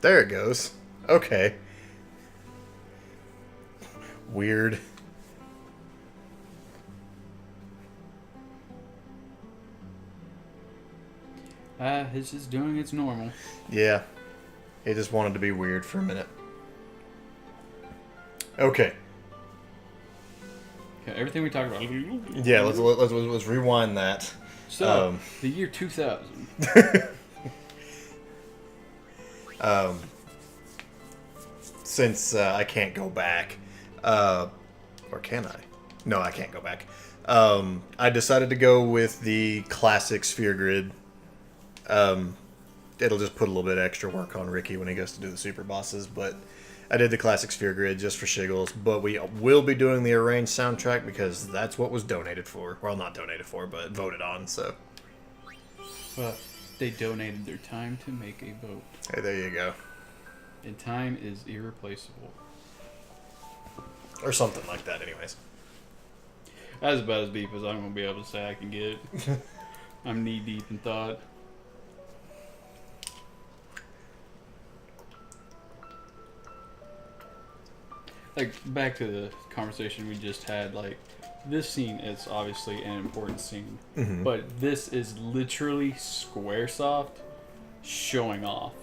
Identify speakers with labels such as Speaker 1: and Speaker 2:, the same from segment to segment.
Speaker 1: There it goes. Okay. Weird.
Speaker 2: It's just doing its normal.
Speaker 1: Yeah. It just wanted to be weird for a minute. Okay.
Speaker 2: Okay, everything we talked about.
Speaker 1: Yeah, let's rewind that.
Speaker 2: So, the year 2000.
Speaker 1: Since I can't go back, or can I? No, I can't go back. I decided to go with the classic sphere grid. It'll just put a little bit extra work on Ricky when he goes to do the super bosses, but I did the classic sphere grid just for shiggles. But we will be doing the arranged soundtrack because that's what was donated for. Well, not donated for, but voted on. So,
Speaker 2: Well, they donated their time to make a vote.
Speaker 1: hey, there you go,
Speaker 2: And time is irreplaceable.
Speaker 1: or something like that. Anyways,
Speaker 2: That's about as deep as I'm going to be able to say I can get. I'm knee deep in thought. Like, back to the conversation we just had, like, this scene is obviously an important scene.
Speaker 1: Mhm.
Speaker 2: But this is literally Squaresoft showing off.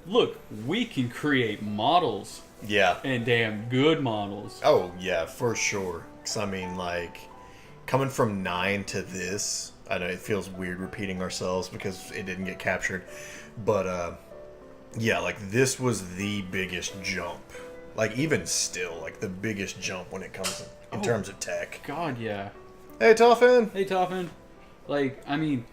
Speaker 2: Look, we can create models,
Speaker 1: yeah.
Speaker 2: and damn good models.
Speaker 1: Oh yeah, for sure. 'Cause I mean, like, coming from 9 to this, I know it feels weird repeating ourselves because it didn't get captured, but yeah, like this was the biggest jump. Like even still, like the biggest jump when it comes in terms of tech.
Speaker 2: God, yeah.
Speaker 1: Hey, Toffin.
Speaker 2: Hey, Toffin. Like, I mean,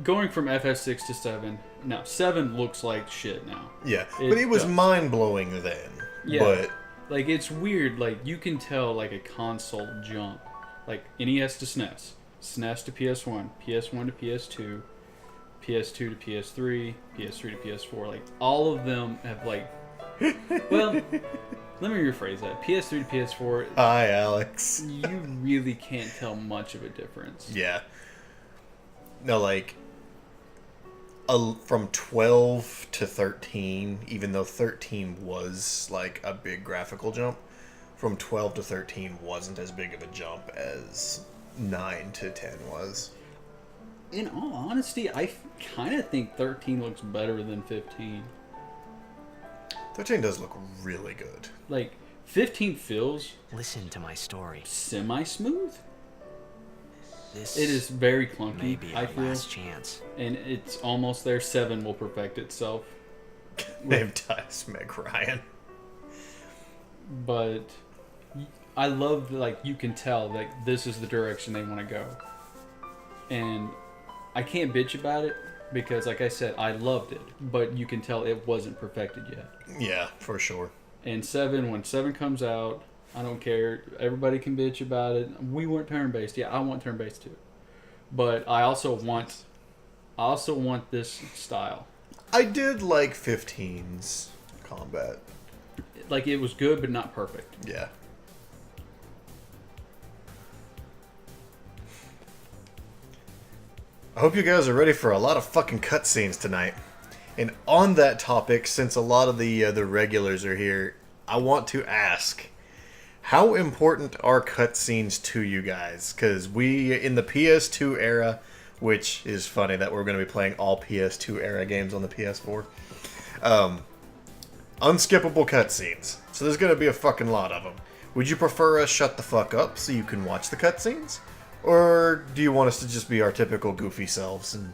Speaker 2: going from FF6 to 7, now 7 looks like shit now.
Speaker 1: Yeah, but it was
Speaker 2: does.
Speaker 1: mind blowing then.
Speaker 2: Yeah.
Speaker 1: But
Speaker 2: Like, it's weird. Like, you can tell, like, a console jump. Like, NES to SNES. SNES to PS1. PS1 to PS2. PS2 to PS3. PS3 to PS4. Like, all of them have, like... Well, let me rephrase that. PS3 to PS4,
Speaker 1: hi, Alex.
Speaker 2: you really can't tell much of a difference.
Speaker 1: Yeah. No, like from 12 to 13, even though 13 was like a big graphical jump, from 12 to 13 wasn't as big of a jump as 9 to 10 was.
Speaker 2: In all honesty, I kind of think 13 looks better than 15.
Speaker 1: 13 does look really good.
Speaker 2: Like, 15 feels
Speaker 3: Listen to my story.
Speaker 2: semi-smooth.
Speaker 3: This
Speaker 2: It is very
Speaker 3: may
Speaker 2: clunky,
Speaker 3: be
Speaker 2: I
Speaker 3: our
Speaker 2: feel.
Speaker 3: last chance.
Speaker 2: And it's almost there. 7 will perfect itself.
Speaker 1: Named Titus Meg Ryan.
Speaker 2: But I love, like, you can tell that this is the direction they want to go. And I can't bitch about it because, like I said, I loved it. But you can tell it wasn't perfected yet.
Speaker 1: Yeah, for sure.
Speaker 2: And 7, when 7 comes out, I don't care. Everybody can bitch about it. We weren't turn-based. Yeah, I want turn-based too. But I also want this style.
Speaker 1: I did like 15's combat.
Speaker 2: Like, it was good, but not perfect.
Speaker 1: Yeah. I hope you guys are ready for a lot of fucking cutscenes tonight. And on that topic, since a lot of the regulars are here, I want to ask, how important are cutscenes to you guys? Because we, in the PS2 era, which is funny that we're going to be playing all PS2 era games on the PS4, unskippable cutscenes. So there's going to be a fucking lot of them. Would you prefer us shut the fuck up so you can watch the cutscenes? Or do you want us to just be our typical goofy selves and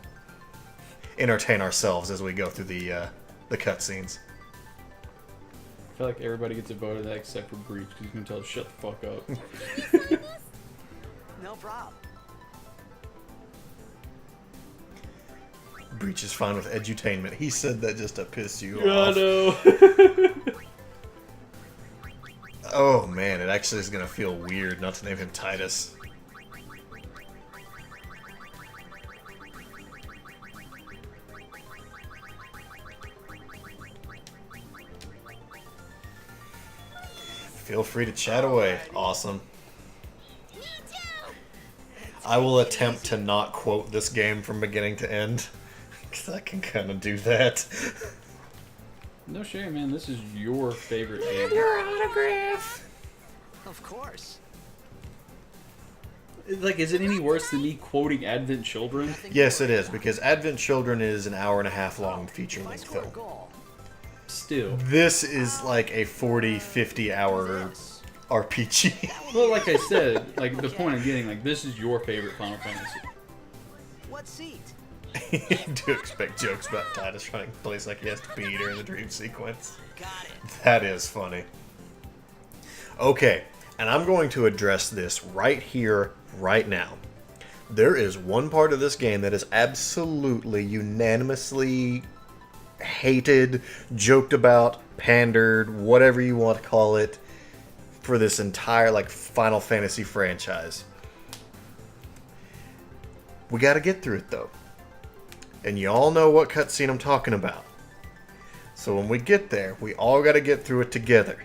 Speaker 1: entertain ourselves as we go through the cutscenes?
Speaker 2: I feel like everybody gets a vote of that except for Breach because he's going to tell us shut the fuck up.
Speaker 3: No problem.
Speaker 1: Breach is fine with edutainment. He said that just to piss you off.
Speaker 2: I know.
Speaker 1: Oh man, it actually is going to feel weird not to name him Titus. Feel free to chat away. Awesome. I will attempt to not quote this game from beginning to end, because I can kind of do that.
Speaker 2: No shame, man. This is your favorite game.
Speaker 1: Your autograph.
Speaker 3: Of course.
Speaker 2: Like, is it any worse than me quoting Advent Children?
Speaker 1: Yes, it is, because Advent Children is an hour and a half long feature-length
Speaker 3: Score a
Speaker 1: film.
Speaker 3: goal.
Speaker 2: Still.
Speaker 1: This is like a 40, 50 hour RPG.
Speaker 2: Well, like I said, like the point I'm getting, like this is your favorite Final Fantasy.
Speaker 3: What seat?
Speaker 1: I do expect jokes about Titus running a place like he has to pee during the dream sequence.
Speaker 3: Got it.
Speaker 1: That is funny. Okay, and I'm going to address this right here, right now. There is one part of this game that is absolutely unanimously hated, joked about, pandered, whatever you want to call it, for this entire like Final Fantasy franchise. We got to get through it though. And you all know what cutscene I'm talking about. So when we get there, we all got to get through it together.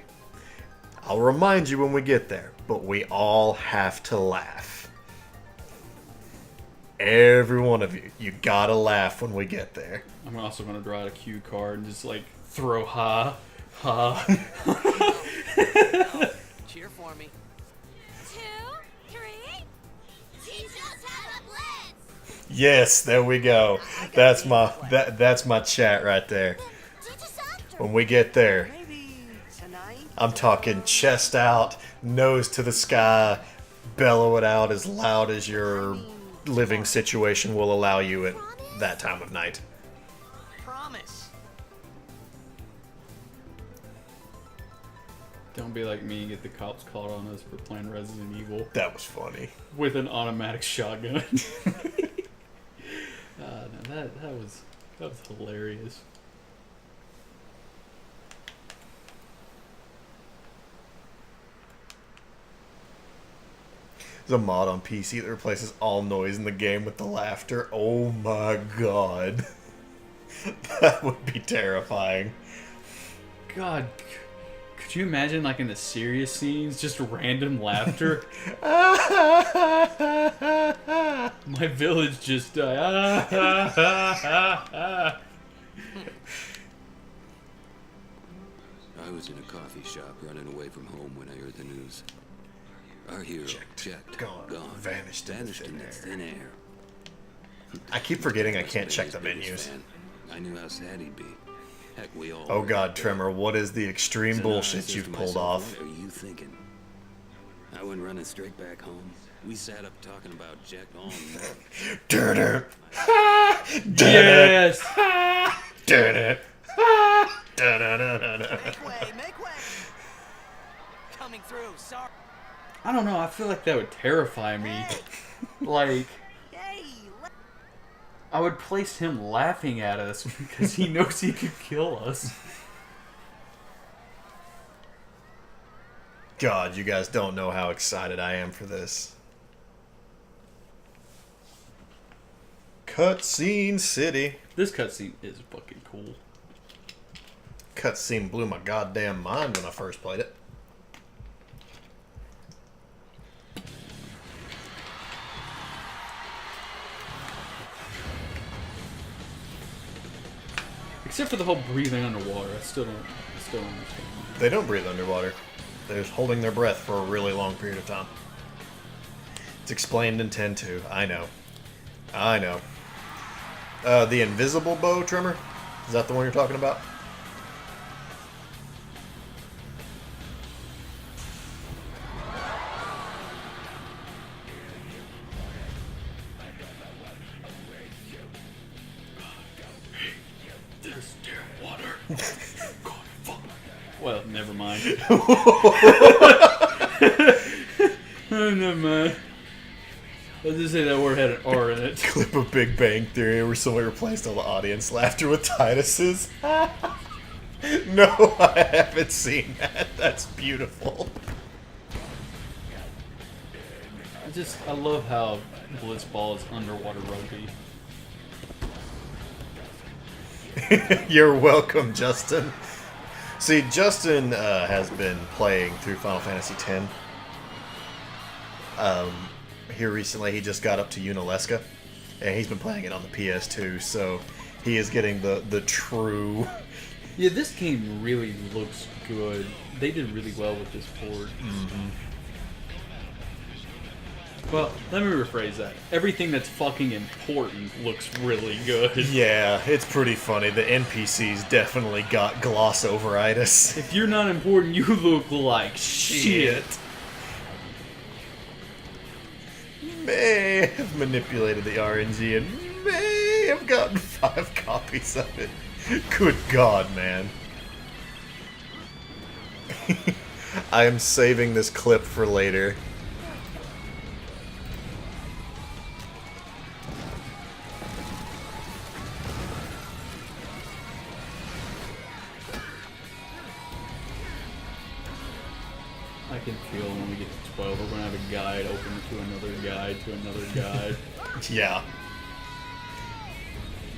Speaker 1: I'll remind you when we get there, but we all have to laugh. Every one of you, you gotta laugh when we get there.
Speaker 2: I'm also gonna draw out a cue card and just like throw ha.
Speaker 3: Cheer for me.
Speaker 4: 2, 3. Teach us how to blitz.
Speaker 1: Yes, there we go. That's my chat right there.
Speaker 4: Teach us after.
Speaker 1: When we get there,
Speaker 3: Maybe tonight?
Speaker 1: I'm talking chest out, nose to the sky, bellow it out as loud as your living situation will allow you at that time of night.
Speaker 3: Promise.
Speaker 2: Don't be like me and get the cops called on us for playing Resident Evil
Speaker 1: That was funny.
Speaker 2: with an automatic shotgun. No, that was hilarious.
Speaker 1: There's a mod on PC that replaces all noise in the game with the laughter. Oh my god. That would be terrifying.
Speaker 2: God, could you imagine like in the serious scenes, just random laughter? My village just died.
Speaker 5: I was in a coffee shop running away from home when I heard the news. Our hero, checked,
Speaker 1: gone, vanished in
Speaker 5: in thin air.
Speaker 1: I keep forgetting I
Speaker 5: Must
Speaker 1: can't
Speaker 5: have
Speaker 1: check
Speaker 5: been
Speaker 1: the
Speaker 5: his biggest
Speaker 1: menus.
Speaker 5: fan. I knew how sad he'd be. Heck, we all
Speaker 1: Oh
Speaker 5: were.
Speaker 1: god, Tremor, what is the extreme
Speaker 5: So now I
Speaker 1: bullshit
Speaker 5: says
Speaker 1: you've
Speaker 5: to
Speaker 1: pulled
Speaker 5: myself,
Speaker 1: off?
Speaker 5: What are you thinking? I went running straight back home. We sat up talking about Jack all night.
Speaker 1: Durr.
Speaker 2: Yes.
Speaker 1: Durr.
Speaker 3: Make way, make way. Coming through. Sorry.
Speaker 2: I don't know. I feel like that would terrify me. Like,
Speaker 3: Hey,
Speaker 2: I would place him laughing at us because he knows he could kill us.
Speaker 1: God, you guys don't know how excited I am for this. Cutscene City.
Speaker 2: This cutscene is fucking cool.
Speaker 1: Cutscene blew my goddamn mind when I first played it.
Speaker 2: Except for the whole breathing underwater. I still don't understand.
Speaker 1: They don't breathe underwater. They're just holding their breath for a really long period of time. It's explained in 10.2. I know. I know. The invisible bow trimmer? Is that the one you're talking about?
Speaker 2: There's dear water. God, fuck. Well, never mind. Never mind. Let's just say that word had an R in it.
Speaker 1: Clip of Big Bang Theory where somebody replaced all the audience laughter with Titus's. No, I haven't seen that. That's beautiful.
Speaker 2: I love how Blitzball is underwater rugby.
Speaker 1: You're welcome, Justin. See, Justin has been playing through Final Fantasy X. Here recently, he just got up to Unalesca, and he's been playing it on the PS2, so he is getting the true
Speaker 2: Yeah, this game really looks good. They did really well with this port. Well, let me rephrase that. Everything that's fucking important looks really good.
Speaker 1: Yeah, it's pretty funny. The NPCs definitely got gloss overitis.
Speaker 2: If you're not important, you look like shit.
Speaker 1: May have manipulated the RNG and may have gotten 5 copies of it. Good God, man. I am saving this clip for later.
Speaker 2: I can feel when we get to 12, we're going to have a guide open to another guide to another guide.
Speaker 1: Yeah.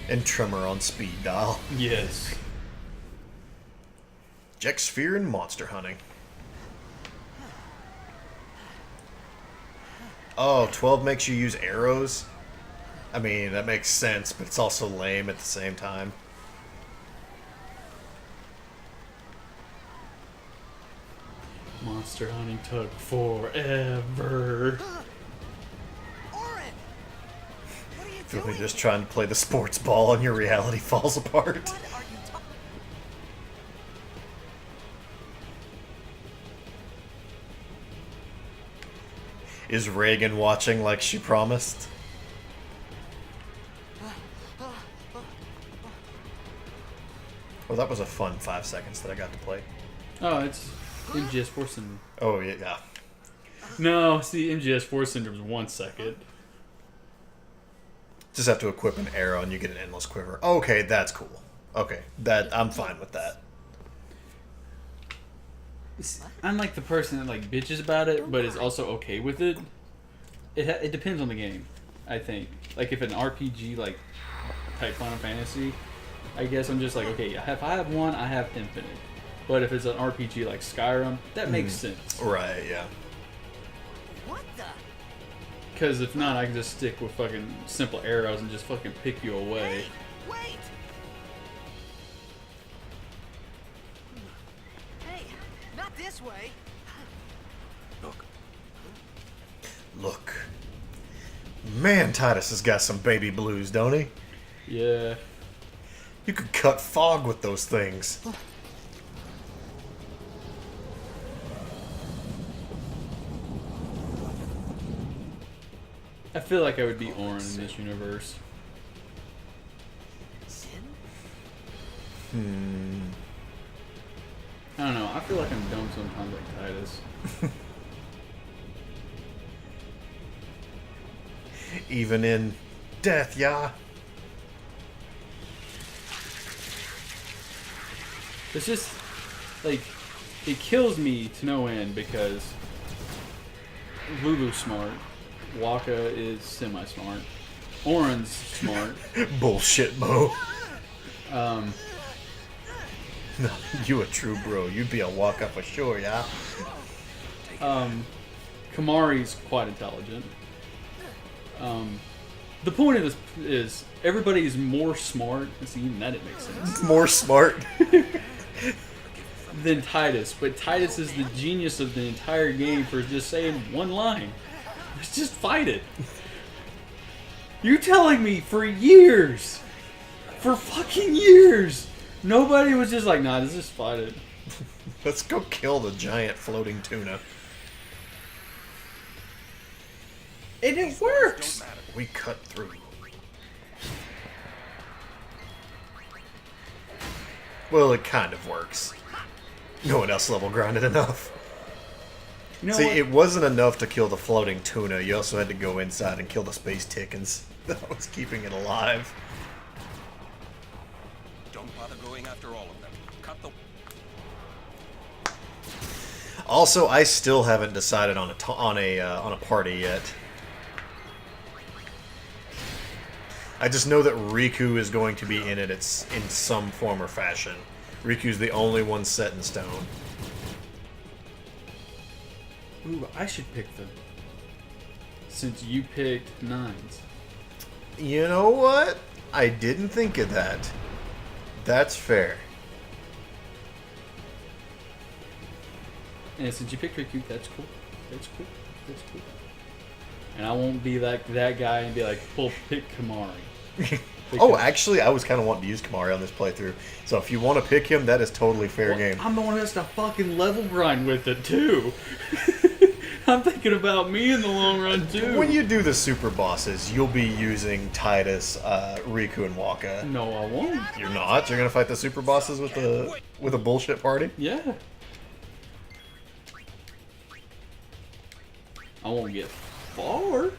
Speaker 1: And Tremor on speed dial.
Speaker 2: Yes.
Speaker 1: Jack Sphere and monster hunting. Oh, 12 makes you use arrows? I mean, that makes sense, but it's also lame at the same time.
Speaker 2: Monster hunting took forever.
Speaker 3: Orin! What are you
Speaker 1: Really
Speaker 3: doing?
Speaker 1: just trying to play the sports ball and your reality falls apart.
Speaker 3: What are you talking?
Speaker 1: Is Reagan watching like she promised? Well, that was a fun 5 seconds that I got to play.
Speaker 2: Oh, it's MGS 4 Syndrome.
Speaker 1: Oh, yeah.
Speaker 2: No, see, MGS 4 Syndrome is 1 second.
Speaker 1: Just have to equip an arrow and you get an endless quiver. Okay, that's cool. Okay, I'm fine with that.
Speaker 2: I'm like the person that like bitches about it, but is also okay with it. It depends on the game, I think. Like if an RPG like type Final Fantasy, I guess I'm just like, okay, if I have one, I have infinite. But if it's an RPG like Skyrim, that makes sense.
Speaker 1: Right, yeah.
Speaker 3: What the?
Speaker 2: Because if not, I can just stick with fucking simple arrows and just fucking pick you away.
Speaker 3: Hey, wait! Hey, not this way.
Speaker 1: Look. Man, Titus has got some baby blues, don't he?
Speaker 2: Yeah.
Speaker 1: You could cut fog with those things.
Speaker 2: I feel like I would be Orin in this universe.
Speaker 3: Sin?
Speaker 2: I don't know. I feel like I'm dumb sometimes like Titus.
Speaker 1: Even in death, yeah.
Speaker 2: It's just like it kills me to no end because Lulu's smart, Waka is semi-smart, Orin's smart.
Speaker 1: Bullshit, Mo.
Speaker 2: Um,
Speaker 1: No, you a true bro. You'd be a walk up for sure, yeah.
Speaker 2: Kamari's quite intelligent. The point of this is everybody is more smart. See, even that didn't make sense.
Speaker 1: More smart.
Speaker 2: Than Titus, but Titus is the genius of the entire game for just saying one line. Let's just fight it. You telling me for years, for fucking years, nobody was just like, nah, let's just fight it.
Speaker 1: Let's go kill the giant floating tuna.
Speaker 2: And it works.
Speaker 1: We cut through. Well, it kind of works. No one else level grinded enough.
Speaker 2: You know
Speaker 1: See,
Speaker 2: what?
Speaker 1: it wasn't enough to kill the floating tuna. You also had to go inside and kill the space chickens. That was keeping it alive.
Speaker 6: Don't bother going after all of them. Cut the...
Speaker 1: Also, I still haven't decided on a party yet. I just know that Riku is going to be in it. It's in some form or fashion. Riku's the only one set in stone.
Speaker 2: Ooh, I should pick them. Since you picked nines.
Speaker 1: You know what? I didn't think of that. That's fair.
Speaker 2: And since you picked Riku, that's cool. That's cool. That's cool. And I won't be like that guy and be like, well, pick Kamari.
Speaker 1: Oh, actually, I was kind of wanting to use Kamari on this playthrough. So if you want to pick him, that is totally fair game.
Speaker 2: I'm the one who has to fucking level grind with it, too. I'm thinking about me in the long run, too.
Speaker 1: When you do the super bosses, you'll be using Titus, Riku, and Waka.
Speaker 2: No, I won't.
Speaker 1: You're not? You're going to fight the super bosses with a bullshit party?
Speaker 2: Yeah. I won't get far.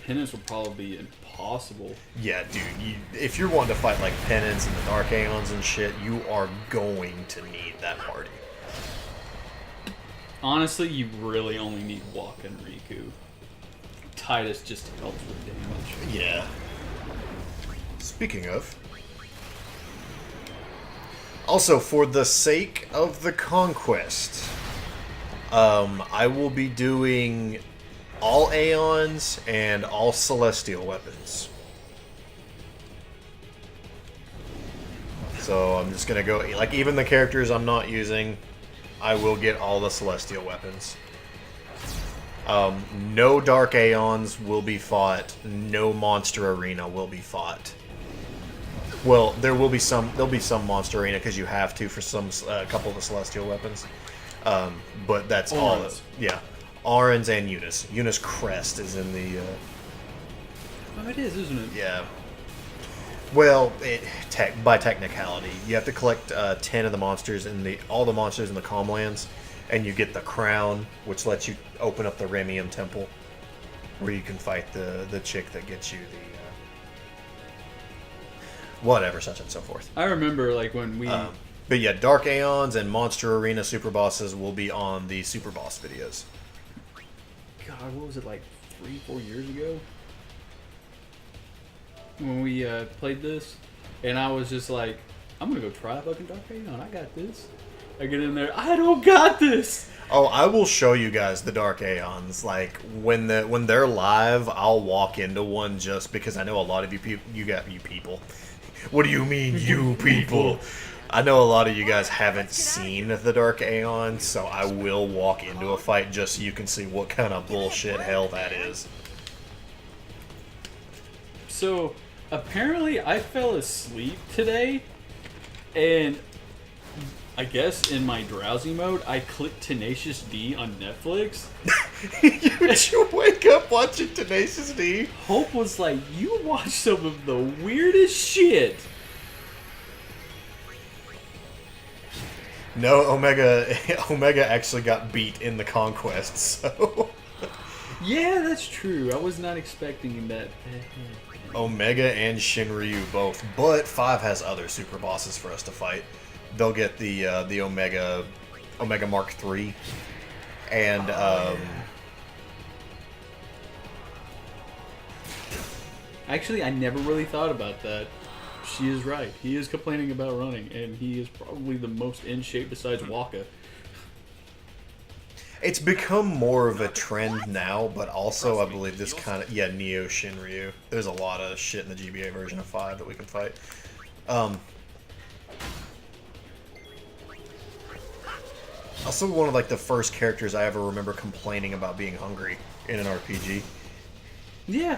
Speaker 2: Penance will probably be impossible.
Speaker 1: Yeah, dude. If you're wanting to fight like Penance and the Dark Aeons and shit, you are going to need that party.
Speaker 2: Honestly, you really only need Waka and Riku. Titus just helps with damage.
Speaker 1: Yeah. Speaking of... Also, for the sake of the Conquest, I will be doing all Aeons and all Celestial weapons. So I'm just going to go... Like, even the characters I'm not using, I will get all the Celestial weapons. No Dark Aeons will be fought. No Monster Arena will be fought. Well, there'll be some Monster Arena because you have to for a couple of the Celestial weapons. But that's all. Yeah, Arens and Eunice. Eunice Crest is in the.
Speaker 2: Oh, it is, isn't it?
Speaker 1: Yeah. Well, by technicality, you have to collect 10 of the monsters in all the monsters in the Calmlands, and you get the crown, which lets you open up the Remium Temple, where you can fight the chick that gets you the whatever, such and so forth.
Speaker 2: I remember like when we.
Speaker 1: But yeah, Dark Aeons and Monster Arena super bosses will be on the super boss videos.
Speaker 2: God, what was it like 3-4 years ago? When we played this, and I was just like, I'm gonna go try fucking Dark Aeon. I got this. I get in there, I don't got this.
Speaker 1: Oh, I will show you guys the Dark Aeons. Like when they're live, I'll walk into one just because I know a lot of you people. What do you mean, you people? I know a lot of you guys haven't seen the Dark Aeon, so I will walk into a fight just so you can see what kind of bullshit hell that is.
Speaker 2: So, apparently I fell asleep today, and I guess in my drowsy mode, I clicked Tenacious D on Netflix.
Speaker 1: Did you wake up watching Tenacious D?
Speaker 2: Hope was like, you watch some of the weirdest shit.
Speaker 1: No, Omega actually got beat in the Conquest, so...
Speaker 2: Yeah, that's true. I was not expecting that.
Speaker 1: Omega and Shinryu both, but 5 has other super bosses for us to fight. They'll get the Omega Mark III, and
Speaker 2: Actually, I never really thought about that. She is right. He is complaining about running, and he is probably the most in shape besides Waka.
Speaker 1: it's become more of a trend now, but also I believe this kind of... Yeah, Neo Shinryu. There's a lot of shit in the GBA version of 5 that we can fight. Also one of like the first characters I ever remember complaining about being hungry in an RPG.
Speaker 2: Yeah.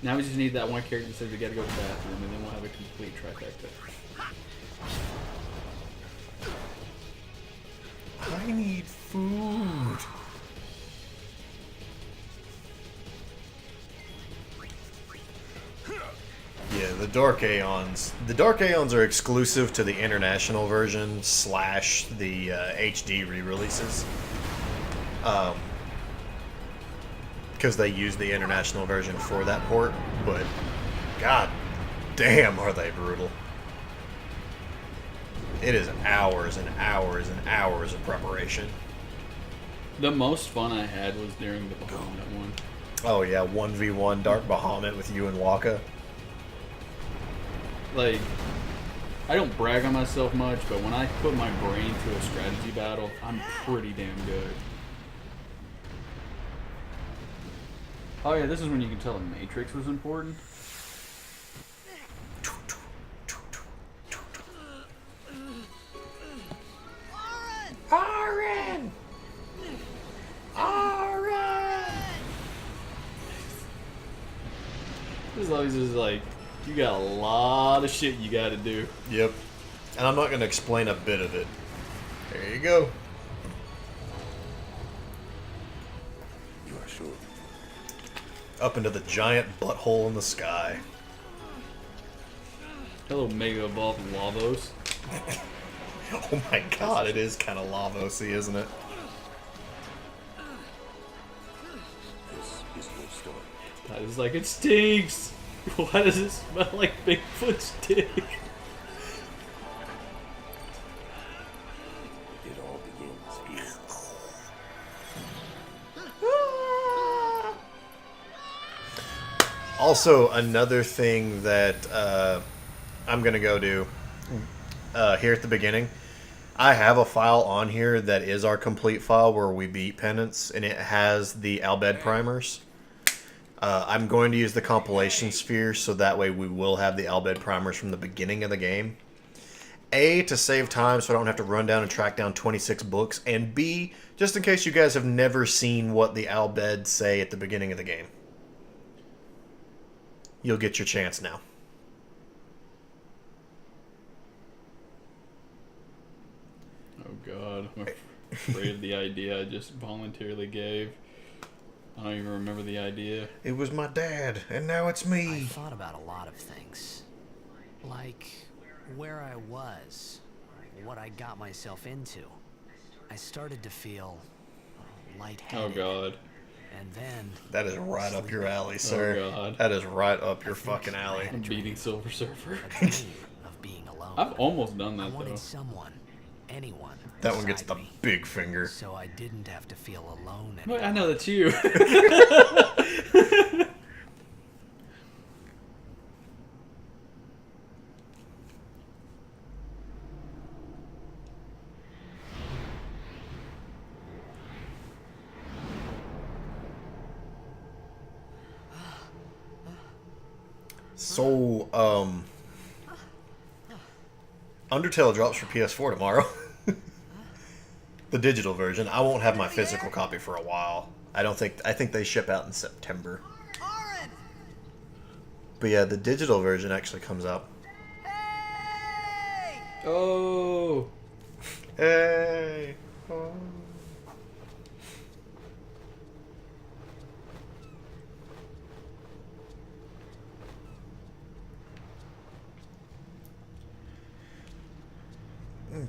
Speaker 2: Now we just need that one character that says we gotta go to the bathroom, and then we'll have a complete trifecta.
Speaker 1: I need food. Yeah, the Dark Aeons. The Dark Aeons are exclusive to the international version / the HD re-releases. Because they use the international version for that port, but god damn are they brutal. It is hours and hours and hours of preparation.
Speaker 2: The most fun I had was during the Bahamut one.
Speaker 1: Oh yeah, 1v1 Dark Bahamut with you and Waka.
Speaker 2: Like, I don't brag on myself much, but when I put my brain to a strategy battle, I'm pretty damn good. Oh yeah, this is when you can tell the Matrix was important. always is like, you got a lot of shit you gotta do.
Speaker 1: Yep. And I'm not going to explain a bit of it. There you go.
Speaker 5: You are sure?
Speaker 1: Up into the giant butthole in the sky.
Speaker 2: Hello, Mega Evolved Lavos.
Speaker 1: Oh my god, it is kind of Lavosy, isn't it?
Speaker 5: This is no story.
Speaker 2: That is like, it stinks! Why does it smell like Bigfoot's dick?
Speaker 5: It all begins here.
Speaker 1: Also, another thing that I'm going to go do here at the beginning, I have a file on here that is our complete file where we beat Penance, and it has the Albed primers. I'm going to use the compilation sphere, so that way we will have the Albed primers from the beginning of the game. A, to save time so I don't have to run down and track down 26 books, and B, just in case you guys have never seen what the Albed say at the beginning of the game. You'll get your chance now.
Speaker 2: Oh god, I'm afraid of the idea I just voluntarily gave. I don't even remember the idea.
Speaker 1: It was my dad, and now it's
Speaker 3: I
Speaker 1: me.
Speaker 3: thought about a lot of things. Like where I was, what I got myself into. I started to feel
Speaker 2: Oh
Speaker 3: lightheaded.
Speaker 2: god.
Speaker 3: And then
Speaker 1: That is right up your alley, sir.
Speaker 2: Oh, God.
Speaker 1: That is right up your fucking alley.
Speaker 2: I'm beating Silver Surfer.
Speaker 3: a dream of being alone.
Speaker 2: I've almost done
Speaker 3: I
Speaker 2: that
Speaker 3: wanted
Speaker 2: though.
Speaker 3: someone, anyone.
Speaker 1: That one gets
Speaker 3: beside
Speaker 1: the
Speaker 3: me,
Speaker 1: big finger.
Speaker 3: so I didn't have to feel alone
Speaker 2: Wait,
Speaker 3: anymore.
Speaker 2: I know that's you.
Speaker 1: So, Undertale drops for PS4 tomorrow. The digital version. I won't have my physical copy for a while. I think they ship out in September.
Speaker 3: Aaron!
Speaker 1: But yeah, the digital version actually comes out.
Speaker 3: Hey!
Speaker 2: Oh.
Speaker 1: Hey. Oh.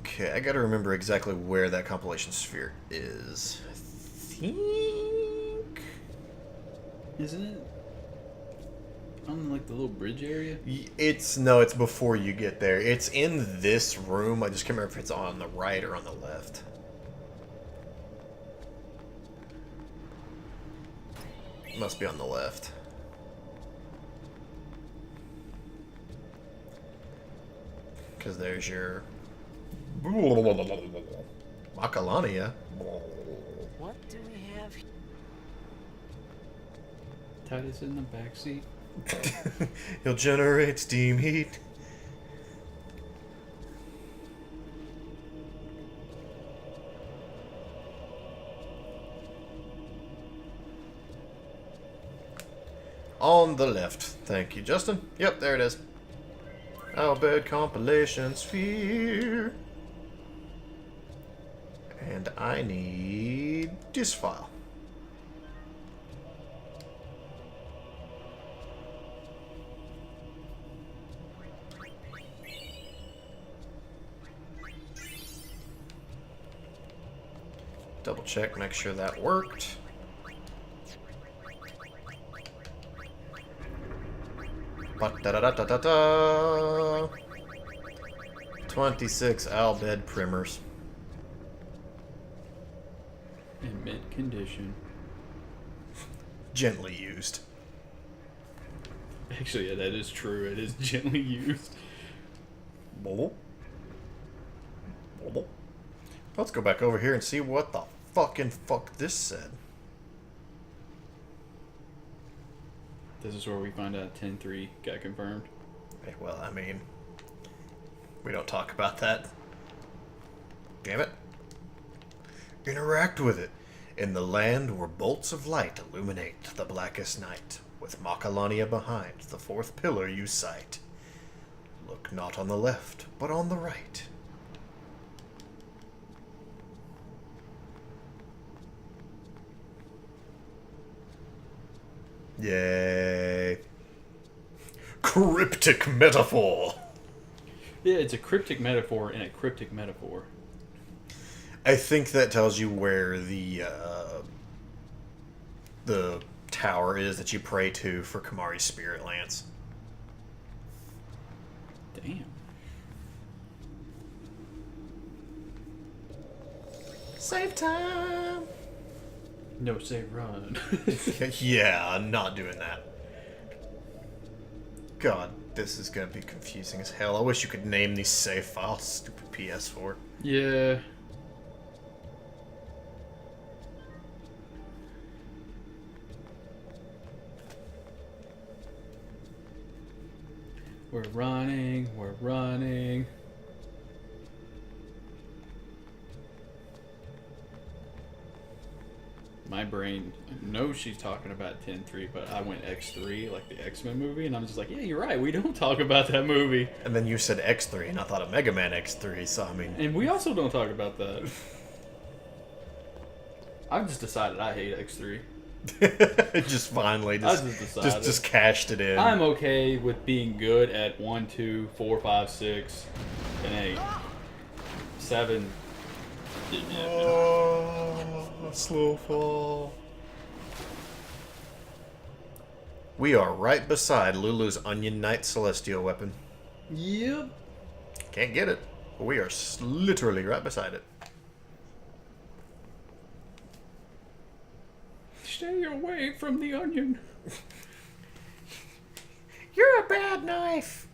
Speaker 1: Okay, I gotta remember exactly where that compilation sphere is. I think...
Speaker 2: Isn't it on like the little bridge area?
Speaker 1: No, it's before you get there. It's in this room. I just can't remember if it's on the right or on the left. It must be on the left. Because there's your... Macalania.
Speaker 3: What do we have here?
Speaker 2: Titus in the backseat.
Speaker 1: He'll generate steam heat. On the left. Thank you, Justin. Yep, there it is. Albed compilation sphere. And I need this file. Double check, make sure that worked. Ba-da-da-da-da-da. 26 Albed primers.
Speaker 2: In mint condition.
Speaker 1: Gently used.
Speaker 2: Actually, yeah, that is true. It is gently used.
Speaker 1: Bubble. Bubble. Let's go back over here and see what the fucking fuck this said.
Speaker 2: This is where we find out 10-3 got confirmed.
Speaker 1: Hey, well, I mean, we don't talk about that. Damn it. Interact with it in the land where bolts of light illuminate the blackest night. with Makalania behind, the fourth pillar you sight. Look not on the left, but on the right. Yay. Cryptic metaphor.
Speaker 2: Yeah, it's a cryptic metaphor in a cryptic metaphor.
Speaker 1: I think that tells you where the tower is that you pray to for Kamari's spirit lance.
Speaker 2: Damn.
Speaker 1: Save time.
Speaker 2: No, say run.
Speaker 1: Yeah, I'm not doing that. God, this is gonna be confusing as hell. I wish you could name these save files. Stupid PS4.
Speaker 2: Yeah. We're running, we're running. My brain knows she's talking about 10-3, but I went X3, like the X-Men movie, and I'm just like, yeah, you're right, we don't talk about that movie.
Speaker 1: And then you said X3, and I thought of Mega Man X3, so I mean...
Speaker 2: And we also don't talk about that. I've just decided I hate X3.
Speaker 1: just finally,
Speaker 2: I just decided.
Speaker 1: just cashed it in.
Speaker 2: I'm okay with being good at 1, 2, 4, 5, 6, and 8. 7.
Speaker 1: Oh, slow fall. We are right beside Lulu's Onion Knight Celestial weapon.
Speaker 2: Yep.
Speaker 1: Can't get it, but we are literally right beside it.
Speaker 2: Stay away from the onion.
Speaker 1: You're a bad knife.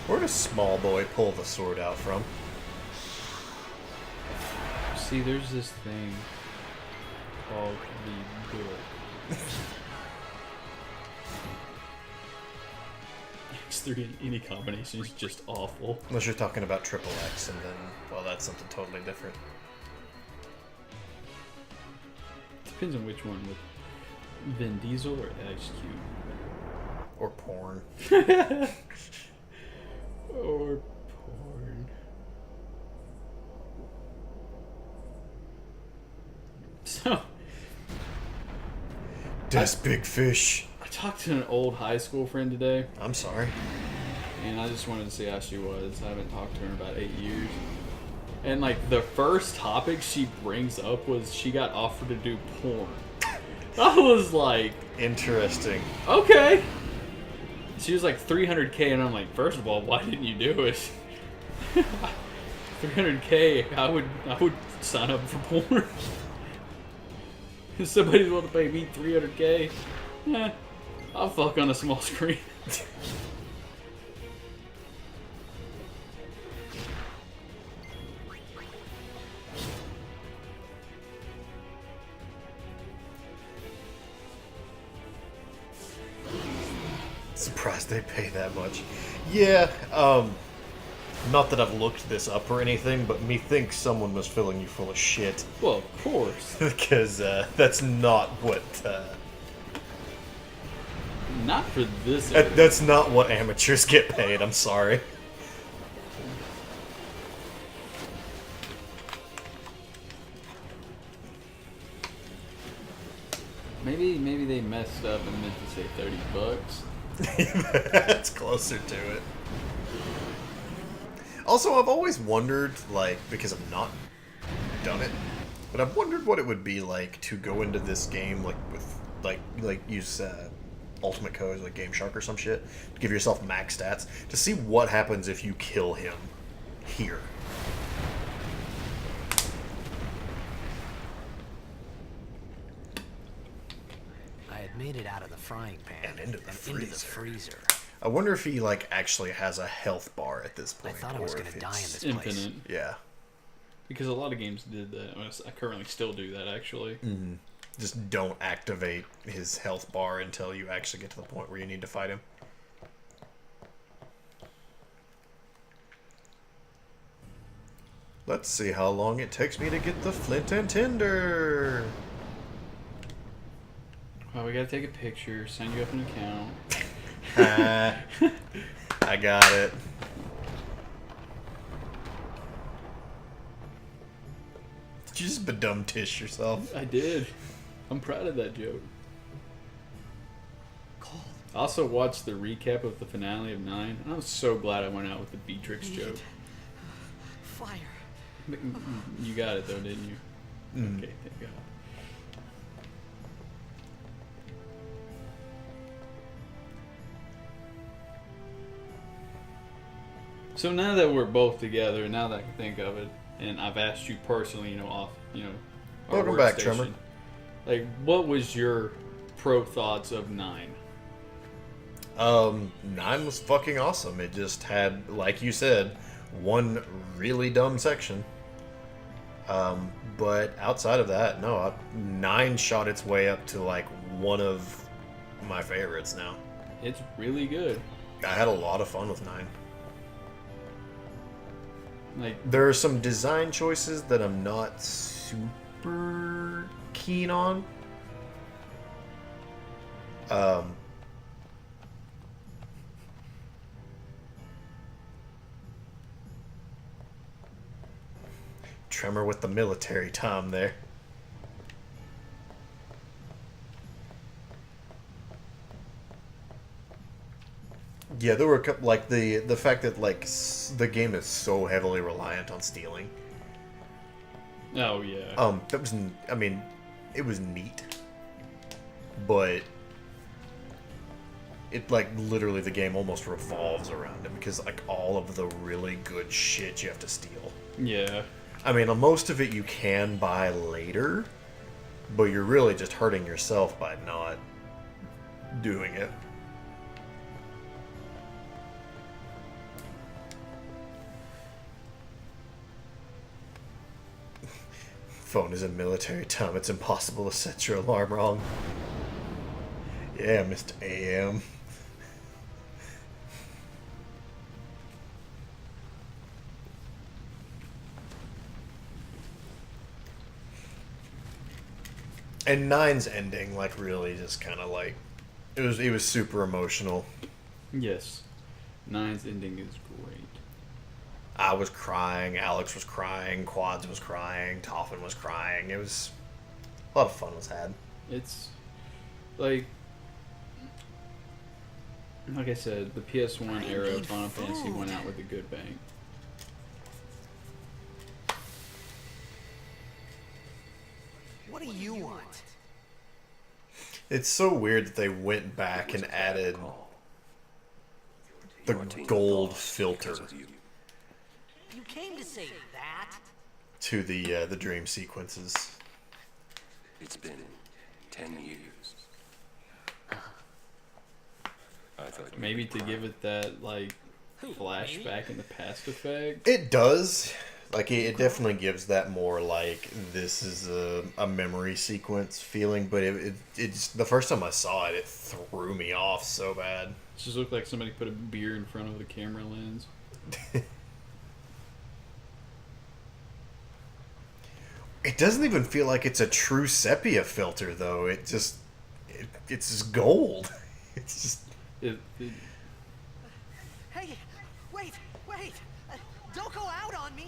Speaker 1: Where does Small Boy pull the sword out from?
Speaker 2: See, there's this thing called the book. X3 in any combination is just awful.
Speaker 1: Unless you're talking about Triple X, and then, well, that's something totally different.
Speaker 2: Depends on which one, with Vin Diesel or Ice Cube.
Speaker 1: Or porn.
Speaker 2: Or porn. So,
Speaker 1: That's big fish.
Speaker 2: I talked to an old high school friend today,
Speaker 1: I'm sorry.
Speaker 2: and I just wanted to see how she was. I haven't talked to her in about 8 years. And, like, the first topic she brings up was she got offered to do porn. I was like,
Speaker 1: Interesting.
Speaker 2: okay. She was like $300K, and I'm like, first of all, why didn't you do it? $300K, I would sign up for porn. If somebody's willing to pay me $300K, I'll fuck on a small screen.
Speaker 1: Surprised they pay that much. Yeah, not that I've looked this up or anything, but methinks someone was filling you full of shit.
Speaker 2: Well, of course.
Speaker 1: Because, that's not what,
Speaker 2: Not for this area.
Speaker 1: that's not what amateurs get paid, I'm sorry.
Speaker 2: Maybe they messed up and meant to say $30.
Speaker 1: That's closer to it. Also, I've always wondered, like, because I've not done it, but I've wondered what it would be like to go into this game, like, with, like use, ultimate codes, like Game Shark or some shit, to give yourself max stats, to see what happens if you kill him here.
Speaker 3: I had made it out of the frying pan
Speaker 1: And into the freezer. I wonder if he, like, actually has a health bar at this
Speaker 3: I
Speaker 1: point.
Speaker 3: thought I was
Speaker 1: or
Speaker 3: gonna
Speaker 1: if
Speaker 3: die in
Speaker 1: it's-
Speaker 3: this place.
Speaker 2: Infinite.
Speaker 1: Yeah.
Speaker 2: Because a lot of games did that. Well, I currently still do that, actually.
Speaker 1: Just don't activate his health bar until you actually get to the point where you need to fight him. Let's see how long it takes me to get the flint and tinder.
Speaker 2: Well, we gotta take a picture, send you up an account.
Speaker 1: I got it. Did you just badum-tish yourself?
Speaker 2: I did. I'm proud of that joke. I also watched the recap of the finale of 9, and I'm so glad I went out with the Beatrix joke.
Speaker 3: Fire.
Speaker 2: You got it though, didn't you? Okay, thank God. So now that we're both together, now that I can think of it, and I've asked you personally, off, our
Speaker 1: Welcome back,
Speaker 2: workstation,
Speaker 1: Tremor.
Speaker 2: Like, what was your pro thoughts of 9?
Speaker 1: 9 was fucking awesome. It just had, like you said, one really dumb section. But outside of that, no, 9 shot its way up to like one of my favorites now.
Speaker 2: It's really good.
Speaker 1: I had a lot of fun with 9.
Speaker 2: Like,
Speaker 1: There are some design choices that I'm not super keen on. Tremor with the military Tom there. Yeah, there were a couple, like the fact that like the game is so heavily reliant on stealing.
Speaker 2: oh yeah.
Speaker 1: That was, I mean, it was neat, but it like literally the game almost revolves around it because like all of the really good shit you have to steal.
Speaker 2: Yeah.
Speaker 1: I mean, most of it you can buy later, but you're really just hurting yourself by not doing it. Phone is in military time. It's impossible to set your alarm wrong. Yeah, Mr. AM. And 9's ending, like, really just kind of like it was super emotional.
Speaker 2: Yes. 9's ending is great.
Speaker 1: I was crying, Alex was crying, Quads was crying, Toffin was crying. It was a lot of fun was had.
Speaker 2: It's like I said, the PS1 era of Final Fantasy went out with a good bang.
Speaker 3: What do you want?
Speaker 1: It's so weird that they went back and added the gold filter
Speaker 3: You came to say that?
Speaker 1: to the dream sequences.
Speaker 5: It's been 10 years. I thought
Speaker 2: Maybe to give it that like flashback in the past effect.
Speaker 1: It does. Like, it definitely gives that more, like, this is a memory sequence feeling, but it's the first time I saw it, it threw me off so bad.
Speaker 2: It just looked like somebody put a beer in front of the camera lens.
Speaker 1: It doesn't even feel like it's a true sepia filter, though. It's just gold. It's just...
Speaker 2: It,
Speaker 3: Hey, wait! Don't go out on me!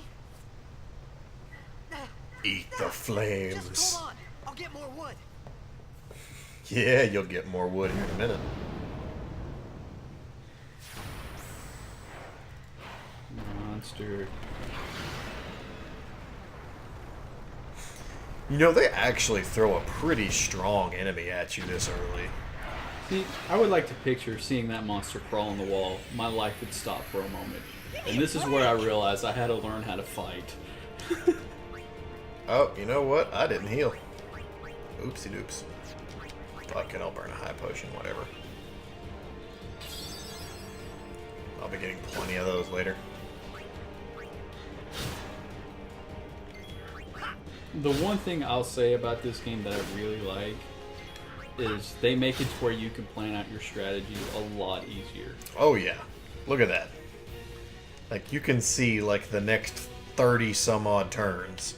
Speaker 1: Eat the
Speaker 3: Just
Speaker 1: flames.
Speaker 3: hold on. I'll get more wood.
Speaker 1: Yeah, you'll get more wood here in a minute.
Speaker 2: monster.
Speaker 1: You know, they actually throw a pretty strong enemy at you this early.
Speaker 2: See, I would like to picture seeing that monster crawl on the wall. My life would stop for a moment. And this is where I realized I had to learn how to fight.
Speaker 1: Oh, you know what? I didn't heal. Oopsie doops. Fuck it, I'll burn a high potion, whatever. I'll be getting plenty of those later.
Speaker 2: The one thing I'll say about this game that I really like is they make it to where you can plan out your strategy a lot easier.
Speaker 1: Oh yeah. Look at that. Like, you can see, like, the next 30 some odd turns.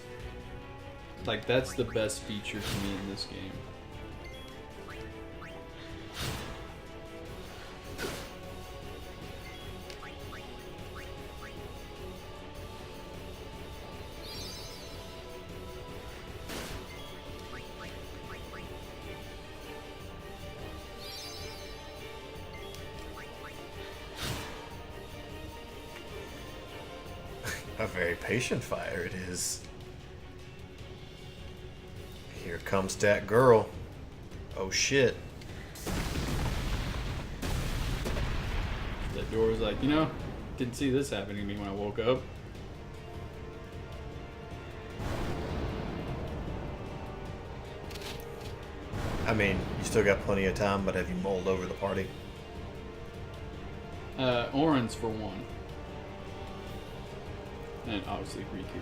Speaker 2: Like, that's the best feature to me in this game.
Speaker 1: A very patient fire it is. Here comes that girl. Oh shit.
Speaker 2: That door was like, you know, didn't see this happening to me when I woke up.
Speaker 1: I mean, you still got plenty of time, but have you mulled over the party?
Speaker 2: Orange for one. And obviously Riku.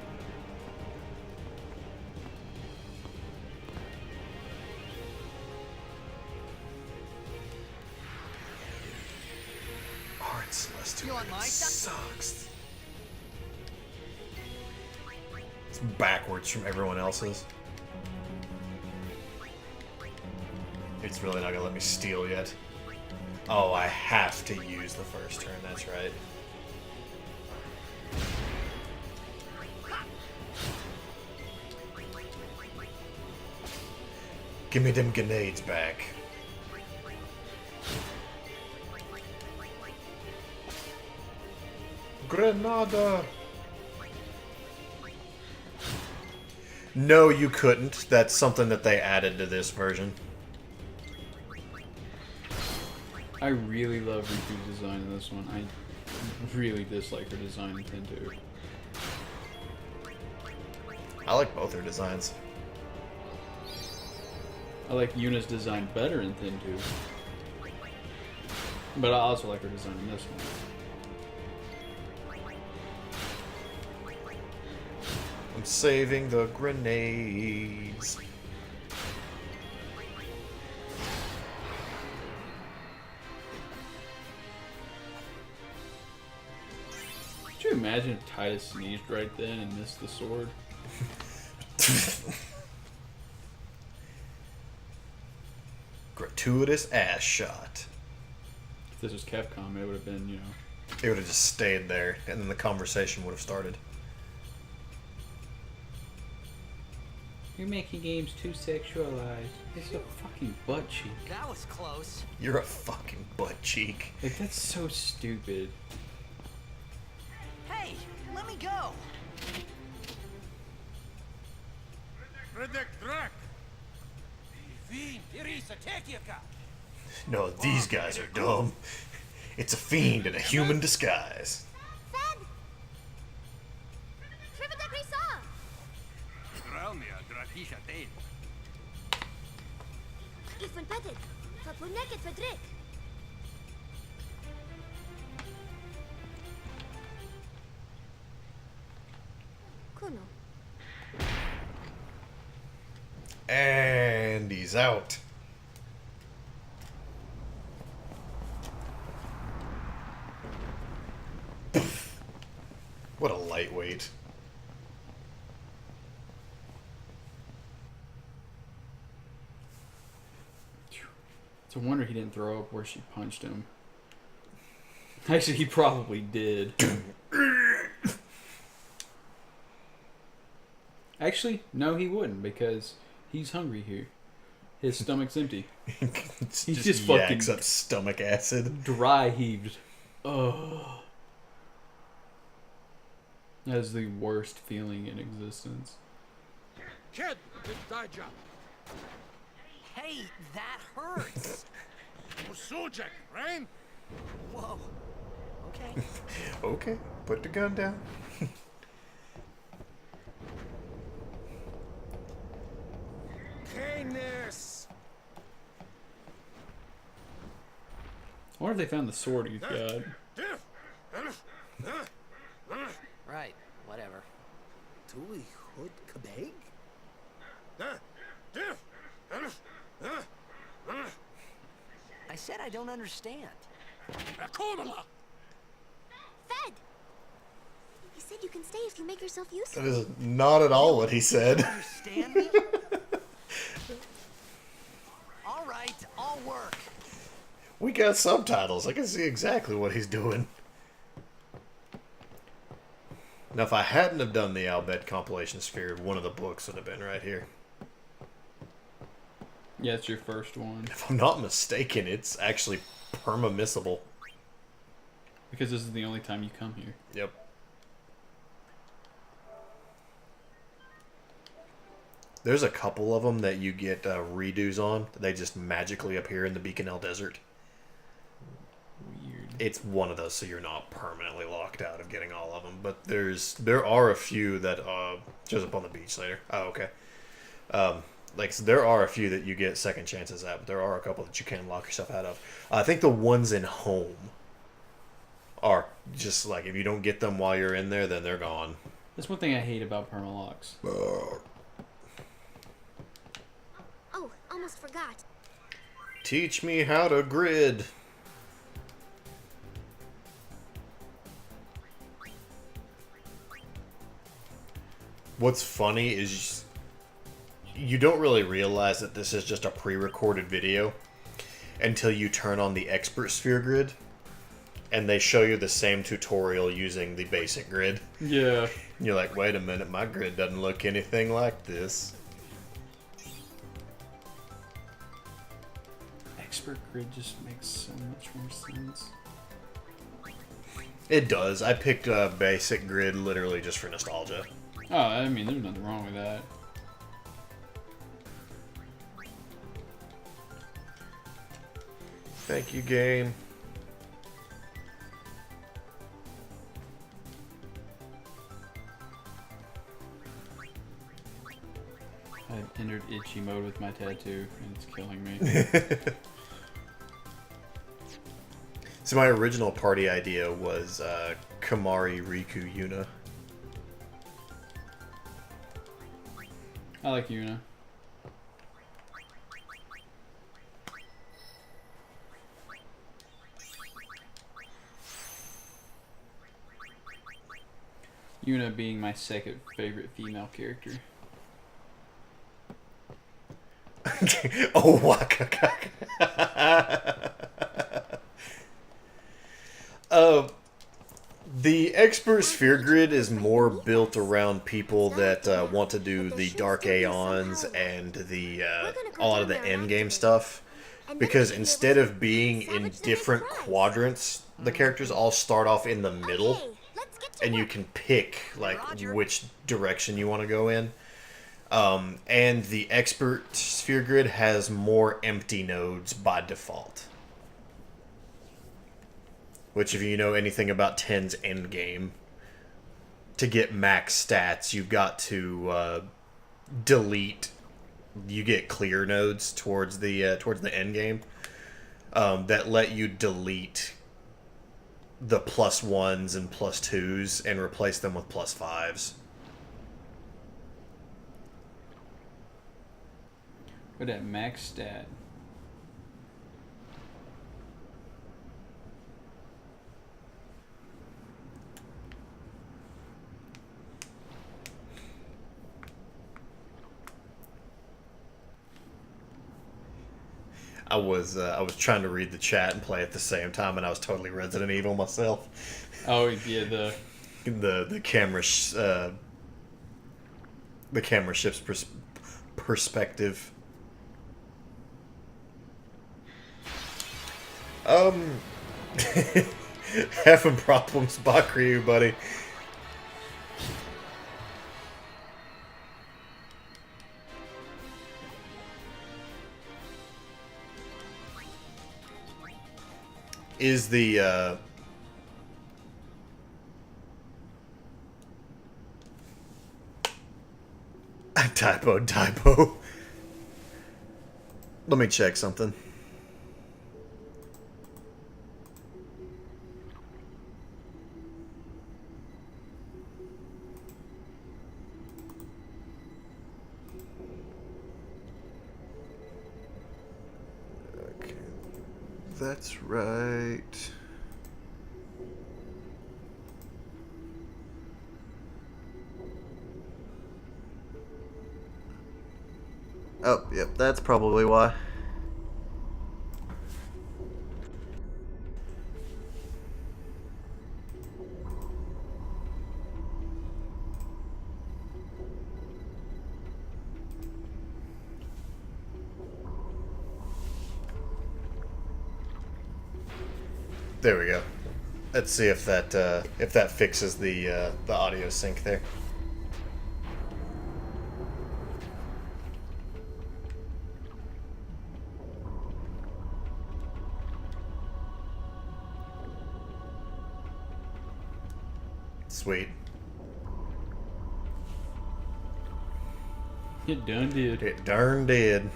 Speaker 1: Art Celestial
Speaker 3: You want my
Speaker 1: sucks. It's backwards from everyone else's. It's really not gonna let me steal yet. Oh, I have to use the first turn, that's right. Give me them grenades back. Grenada! No, you couldn't. That's something that they added to this version.
Speaker 2: I really love Riku's design in this one. I really dislike her design in 10-2.
Speaker 1: I like both her designs.
Speaker 2: I like Yuna's design better in 10-2. But I also like her design in this one.
Speaker 1: I'm saving the grenades.
Speaker 2: Could you imagine if Titus sneezed right then and missed the sword?
Speaker 1: Gratuitous ass shot.
Speaker 2: If this was Capcom, it would have been, you know...
Speaker 1: It would have just stayed there, and then the conversation would have started.
Speaker 2: You're making games too sexualized. It's a fucking butt cheek.
Speaker 3: That was close.
Speaker 1: You're a fucking butt cheek.
Speaker 2: Like, that's so stupid.
Speaker 3: Hey, let me go.
Speaker 1: No, these guys are dumb. It's a fiend in a human disguise.
Speaker 4: Fed! Trivida Grisa! Ifun Petit! Fapuneket Fedrik! Kuno.
Speaker 1: And he's out. What a lightweight.
Speaker 2: It's a wonder he didn't throw up where she punched him. Actually, he probably did. Actually, no, he wouldn't, because he's hungry here. His stomach's empty.
Speaker 1: He's
Speaker 2: just
Speaker 1: yaks
Speaker 2: fucking-
Speaker 1: up stomach acid.
Speaker 2: Dry heaved. Ugh. That is the worst feeling in existence.
Speaker 7: Kid, it's thy job.
Speaker 3: Hey, that hurts.
Speaker 7: Sujek, right?
Speaker 3: Whoa. Okay.
Speaker 1: Okay, put the gun down.
Speaker 7: Canis.
Speaker 2: I wonder if they found the sword he's got.
Speaker 3: Right. Whatever.
Speaker 7: Tuli Hood Kabeg?
Speaker 3: I said I don't understand.
Speaker 7: Akomala!
Speaker 4: Fed! Is said you can stay if you make yourself
Speaker 1: That
Speaker 4: useful.
Speaker 1: is not at all what he said.
Speaker 3: Understand me? All right, I'll work.
Speaker 1: We got subtitles. I can see exactly what he's doing. Now, if I hadn't have done the Albed compilation sphere, one of the books would have been right here.
Speaker 2: Yeah, it's your first one.
Speaker 1: If I'm not mistaken, it's actually permamissable.
Speaker 2: Because this is the only time you come here.
Speaker 1: Yep. There's a couple of them that you get redos on. They just magically appear in the Beacon Desert.
Speaker 2: Weird.
Speaker 1: It's one of those, so you're not permanently locked out of getting all of them. But there are a few that shows up on the beach later. Oh, okay. So there are a few that you get second chances at, but there are a couple that you can lock yourself out of. I think the ones in home are just like, if you don't get them while you're in there, then they're gone.
Speaker 2: That's one thing I hate about permalocks.
Speaker 4: Oh, almost forgot.
Speaker 1: Teach me how to grid. What's funny is you don't really realize that this is just a pre-recorded video until you turn on the expert sphere grid and they show you the same tutorial using the basic grid.
Speaker 2: Yeah.
Speaker 1: And you're like, wait a minute, my grid doesn't look anything like this.
Speaker 2: Expert grid just makes so much more sense.
Speaker 1: It does. I picked a basic grid literally just for nostalgia.
Speaker 2: Oh, I mean, there's nothing wrong with that.
Speaker 1: Thank you, game.
Speaker 2: I've entered itchy mode with my tattoo, and it's killing me.
Speaker 1: So my original party idea was Kamari, Riku, Yuna.
Speaker 2: I like Yuna. Yuna being my second favorite female character.
Speaker 1: Oh, waka. The expert sphere grid is more built around people that want to do the Dark Aeons and the a lot of the end game stuff. Because instead of being in different quadrants, the characters all start off in the middle, and you can pick like which direction you want to go in. And the expert sphere grid has more empty nodes by default. Which, if you know anything about 10's endgame, to get max stats, you've got to delete. You get clear nodes towards the endgame that let you delete the +1s and +2s and replace them with +5s.
Speaker 2: What at max stat?
Speaker 1: I was trying to read the chat and play at the same time, and I was totally Resident Evil myself.
Speaker 2: Oh yeah,
Speaker 1: The camera the camera shifts perspective. Having problems, Bakryu, buddy. Is the typo. Let me check something. Okay. That's right. Oh, yep, that's probably why. There we go. Let's see if that fixes the audio sync there. Sweet.
Speaker 2: It done did.
Speaker 1: It darn did.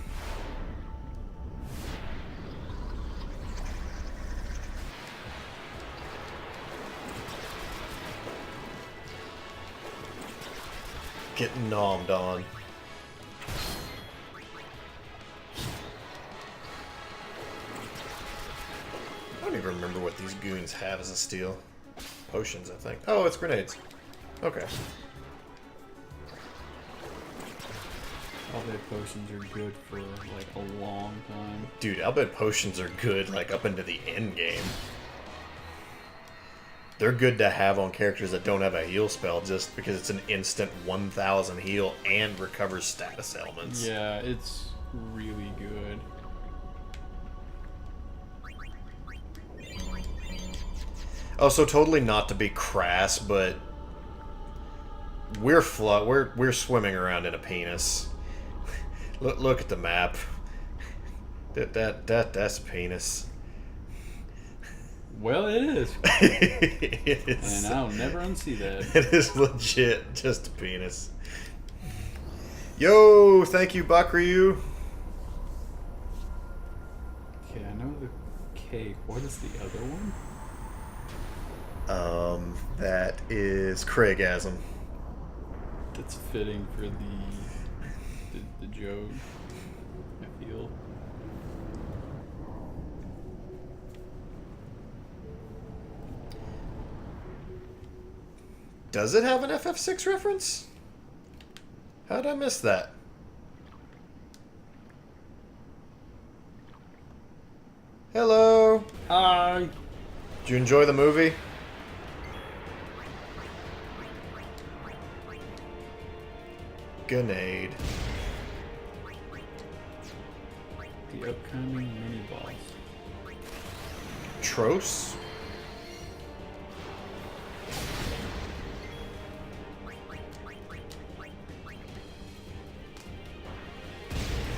Speaker 1: Getting nommed on. I don't even remember what these goons have as a steal. Potions, I think. Oh, it's grenades. Okay.
Speaker 2: All their potions are good for like a long time.
Speaker 1: Dude, I'll bet potions are good like up into the end game. They're good to have on characters that don't have a heal spell just because it's an instant 1000 heal and recovers status elements.
Speaker 2: Yeah, it's really good.
Speaker 1: Oh, so totally not to be crass, but we're swimming around in a penis. Look at the map. That's a penis.
Speaker 2: Well, it is.
Speaker 1: It is.
Speaker 2: And I'll never unsee that.
Speaker 1: It is legit just a penis. Yo, thank you, Bakryu.
Speaker 2: Okay, I know the cake. What is the other one?
Speaker 1: That is Craigasm.
Speaker 2: That's fitting for the joke, I feel.
Speaker 1: Does it have an FF6 reference? How'd I miss that? Hello.
Speaker 2: Hi.
Speaker 1: Did you enjoy the movie? Grenade.
Speaker 2: The upcoming mini boss.
Speaker 1: Tros?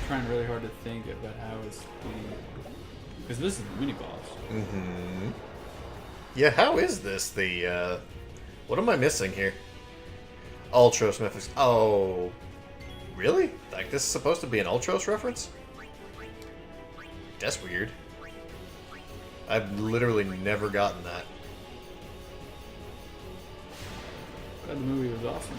Speaker 2: Trying really hard to think about how it's the, because this is the mini boss.
Speaker 1: Mm-hmm. Yeah, how is this the, what am I missing here? Ultros Memphis. Oh, really? Like, this is supposed to be an Ultros reference? That's weird. I've literally never gotten that.
Speaker 2: Glad the movie was awesome.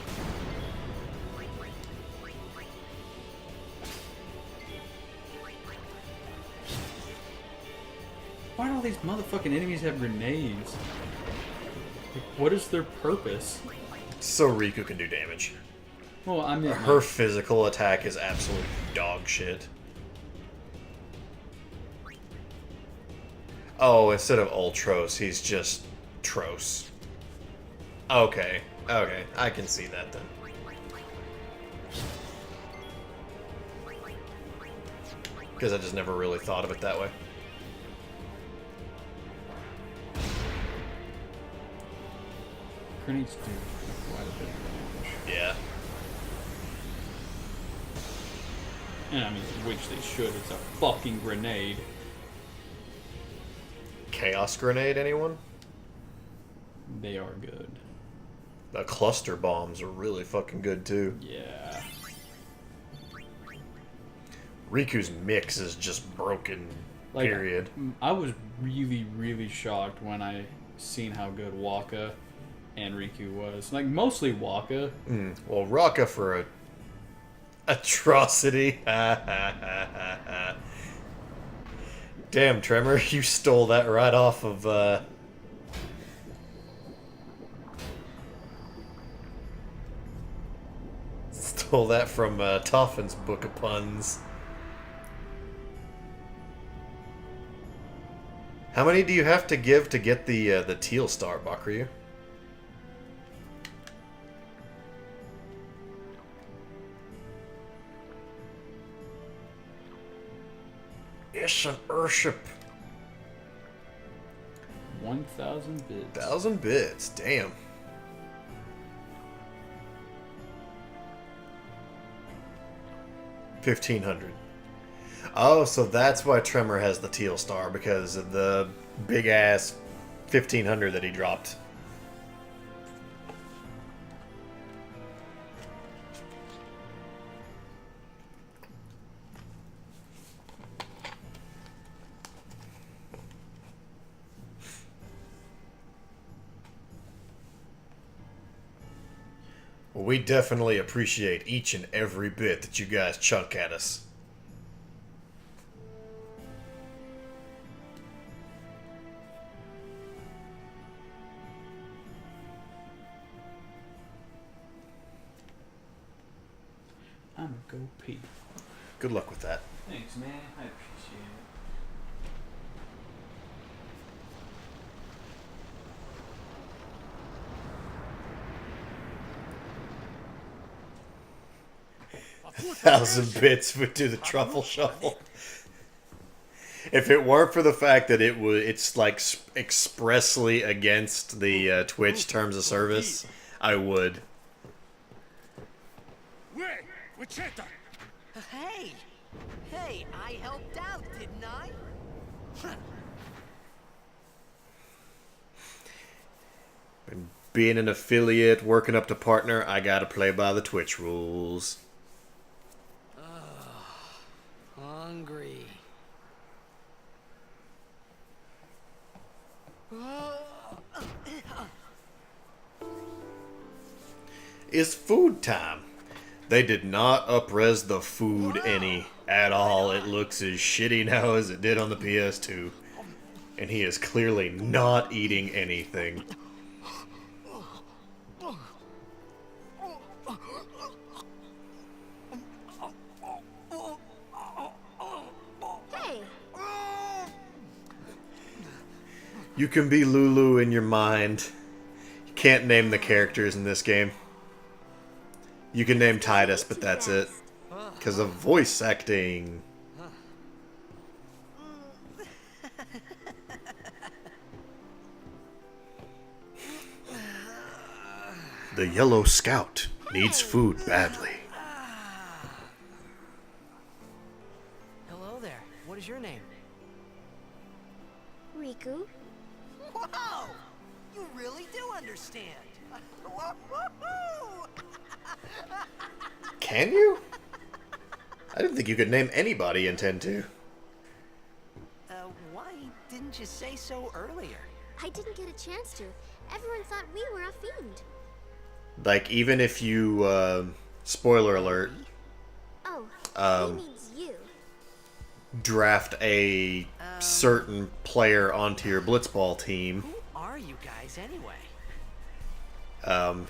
Speaker 2: Why do all these motherfucking enemies have grenades? Like, what is their purpose?
Speaker 1: So Riku can do damage.
Speaker 2: Well, I mean,
Speaker 1: Her physical attack is absolute dog shit. Oh, instead of Ultros, he's just Tros. Okay, okay, I can see that then. Because I just never really thought of it that way.
Speaker 2: grenades do quite a bit of damage.
Speaker 1: Yeah.
Speaker 2: And I mean, which they should. It's a fucking grenade.
Speaker 1: Chaos Grenade, anyone?
Speaker 2: They are good.
Speaker 1: The cluster bombs are really fucking good too.
Speaker 2: Yeah.
Speaker 1: Riku's mix is just broken,
Speaker 2: Like,
Speaker 1: period.
Speaker 2: I was really, really shocked when I seen how good Waka and Riku was. Like, mostly Waka.
Speaker 1: Well, Raka for a atrocity. Damn, Tremor, you stole that right off of, Stole that from Toffin's Book of Puns. How many do you have to give to get the teal star, Bakuryu? It's an airship.
Speaker 2: 1,000 bits.
Speaker 1: 1,000 bits. Damn. $1,500. Oh, so that's why Tremor has the teal star, because of the big ass 1,500 that he dropped. Well, we definitely appreciate each and every bit that you guys chunk at us.
Speaker 2: I'm gonna go pee.
Speaker 1: Good luck with that.
Speaker 2: Thanks, man. I appreciate it.
Speaker 1: Thousand bits would do the truffle shuffle. If it weren't for the fact that it's like expressly against the Twitch terms of service, I would.
Speaker 7: Wait, Wichita!
Speaker 3: Hey! Hey, I helped out, didn't I?
Speaker 1: And being an affiliate, working up to partner, I gotta play by the Twitch rules.
Speaker 3: Hungry.
Speaker 1: It's food time. They did not up-res the food any at all. It looks as shitty now as it did on the PS2. And he is clearly not eating anything.
Speaker 4: Hey,
Speaker 1: You can be Lulu in your mind. You can't name the characters in this game. You can name Titus, but that's it. Because of voice acting. The Yellow Scout needs food badly.
Speaker 3: Hello there. What is your name?
Speaker 4: Riku.
Speaker 3: Whoa! You really do understand. Woo-hoo-hoo!
Speaker 1: Can you? I didn't think you could name anybody in 10-2.
Speaker 3: Why didn't you say so earlier?
Speaker 4: I didn't get a chance to. Everyone thought we were a fiend.
Speaker 1: Like, even if you, spoiler alert,
Speaker 4: Oh, he means you.
Speaker 1: draft a certain player onto your blitzball team,
Speaker 3: Who are you guys anyway?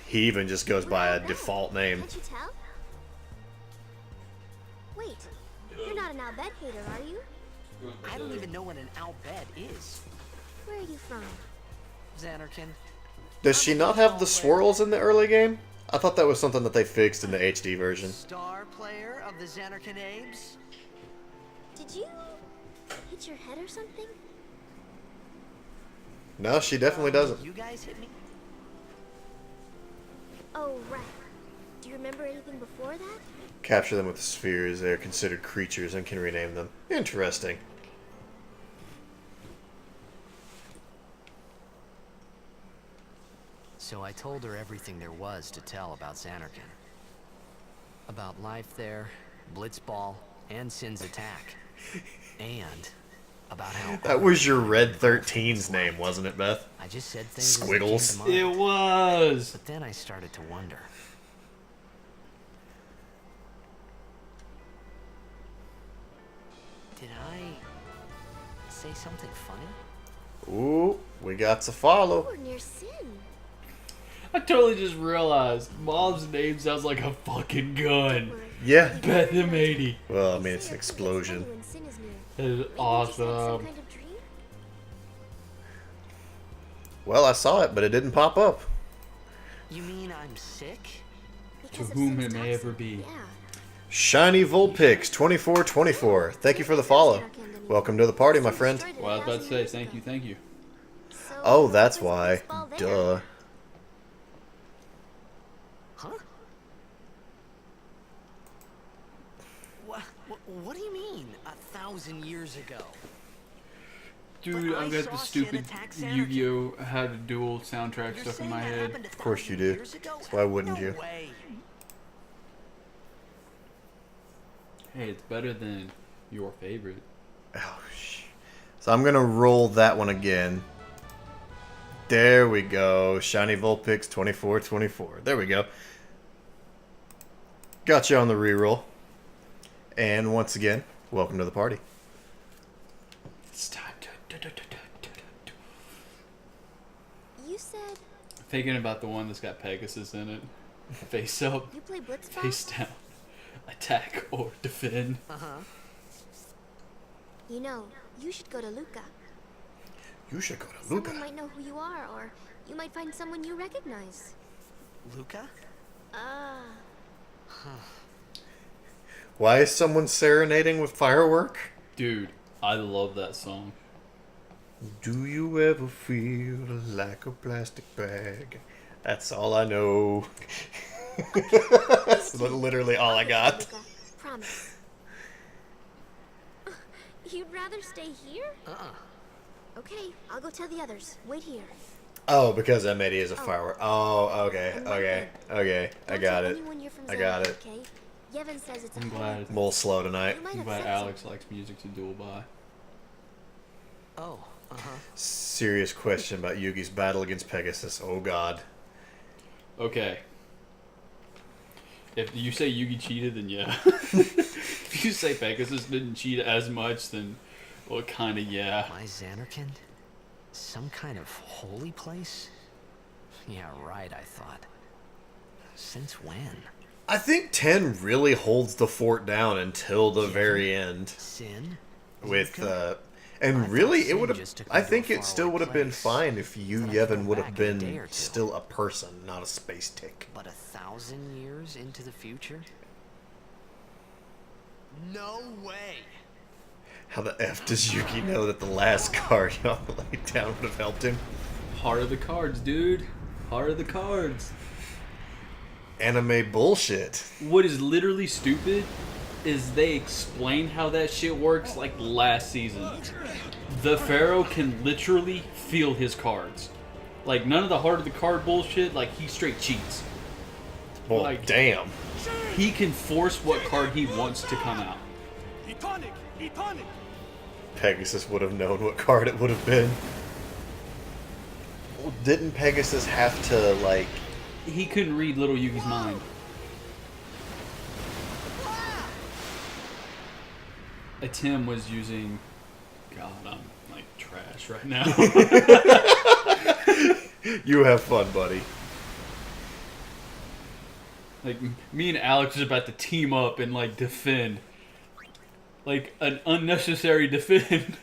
Speaker 1: he even just goes by
Speaker 4: We're
Speaker 1: a
Speaker 4: all red.
Speaker 1: default name.
Speaker 4: Can't you tell? Wait, you're not an Albed hater, are you?
Speaker 3: I don't even know what an Albed is.
Speaker 4: Where are you from?
Speaker 3: Xanarkin.
Speaker 1: Does she not have the swirls in the early game? I thought that was something that they fixed in the HD version.
Speaker 3: Star player of the Xanarkin Abes?
Speaker 4: Did you hit your head or something?
Speaker 1: No, she definitely doesn't.
Speaker 3: You guys hit me?
Speaker 4: Oh, right. Do you remember anything before that?
Speaker 1: Capture them with the spheres. They are considered creatures and can rename them. Interesting.
Speaker 3: So I told her everything there was to tell about Xanarkin. About life there, Blitzball, and Sin's attack. And about how...
Speaker 1: That was your Red 13's name, wasn't it, Beth?
Speaker 3: I just said things as they
Speaker 1: Squiggles.
Speaker 3: came to mind.
Speaker 2: It was.
Speaker 3: But then I started to wonder. Did I say something funny?
Speaker 1: Ooh, we got to follow.
Speaker 4: You were near Sin.
Speaker 2: I totally just realized Mom's name sounds like a fucking gun.
Speaker 1: Yeah.
Speaker 2: Beth M80.
Speaker 1: Well, I mean, it's an explosion.
Speaker 2: That is awesome.
Speaker 1: Well, I saw it, but it didn't pop up.
Speaker 3: You mean I'm sick?
Speaker 2: To whom it may ever be.
Speaker 4: Yeah.
Speaker 1: Shiny Vulpix 2424. Thank you for the follow. Welcome to the party, my friend.
Speaker 2: Well, I was about to say, thank you.
Speaker 1: Oh, that's why. Duh.
Speaker 3: Huh? What do you mean, 1,000 years ago?
Speaker 2: Dude,
Speaker 3: But I
Speaker 2: I've got
Speaker 3: saw
Speaker 2: the
Speaker 3: Sin
Speaker 2: stupid
Speaker 3: attack Xanarkin.
Speaker 2: Yu-Gi-Oh! Had a dual soundtrack
Speaker 3: You're
Speaker 2: stuck in
Speaker 3: saying
Speaker 2: my
Speaker 3: that
Speaker 2: head.
Speaker 3: happened
Speaker 1: Of course you
Speaker 3: 1,000
Speaker 1: do.
Speaker 3: years ago?
Speaker 1: Why wouldn't
Speaker 3: No
Speaker 1: you?
Speaker 3: way.
Speaker 2: Hey, it's better than your favorite.
Speaker 1: Oh, so I'm gonna roll that one again. There we go. Shiny Vulpix 2424. There we go. Got you on the reroll. And once again, welcome to the party.
Speaker 2: It's time to...
Speaker 4: You said
Speaker 2: Thinking about the one that's got Pegasus in it. Face up,
Speaker 4: you play Blitzball?
Speaker 2: face down, attack or defend.
Speaker 3: Uh-huh.
Speaker 4: You know, you should go to Luca.
Speaker 1: You should go to
Speaker 4: Someone
Speaker 1: Luca.
Speaker 4: might know who you are, or you might find someone you recognize.
Speaker 3: Luca?
Speaker 4: Ah.
Speaker 1: Why is someone serenading with firework?
Speaker 2: Dude, I love that song.
Speaker 1: Do you ever feel like a plastic bag? That's all I know. That's literally all I got.
Speaker 4: Luca. Promise. You'd rather stay here? Okay, I'll go tell the others. Wait here.
Speaker 1: Oh, because M80 is a firework. Oh, okay, okay, okay. I
Speaker 4: Don't
Speaker 1: got
Speaker 4: tell
Speaker 1: it.
Speaker 4: anyone you're from
Speaker 1: I got
Speaker 4: Xanarkin,
Speaker 1: it.
Speaker 4: Okay? Yevon says it's
Speaker 2: I'm
Speaker 4: a
Speaker 2: glad.
Speaker 1: I'm a little slow tonight.
Speaker 4: You might
Speaker 2: I'm
Speaker 4: have
Speaker 2: glad
Speaker 4: said
Speaker 2: Alex likes music to duel by.
Speaker 3: Oh, uh-huh.
Speaker 1: Serious question about Yugi's battle against Pegasus. Oh, God.
Speaker 2: Okay. If you say Yugi cheated, then yeah. If you say Pegasus didn't cheat as much, then, well, kind of yeah.
Speaker 3: My Xanarkin? Some kind of holy place? Yeah, right, I thought. Since when?
Speaker 1: I think 10 really holds the fort down until the very end.
Speaker 3: Sin?
Speaker 1: With,
Speaker 3: Luca?
Speaker 1: and
Speaker 3: I
Speaker 1: really,
Speaker 3: thought
Speaker 1: it would
Speaker 3: Sin
Speaker 1: have.
Speaker 3: just took
Speaker 1: I
Speaker 3: me to
Speaker 1: think
Speaker 3: a
Speaker 1: it still
Speaker 3: faraway
Speaker 1: would have been
Speaker 3: place.
Speaker 1: fine if you,
Speaker 3: Thought I could
Speaker 1: Yevon,
Speaker 3: go
Speaker 1: would have
Speaker 3: back in a day
Speaker 1: been
Speaker 3: or two.
Speaker 1: still a person, not a space tick.
Speaker 3: But 1,000 years into the future? No way!
Speaker 1: How the F does Yugi know that the last card y'all laid down would have helped him?
Speaker 2: Heart of the cards, dude. Heart of the cards.
Speaker 1: Anime bullshit.
Speaker 2: What is literally stupid is they explained how that shit works like last season. The Pharaoh can literally feel his cards. Like, none of the heart of the card bullshit, like, he straight cheats.
Speaker 1: Well,
Speaker 2: Like-
Speaker 1: damn.
Speaker 2: He can force what card he wants to come out.
Speaker 7: Etonic! Etonic!
Speaker 1: Pegasus would have known what card it would have been. Well, didn't Pegasus have to, like...
Speaker 2: He couldn't read little Yugi's mind. Tim was using... God, I'm, like, trash right now.
Speaker 1: You have fun, buddy.
Speaker 2: Like, me and Alex is about to team up and, like, defend. Like, an unnecessary defend.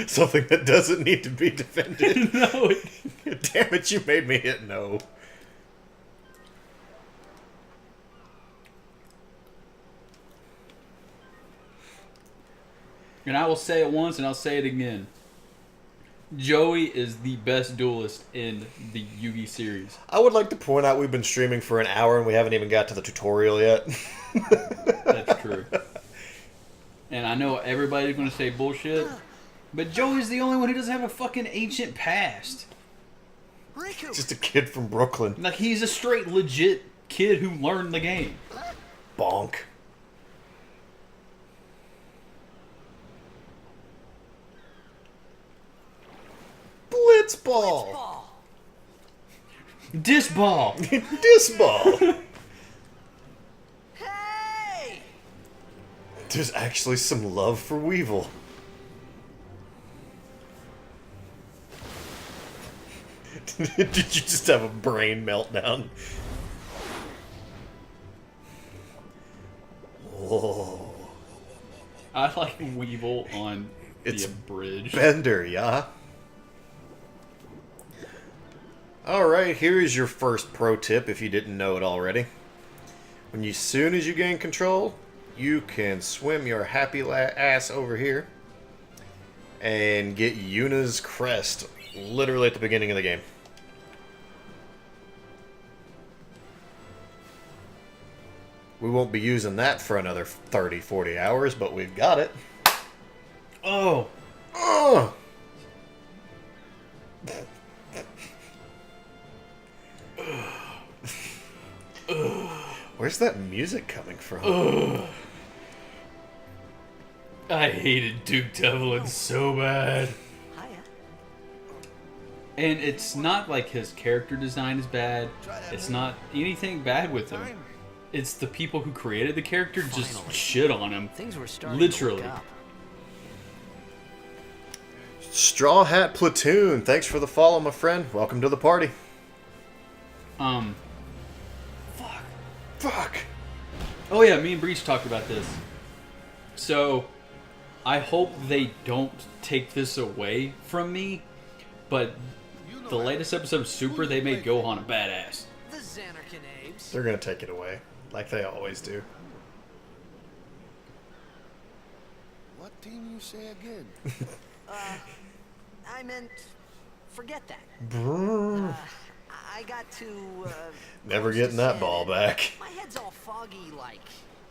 Speaker 1: Something that doesn't need to be defended.
Speaker 2: No.
Speaker 1: Damn it, you made me hit no.
Speaker 2: And I will say it once and I'll say it again. Joey is the best duelist in the Yugi series.
Speaker 1: I would like to point out we've been streaming for an hour and we haven't even got to the tutorial yet.
Speaker 2: That's true. And I know everybody's going to say bullshit, but Joey's the only one who doesn't have a fucking ancient past.
Speaker 3: Riku!
Speaker 1: Just a kid from Brooklyn.
Speaker 2: Like, he's a straight legit kid who learned the game.
Speaker 1: Bonk. Blitzball.
Speaker 3: Ball!
Speaker 2: Disc ball.
Speaker 1: Disball.
Speaker 3: Hey!
Speaker 1: There's actually some love for Weevil. Did you just have a brain meltdown? Whoa.
Speaker 2: I like Weevil on
Speaker 1: It's
Speaker 2: the bridge.
Speaker 1: Bender, yeah? Alright, here is your first pro tip if you didn't know it already. Soon as you gain control, you can swim your happy ass over here and get Yuna's crest literally at the beginning of the game. We won't be using that for another 30, 40 hours, but we've got it.
Speaker 2: Oh!
Speaker 1: Oh! Where's that music coming from?
Speaker 2: I hated Duke Devlin so bad.
Speaker 3: Hiya.
Speaker 2: And it's not like his character design is bad. It's not anything bad with him. It's the people who created the character just
Speaker 3: Finally.
Speaker 2: shit on him.
Speaker 3: Things were starting
Speaker 2: Literally.
Speaker 3: to look up.
Speaker 1: Straw Hat Platoon, thanks for the follow, my friend. Welcome to the party. Fuck.
Speaker 2: Oh yeah, me and Breach talked about this. So, I hope they don't take this away from me, but the latest episode of Super, they made Gohan a badass.
Speaker 3: The Xanarkin apes.
Speaker 1: They're gonna take it away, like they always do.
Speaker 7: What team you say again?
Speaker 3: I meant, forget that. I got to.
Speaker 1: Never
Speaker 3: close
Speaker 1: getting
Speaker 3: the
Speaker 1: that
Speaker 3: set
Speaker 1: ball
Speaker 3: and
Speaker 1: back.
Speaker 3: My head's all foggy, like.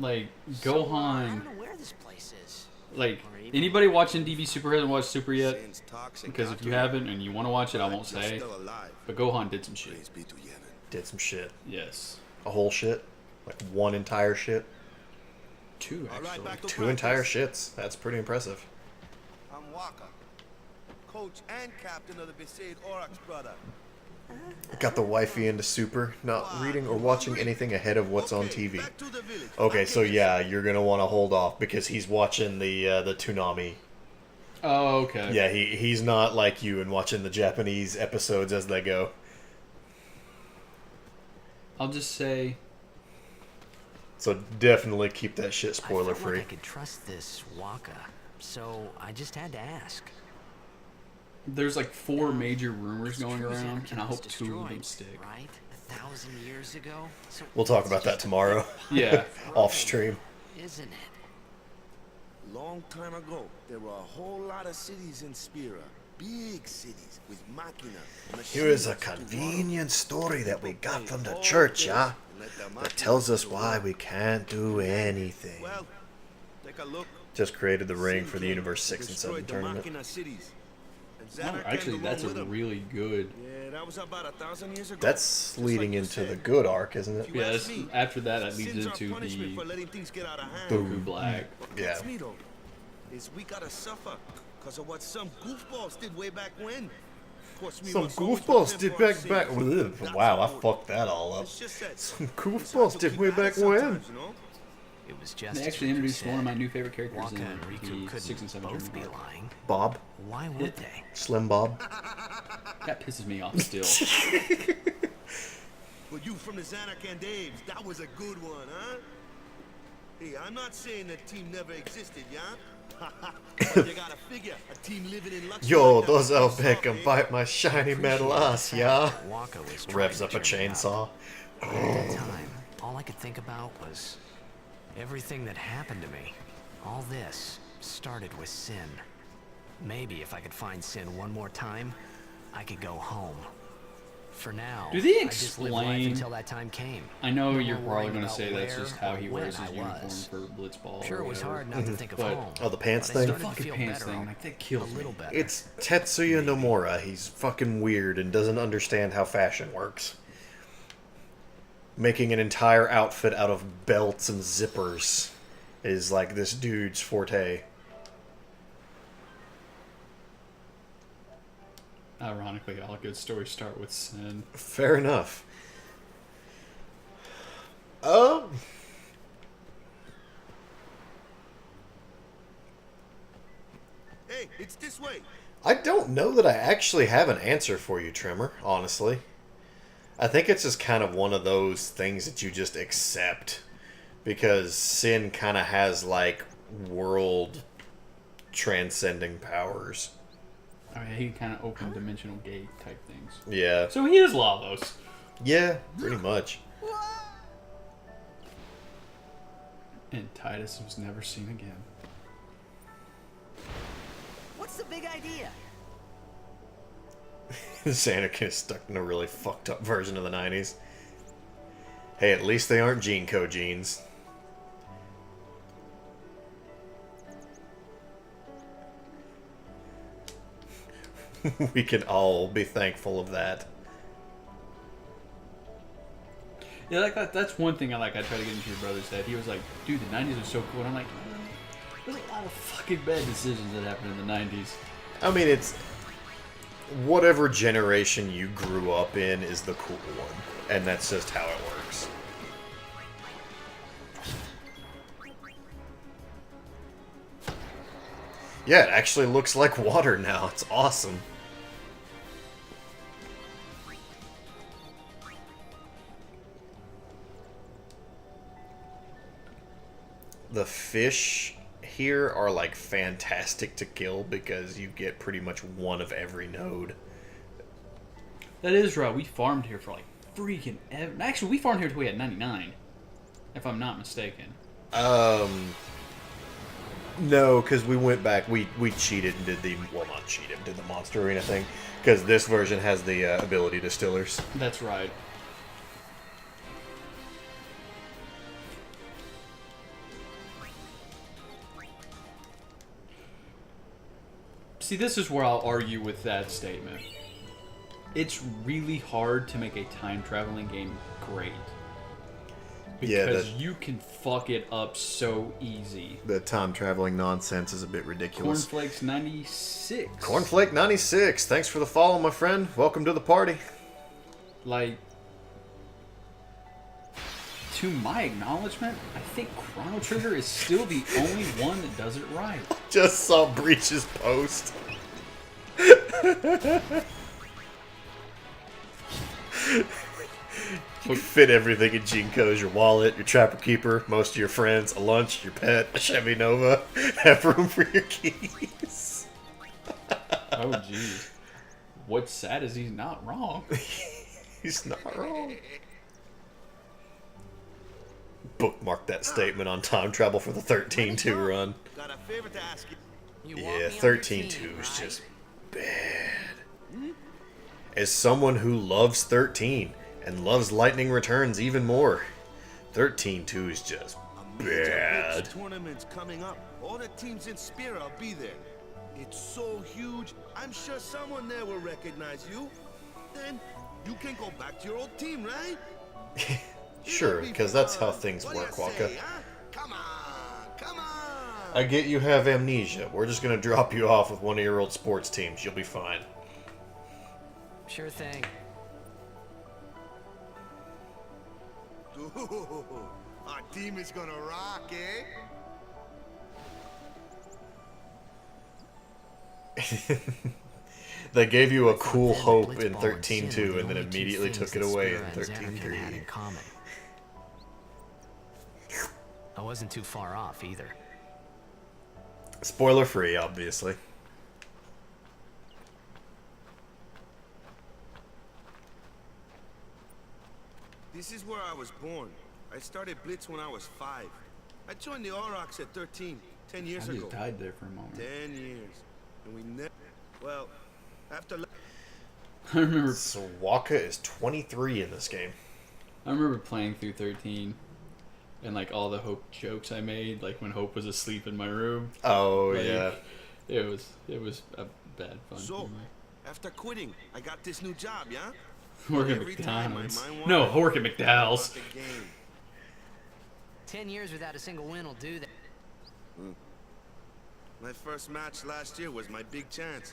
Speaker 2: Like,
Speaker 3: So, I
Speaker 2: Gohan,
Speaker 3: don't know where this place is.
Speaker 2: like, anybody watching DB Super hasn't watched Super yet?
Speaker 7: Since toxic
Speaker 2: Because if you
Speaker 7: doctor,
Speaker 2: haven't and you want to watch it, I won't
Speaker 7: you're
Speaker 2: say.
Speaker 7: still alive.
Speaker 2: But Gohan did some shit.
Speaker 7: Praise be to Yemen.
Speaker 1: Did some shit.
Speaker 2: Yes.
Speaker 1: A whole shit. Like one entire shit.
Speaker 2: Two,
Speaker 7: All right,
Speaker 2: actually.
Speaker 7: back to
Speaker 1: Two entire
Speaker 7: practice.
Speaker 1: shits. That's pretty impressive.
Speaker 7: I'm Waka, coach and captain of the Besaid Oryx brother.
Speaker 1: Got the wifey into Super, not reading or watching anything ahead of what's on
Speaker 7: Okay,
Speaker 1: TV.
Speaker 7: back to the village.
Speaker 1: Okay,
Speaker 7: Back
Speaker 1: so
Speaker 7: in the-
Speaker 1: yeah, you're gonna want to hold off because he's watching the Toonami.
Speaker 2: Oh, okay.
Speaker 1: Yeah, he's not like you and watching the Japanese episodes as they go.
Speaker 2: I'll just say,
Speaker 1: So definitely keep that shit spoiler
Speaker 3: I felt
Speaker 1: free.
Speaker 3: like I could trust this Waka, so I just had to ask.
Speaker 2: there's like 4 major rumors
Speaker 3: It's
Speaker 2: going
Speaker 3: true
Speaker 2: around,
Speaker 3: Xanarkin
Speaker 2: and I
Speaker 3: was
Speaker 2: hope 2 of them
Speaker 3: destroyed,
Speaker 2: stick.
Speaker 3: Right? 1,000 years ago. So
Speaker 1: We'll talk
Speaker 3: it's
Speaker 1: about that
Speaker 3: just
Speaker 1: tomorrow.
Speaker 2: Yeah.
Speaker 1: Off stream.
Speaker 3: Isn't it?
Speaker 7: Long time ago, there were a whole lot of cities in Spira. Big cities with machina.
Speaker 1: Here is a
Speaker 7: machines to
Speaker 1: convenient story that we got
Speaker 7: work
Speaker 1: from the
Speaker 7: all
Speaker 1: church,
Speaker 7: day
Speaker 1: yeah?
Speaker 7: and let the
Speaker 1: That
Speaker 7: machina
Speaker 1: tells us
Speaker 7: do
Speaker 1: why
Speaker 7: work.
Speaker 1: we can't do anything.
Speaker 7: Well, take a look.
Speaker 1: Just created the ring for the
Speaker 7: Sinkin
Speaker 1: Universe 6 and 7
Speaker 7: destroyed the
Speaker 1: tournament.
Speaker 7: machina cities. And
Speaker 2: Oh,
Speaker 7: Xanarkin
Speaker 2: actually,
Speaker 7: along
Speaker 2: that's a
Speaker 7: with 'em.
Speaker 2: really good.
Speaker 7: Yeah, that was about 1,000 years ago.
Speaker 1: That's
Speaker 7: Just
Speaker 1: leading
Speaker 7: like you
Speaker 1: into the
Speaker 7: said.
Speaker 1: good arc, isn't it?
Speaker 7: If you
Speaker 2: Yeah,
Speaker 7: ask
Speaker 2: that's-
Speaker 7: me,
Speaker 2: after that leads
Speaker 7: sins are
Speaker 2: into
Speaker 7: punishment
Speaker 2: the
Speaker 7: for letting things get out of hand.
Speaker 2: Goku Black.
Speaker 7: What
Speaker 1: Yeah.
Speaker 7: gets me though is we gotta suffer because of what some goofballs did way back when. Of course, we
Speaker 1: Some
Speaker 7: must always
Speaker 1: goofballs
Speaker 7: prepare
Speaker 1: did
Speaker 7: for our
Speaker 1: back.
Speaker 7: sins.
Speaker 1: Ugh, wow, I
Speaker 7: That's
Speaker 1: fucked that all up.
Speaker 7: It's just that
Speaker 1: Some
Speaker 7: it's hard
Speaker 1: goofballs
Speaker 7: to
Speaker 1: did
Speaker 7: keep
Speaker 1: way
Speaker 7: at it
Speaker 1: back when.
Speaker 7: sometimes, you know?
Speaker 3: It was just
Speaker 2: They
Speaker 3: as
Speaker 2: actually
Speaker 3: Riku
Speaker 2: introduced one of
Speaker 3: said.
Speaker 2: my new favorite characters
Speaker 3: Waka
Speaker 2: in
Speaker 3: and Riku
Speaker 2: the
Speaker 3: couldn't
Speaker 2: 6 and 7
Speaker 3: both be
Speaker 2: tournament.
Speaker 3: lying.
Speaker 1: Bob?
Speaker 3: Why would they?
Speaker 1: Slim Bob?
Speaker 2: That pisses me off still.
Speaker 7: But you from the Xanarkan days, that was a good one, huh? Hey, I'm not saying that team never existed, yeah? But you gotta figure, a team living in luxury
Speaker 1: Yo,
Speaker 7: like that
Speaker 1: those
Speaker 7: is
Speaker 1: I'll
Speaker 7: pretty
Speaker 1: pick
Speaker 7: soft,
Speaker 1: and
Speaker 7: eh?
Speaker 1: bite my shiny metal ass, yeah?
Speaker 3: Waka was trying
Speaker 1: Revs
Speaker 3: to
Speaker 1: up a
Speaker 3: cheer me up.
Speaker 1: chainsaw.
Speaker 3: But at that time, all I could think about was everything that happened to me. All this started with Sin. Maybe if I could find Sin one more time, I could go home. For now,
Speaker 2: Do they
Speaker 3: I just live life
Speaker 2: explain-
Speaker 3: until that time came.
Speaker 2: I know
Speaker 3: No
Speaker 2: you're
Speaker 3: more
Speaker 2: probably
Speaker 3: worrying
Speaker 2: going to
Speaker 3: about
Speaker 2: say that's
Speaker 3: where
Speaker 2: just how
Speaker 3: or
Speaker 2: he
Speaker 3: when
Speaker 2: wears his
Speaker 3: I
Speaker 2: uniform
Speaker 3: was.
Speaker 2: for Blitzball.
Speaker 3: Sure,
Speaker 2: or
Speaker 3: it was
Speaker 2: whatever.
Speaker 3: hard not to think of
Speaker 2: But-
Speaker 3: home.
Speaker 1: Oh, the pants
Speaker 3: but I
Speaker 1: thing?
Speaker 3: started to
Speaker 2: Fucking
Speaker 3: feel
Speaker 2: pants
Speaker 3: better,
Speaker 2: thing, like, that
Speaker 3: a
Speaker 2: kills me.
Speaker 3: little better.
Speaker 1: It's Tetsuya Nomura. He's fucking weird and doesn't understand how fashion works. Making an entire outfit out of belts and zippers is like this dude's forte.
Speaker 2: Ironically, all good stories start with Sin.
Speaker 1: Fair enough. Oh.
Speaker 7: Hey, it's this way.
Speaker 1: I don't know that I actually have an answer for you, Trimmer, honestly. I think it's just kind of one of those things that you just accept. Because Sin kind of has, like, world transcending powers.
Speaker 2: I mean, he kind of open dimensional gate type things.
Speaker 1: Yeah.
Speaker 2: So he is Lavos.
Speaker 1: Yeah, pretty much.
Speaker 2: And Titus was never seen again.
Speaker 3: What's the big idea?
Speaker 1: Anakin is stuck in a really fucked up version of the 90s. Hey, at least they aren't Gene Co jeans. We can all be thankful of that.
Speaker 2: Yeah, like that's one thing I like. I try to get into your brother's head. He was like, dude, the 90s are so cool. And I'm like, there's a lot of fucking bad decisions that happened in the 90s.
Speaker 1: I mean, it's... Whatever generation you grew up in is the cool one. And that's just how it works. Yeah, it actually looks like water now. It's awesome. The fish here are like fantastic to kill because you get pretty much one of every node.
Speaker 2: That is right. We farmed here for like freaking actually, we farmed here until we had 99, if I'm not mistaken.
Speaker 1: No, because we went back. We cheated and did the not cheated, did the Monster Arena thing because this version has the ability distillers.
Speaker 2: That's right. See, this is where I'll argue with that statement. It's really hard to make a time-traveling game great. Because you can fuck it up so easy.
Speaker 1: The time-traveling nonsense is a bit ridiculous.
Speaker 2: Cornflakes 96.
Speaker 1: Cornflake 96, thanks for the follow, my friend. Welcome to the party.
Speaker 2: Like, to my acknowledgement, I think Chrono Trigger is still the only one that does it right.
Speaker 1: Just saw Breach's post. You fit everything in Jinko's, your wallet, your Trapper Keeper, most of your friends, a lunch, your pet, a Chevy Nova. Have room for your keys.
Speaker 2: Oh, jeez. What's sad is he's not wrong.
Speaker 1: He's not wrong. Bookmark that statement on time travel for the 13-2 run.
Speaker 7: Got a favor to ask you.
Speaker 1: Yeah, 13-2 is just bad. As someone who loves 13 and loves Lightning Returns even more, 13-2 is just bad.
Speaker 7: Tournament's coming up. All the teams in Spira will be there. It's so huge, I'm sure someone there will recognize you. Then you can go back to your old team, right?
Speaker 1: Sure, because that's how things work, Waka.
Speaker 7: Huh? Come on, come on.
Speaker 1: I get you have amnesia. We're just gonna drop you off with one of your old sports teams. You'll be fine.
Speaker 3: Sure thing.
Speaker 7: Dude, our team is gonna rock, eh?
Speaker 1: They gave you a cool
Speaker 3: Then
Speaker 1: hope
Speaker 3: Blitzball
Speaker 1: in
Speaker 3: and Sin
Speaker 1: 13-2
Speaker 3: were
Speaker 1: and
Speaker 3: the
Speaker 1: then
Speaker 3: only two
Speaker 1: immediately
Speaker 3: things
Speaker 1: took it
Speaker 3: that
Speaker 1: away in
Speaker 3: Spira and Xanacan had in
Speaker 1: 13-3.
Speaker 3: common. I wasn't too far off either.
Speaker 1: Spoiler free, obviously.
Speaker 7: This is where I was born. I started Blitz when I was 5. I joined the Aurochs at 13, 10 years
Speaker 2: I
Speaker 7: ago.
Speaker 2: just died there for a moment.
Speaker 7: 10 years. And we never... Well, after...
Speaker 2: I remember
Speaker 1: So Waka is 23 in this game.
Speaker 2: I remember playing through 13 and like all the Hope jokes I made, like when Hope was asleep in my room.
Speaker 1: Oh,
Speaker 2: Like,
Speaker 1: yeah.
Speaker 2: It was a bad fun.
Speaker 7: So,
Speaker 2: for me.
Speaker 7: after quitting, I got this new job, yeah?
Speaker 2: Work at
Speaker 7: every time my
Speaker 2: McDonald's.
Speaker 7: mind
Speaker 2: No,
Speaker 7: wandered,
Speaker 2: work at McDowell's.
Speaker 7: about the game.
Speaker 3: 10 years without a single win will do that.
Speaker 7: My first match last year was my big chance.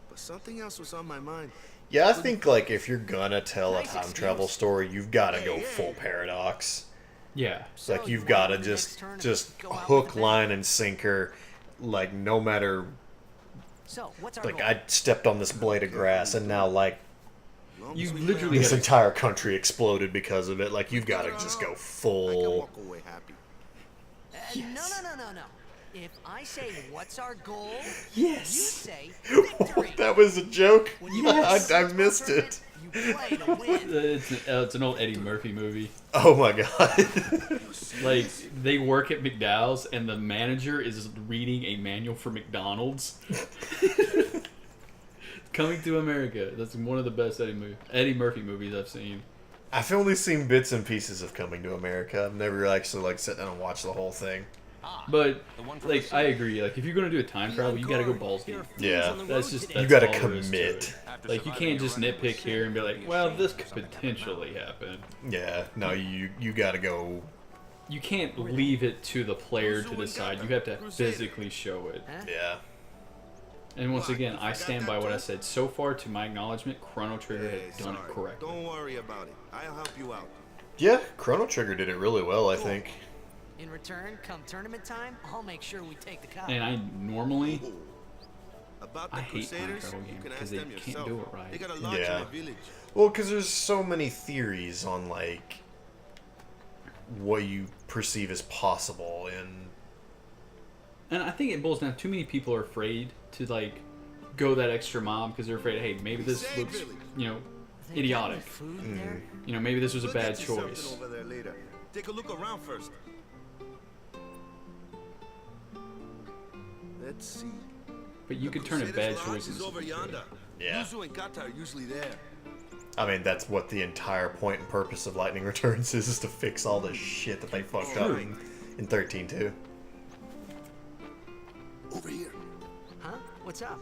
Speaker 7: But something else was on my mind.
Speaker 1: Yeah, I think, like, if you're gonna tell a
Speaker 3: Nice
Speaker 1: time
Speaker 3: excuse.
Speaker 1: travel story, you've gotta go
Speaker 7: Hey,
Speaker 1: full
Speaker 7: hey.
Speaker 1: paradox.
Speaker 2: Yeah.
Speaker 3: So
Speaker 1: Like,
Speaker 3: you
Speaker 1: you've
Speaker 3: wanna
Speaker 1: gotta
Speaker 3: win the next
Speaker 1: just
Speaker 3: tournament,
Speaker 1: just
Speaker 3: go out with
Speaker 1: hook,
Speaker 3: a bang?
Speaker 1: line, and sinker, like, no matter
Speaker 3: So, what's our
Speaker 1: Like,
Speaker 3: goal?
Speaker 1: I stepped on this blade of grass, and now, like,
Speaker 2: You literally
Speaker 1: this
Speaker 2: gotta,
Speaker 1: entire country exploded because of it. Like, you've got to just go
Speaker 7: I can
Speaker 1: full...
Speaker 7: walk away happy.
Speaker 3: No. If I say what's our goal,
Speaker 2: Yes.
Speaker 3: you say victory.
Speaker 1: That was a joke?
Speaker 3: When you
Speaker 2: Yes.
Speaker 3: play
Speaker 1: I
Speaker 3: the
Speaker 1: missed
Speaker 3: baseball
Speaker 1: it.
Speaker 3: tournament, you play to win.
Speaker 2: It's an old Eddie Murphy movie.
Speaker 1: Oh my god.
Speaker 2: Like, they work at McDowell's, and the manager is reading a manual for McDonald's. Coming to America. That's one of the best Eddie Murphy movies I've seen.
Speaker 1: I've only seen bits and pieces of Coming to America. I've never actually, like, sat down and watched the whole thing.
Speaker 2: But,
Speaker 6: The one from
Speaker 2: like,
Speaker 6: the
Speaker 2: I agree. Like, if you're gonna do a time travel, you gotta go balls deep.
Speaker 1: Yeah.
Speaker 2: That's just
Speaker 1: You
Speaker 2: that's
Speaker 1: gotta
Speaker 2: all there is to
Speaker 1: commit.
Speaker 2: it. Like, you can't just nitpick here and be like, well, this could potentially happen.
Speaker 1: Yeah, no, you gotta go...
Speaker 2: You can't leave it to the player to decide. You have to physically show it.
Speaker 1: Yeah.
Speaker 2: And once again, I stand by what I said. So far, to my acknowledgement, Chrono Trigger has done it correctly.
Speaker 7: Don't worry about it. I'll help you out.
Speaker 1: Yeah, Chrono Trigger did it really well, I think.
Speaker 3: In return, come tournament time, I'll make sure we take the cup.
Speaker 2: And I normally,
Speaker 7: About the
Speaker 2: I hate time
Speaker 7: Crusaders,
Speaker 2: travel
Speaker 7: you
Speaker 2: games
Speaker 7: can
Speaker 2: because
Speaker 7: ask
Speaker 2: they
Speaker 7: them
Speaker 2: can't
Speaker 7: yourself.
Speaker 2: do it right.
Speaker 7: They got a lodge
Speaker 1: Yeah.
Speaker 7: in the village.
Speaker 1: Well, because there's so many theories on, like, what you perceive as possible,
Speaker 2: And I think it boils down. Too many people are afraid to like go that extra mile because they're afraid. Hey, maybe this looks,
Speaker 3: They got
Speaker 2: idiotic.
Speaker 3: any food there?
Speaker 2: You know, maybe this was a
Speaker 7: We'll
Speaker 2: bad
Speaker 7: get you something
Speaker 2: choice.
Speaker 7: over there later. Take a look around first. Let's see.
Speaker 2: But you
Speaker 7: The
Speaker 2: could turn a
Speaker 7: Crusaders'
Speaker 2: bad
Speaker 7: lodge
Speaker 2: choice
Speaker 7: is
Speaker 2: into
Speaker 7: over
Speaker 2: something good.
Speaker 7: yonder.
Speaker 1: Yeah.
Speaker 7: Yuzu and Kata are usually there.
Speaker 1: I mean, that's what the entire point and purpose of Lightning Returns is to fix all the shit that they fucked up in 13.2.
Speaker 7: Over here.
Speaker 3: Huh? What's up?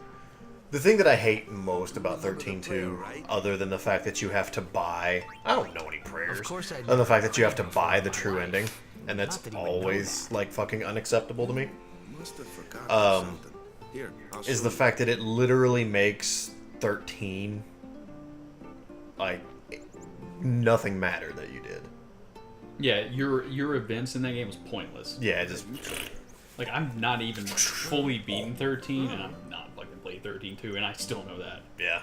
Speaker 1: The thing that I hate most about 13.2, other than the fact that you have to buy... I don't know any prayers.
Speaker 3: Of course I
Speaker 1: Other than the fact that you have to
Speaker 3: before
Speaker 1: buy the
Speaker 3: my
Speaker 1: true
Speaker 3: life.
Speaker 1: ending. And that's
Speaker 3: Not that he would know
Speaker 1: always, like, fucking unacceptable to me.
Speaker 7: Must have forgotten something. Here, I'll
Speaker 1: Is
Speaker 7: show
Speaker 1: the
Speaker 7: you.
Speaker 1: fact that it literally makes 13... like, nothing matter that you did.
Speaker 2: Yeah, your events in that game was pointless.
Speaker 1: Yeah, just...
Speaker 2: Like, I'm not even fully beaten 13, and I'm not fucking played 13.2, and I still know that.
Speaker 1: Yeah.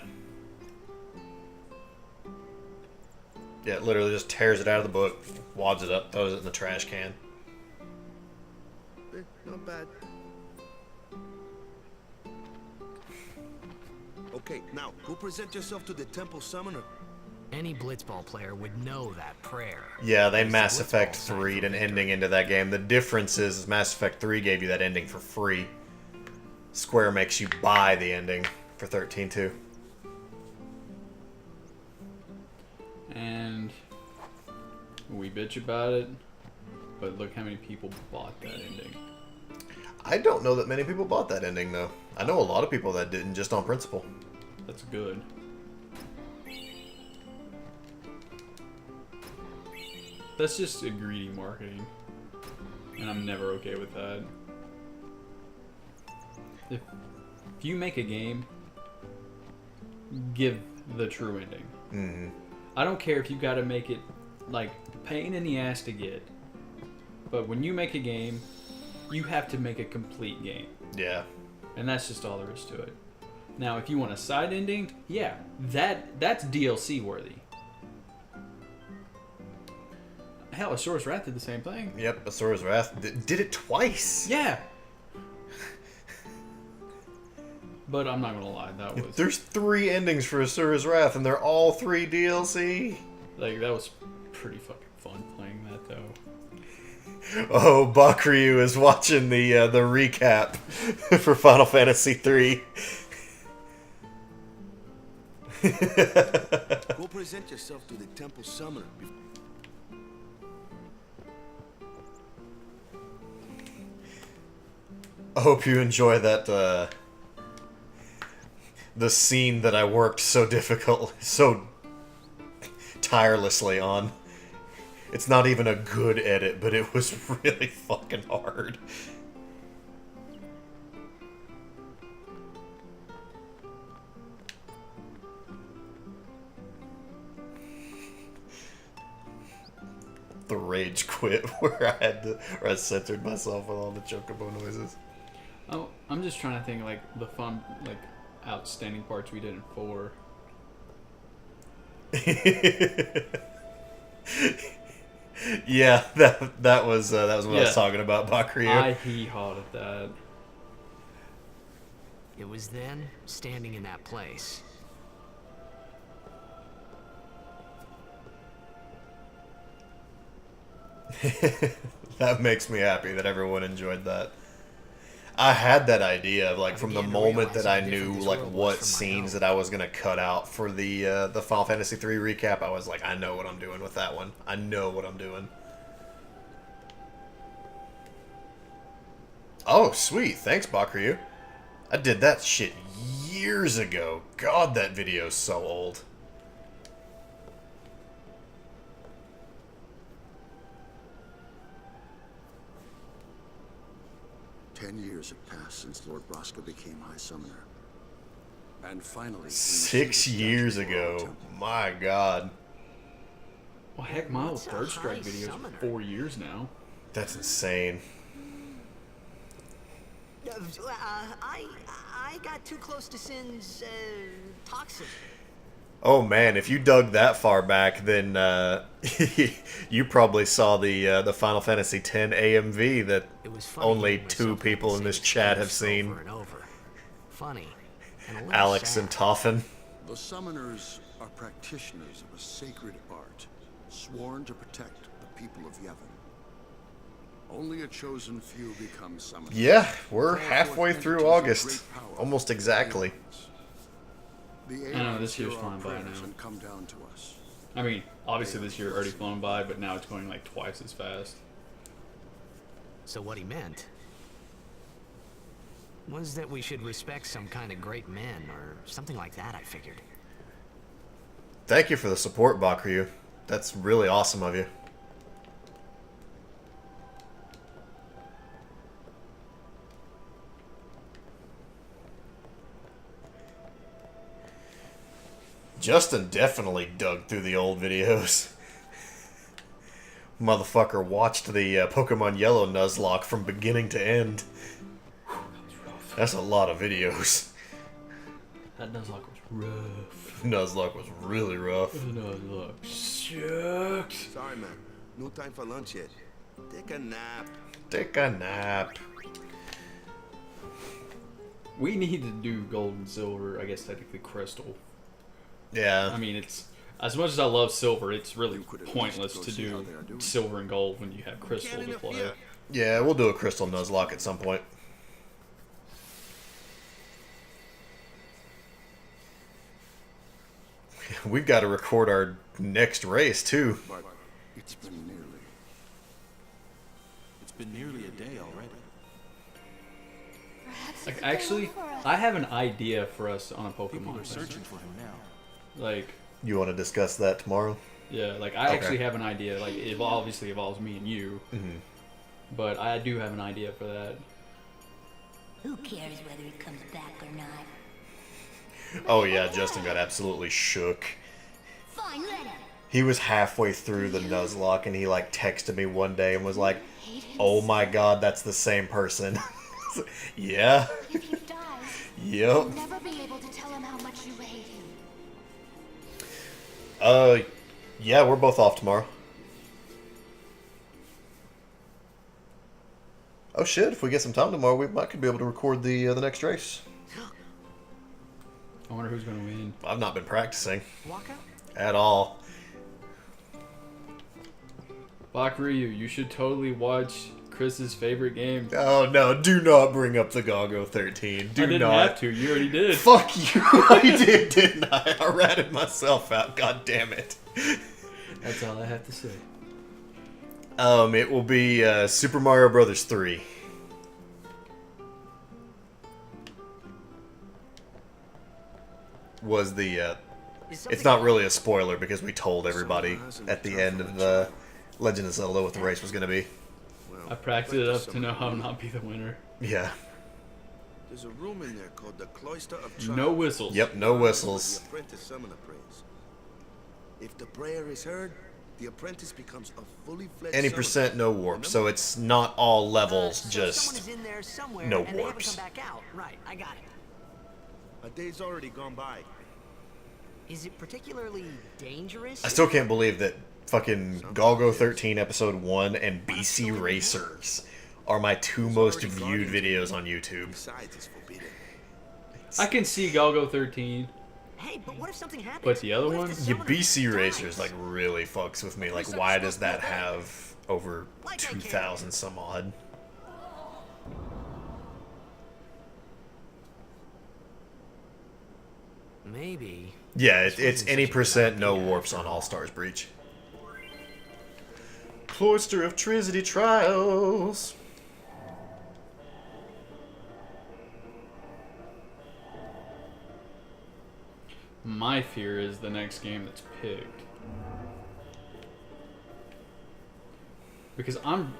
Speaker 1: Yeah, it literally just tears it out of the book, wads it up, throws it in the trash can.
Speaker 7: Not bad. Okay, now go present yourself to the temple summoner.
Speaker 3: Any blitzball player would know that prayer.
Speaker 1: Yeah, they
Speaker 3: It's
Speaker 1: Mass
Speaker 3: the
Speaker 1: Effect
Speaker 3: blitzball sign
Speaker 1: 3'd
Speaker 3: for
Speaker 1: an
Speaker 3: victory.
Speaker 1: ending into that game. The difference is Mass Effect 3 gave you that ending for free. Square makes you buy the ending for 13.2.
Speaker 2: And we bitch about it, but look how many people bought that ending.
Speaker 1: I don't know that many people bought that ending, though. I know a lot of people that didn't, just on principle.
Speaker 2: That's good. That's just a greedy marketing, and I'm never okay with that. If you make a game, give the true ending.
Speaker 1: Mm-hmm.
Speaker 2: I don't care if you got to make it like pain in the ass to get, but when you make a game, you have to make a complete game,
Speaker 1: Yeah.
Speaker 2: and that's just all there is to it. Now, if you want a side ending, yeah, that's DLC worthy. Hell, Asura's Wrath did the same thing.
Speaker 1: Yep, Asura's Wrath did it twice.
Speaker 2: Yeah. But I'm not gonna lie, that was
Speaker 1: There's 3 endings for Asura's Wrath, and they're all 3 DLC.
Speaker 2: like that was pretty fucking fun playing that though.
Speaker 1: Oh, Bakryu is watching the recap for Final Fantasy 3.
Speaker 7: Go present yourself to the temple summoner.
Speaker 1: I hope you enjoy that, the scene that I worked so tirelessly on. It's not even a good edit, but it was really fucking hard. The rage quit where I censored myself with all the chocobo noises.
Speaker 2: Oh, I'm just trying to think like the fun, like outstanding parts we did in 4.
Speaker 1: Yeah, that was what I was
Speaker 2: Yeah.
Speaker 1: talking about, Bakuryu.
Speaker 2: I hee-hawed at that.
Speaker 3: It was then, standing in that place.
Speaker 1: That makes me happy that everyone enjoyed that. I had that idea of like from the moment that I knew like what scenes that I was gonna cut out for the Final Fantasy 3 recap. I was like, I know what I'm doing with that one. I know what I'm doing. Oh, sweet. Thanks, Bakuryu. I did that shit years ago. God, that video's so old.
Speaker 8: Ten years have passed since Lord Braska became High Summoner. And finally...
Speaker 1: 6 years ago. My God.
Speaker 2: Well, heck, my old
Speaker 3: What's a
Speaker 2: Third Strike
Speaker 3: high
Speaker 2: videos
Speaker 3: summoner?
Speaker 2: are 4 years now.
Speaker 1: That's insane.
Speaker 3: I got too close to Sin's toxin.
Speaker 1: Oh man, if you dug that far back, then you probably saw the Final Fantasy X AMV that
Speaker 3: It was funny
Speaker 1: only
Speaker 3: hearing
Speaker 1: 2
Speaker 3: myself
Speaker 1: people
Speaker 3: say
Speaker 1: in this
Speaker 3: the
Speaker 1: chat have
Speaker 3: truth
Speaker 1: seen.
Speaker 3: over and over. Funny. And a little
Speaker 1: Alex
Speaker 3: sad.
Speaker 1: and Toffin.
Speaker 8: The Summoners are practitioners of a sacred art, sworn to protect the people of Yevon. Only a chosen few become summoners.
Speaker 1: Yeah, we're
Speaker 8: Call forth
Speaker 1: halfway through
Speaker 8: entities of
Speaker 1: August.
Speaker 8: great power
Speaker 1: Almost exactly.
Speaker 8: The
Speaker 2: I know, this
Speaker 8: aliens hear
Speaker 2: year's
Speaker 8: our
Speaker 2: flying by
Speaker 8: prayers
Speaker 2: now.
Speaker 8: and come down to us.
Speaker 2: I mean, obviously this year already flown by, but now it's going like twice as fast.
Speaker 3: So what he meant was that we should respect some kind of great men or something like that, I figured.
Speaker 1: Thank you for the support, Bakuryu. That's really awesome of you. Justin definitely dug through the old videos. Motherfucker watched the Pokemon Yellow Nuzlocke from beginning to end. That's a lot of videos.
Speaker 2: That Nuzlocke was rough.
Speaker 1: Nuzlocke was really rough.
Speaker 2: Nuzlocke sucks.
Speaker 7: Sorry, man. No time for lunch yet. Take a nap.
Speaker 1: Take a nap.
Speaker 2: We need to do gold and silver, I guess technically crystal.
Speaker 1: Yeah.
Speaker 2: I mean, it's as much as I love silver, it's really
Speaker 8: You could at least
Speaker 2: pointless
Speaker 8: go
Speaker 2: to
Speaker 8: see how
Speaker 2: do
Speaker 8: they are doing.
Speaker 2: silver and gold when you have crystal
Speaker 7: Can't
Speaker 2: to play.
Speaker 7: interfere.
Speaker 1: Yeah, we'll do a Crystal Nuzlocke at some point. We've got to record our next race, too.
Speaker 8: But it's been nearly a day already.
Speaker 4: Perhaps
Speaker 2: Like,
Speaker 4: it's been
Speaker 2: actually,
Speaker 4: over us.
Speaker 2: I have an idea for us on a
Speaker 5: People
Speaker 2: Pokemon.
Speaker 5: are searching for him now.
Speaker 2: Like,
Speaker 1: You want to discuss that tomorrow?
Speaker 2: yeah, like I
Speaker 1: Okay.
Speaker 2: actually have an idea. Like, it obviously involves me and you,
Speaker 1: Mm-hmm.
Speaker 2: but I do have an idea for that.
Speaker 9: Who cares whether he comes back or not?
Speaker 1: Oh, yeah, Justin got absolutely shook.
Speaker 9: Fine, let him.
Speaker 1: He was halfway through the Nuzlocke, and he, like, texted me one day and was like, oh my god, that's the same person. Yeah.
Speaker 4: If he dies,
Speaker 1: Yep.
Speaker 4: you'll never be able to tell him how much you hate him.
Speaker 1: Yeah, we're both off tomorrow. Oh shit, if we get some time tomorrow, we might could be able to record the next race.
Speaker 2: I wonder who's gonna win.
Speaker 1: I've not been practicing
Speaker 3: Walk out?
Speaker 1: at all.
Speaker 2: Bakuryu, you should totally watch Chris's favorite game.
Speaker 1: Oh no, do not bring up the Gogo 13. Do
Speaker 2: I didn't
Speaker 1: not.
Speaker 2: have to. You already did.
Speaker 1: Fuck you. I did, didn't I? I ratted myself out. God damn it.
Speaker 2: That's all I have to say.
Speaker 1: It will be Super Mario Brothers 3. Was the it's not really a spoiler because we told everybody at the end of the Legend of Zelda what the race was going to be.
Speaker 7: Well,
Speaker 2: I practiced it up to know how not be the winner.
Speaker 1: Yeah.
Speaker 7: there's a room in there called the Cloister of
Speaker 2: No
Speaker 7: Trials.
Speaker 2: whistles.
Speaker 1: Yep, no whistles.
Speaker 7: The apprentice summoner prays. If the prayer is heard, the apprentice becomes a fully fledged
Speaker 1: Any
Speaker 7: summoner.
Speaker 1: percent no warp, so it's not all levels,
Speaker 3: So
Speaker 1: just
Speaker 3: someone is in there somewhere
Speaker 1: no
Speaker 3: and they haven't
Speaker 1: warps.
Speaker 3: come back out. Right, I got it.
Speaker 7: A day's already gone by.
Speaker 3: Is it particularly dangerous?
Speaker 1: I still can't believe that fucking Galgo 13 episode 1 and BC Racers are my two most viewed videos on YouTube.
Speaker 7: Besides, it's forbidden.
Speaker 2: I can see Galgo 13,
Speaker 3: Hey, but what if something happens?
Speaker 2: but the other
Speaker 3: What if
Speaker 2: one,
Speaker 3: the
Speaker 1: Yeah,
Speaker 3: summoner
Speaker 1: BC
Speaker 3: dies?
Speaker 1: Racers like really fucks with me. Like, why does that have over 2,000 some odd?
Speaker 3: Maybe.
Speaker 1: Yeah, it's any percent no warps on All Stars Breach. Cloister of Trinity Trials.
Speaker 2: my fear is the next game that's picked. Because I'm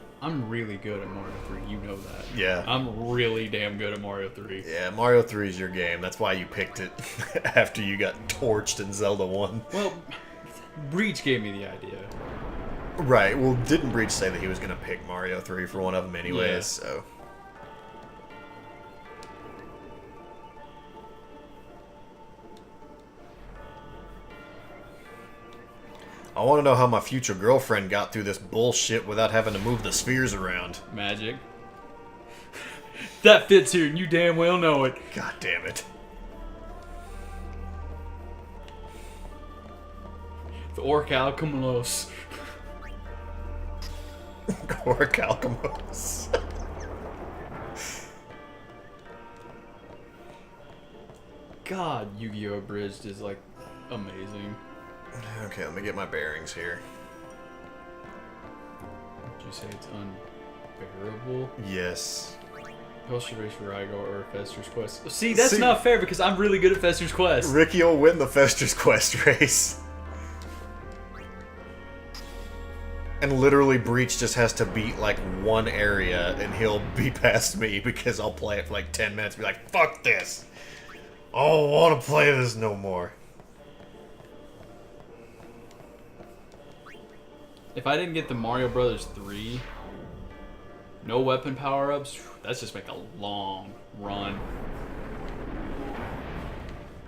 Speaker 2: really good at Mario 3, you know that.
Speaker 1: Yeah.
Speaker 2: I'm really damn good at Mario 3.
Speaker 1: Yeah, Mario 3 is your game. That's why you picked it after you got torched in Zelda 1.
Speaker 2: Well, Breach gave me the idea.
Speaker 1: Right, well, didn't Breach say that he was going to pick Mario 3 for one of them anyways,
Speaker 2: Yeah.
Speaker 1: so... I want to know how my future girlfriend got through this bullshit without having to move the spheres around.
Speaker 2: Magic. That fits here, and you damn well know it.
Speaker 1: God damn it.
Speaker 2: The Orc Alchemos.
Speaker 1: Or Calcamos.
Speaker 2: God, Yu-Gi-Oh! Abridged is like amazing.
Speaker 1: Okay, let me get my bearings here.
Speaker 2: Did you say it's unbearable?
Speaker 1: Yes.
Speaker 2: Poster Race for Rygo or Fester's Quest. See, that's not fair because I'm really good at Fester's Quest.
Speaker 1: Ricky will win the Fester's Quest race. And literally Breach just has to beat like one area and he'll be past me because I'll play it for like 10 minutes and be like, fuck this. I don't want to play this no more.
Speaker 2: If I didn't get the Mario Brothers 3, no weapon power-ups, that's just make a long run.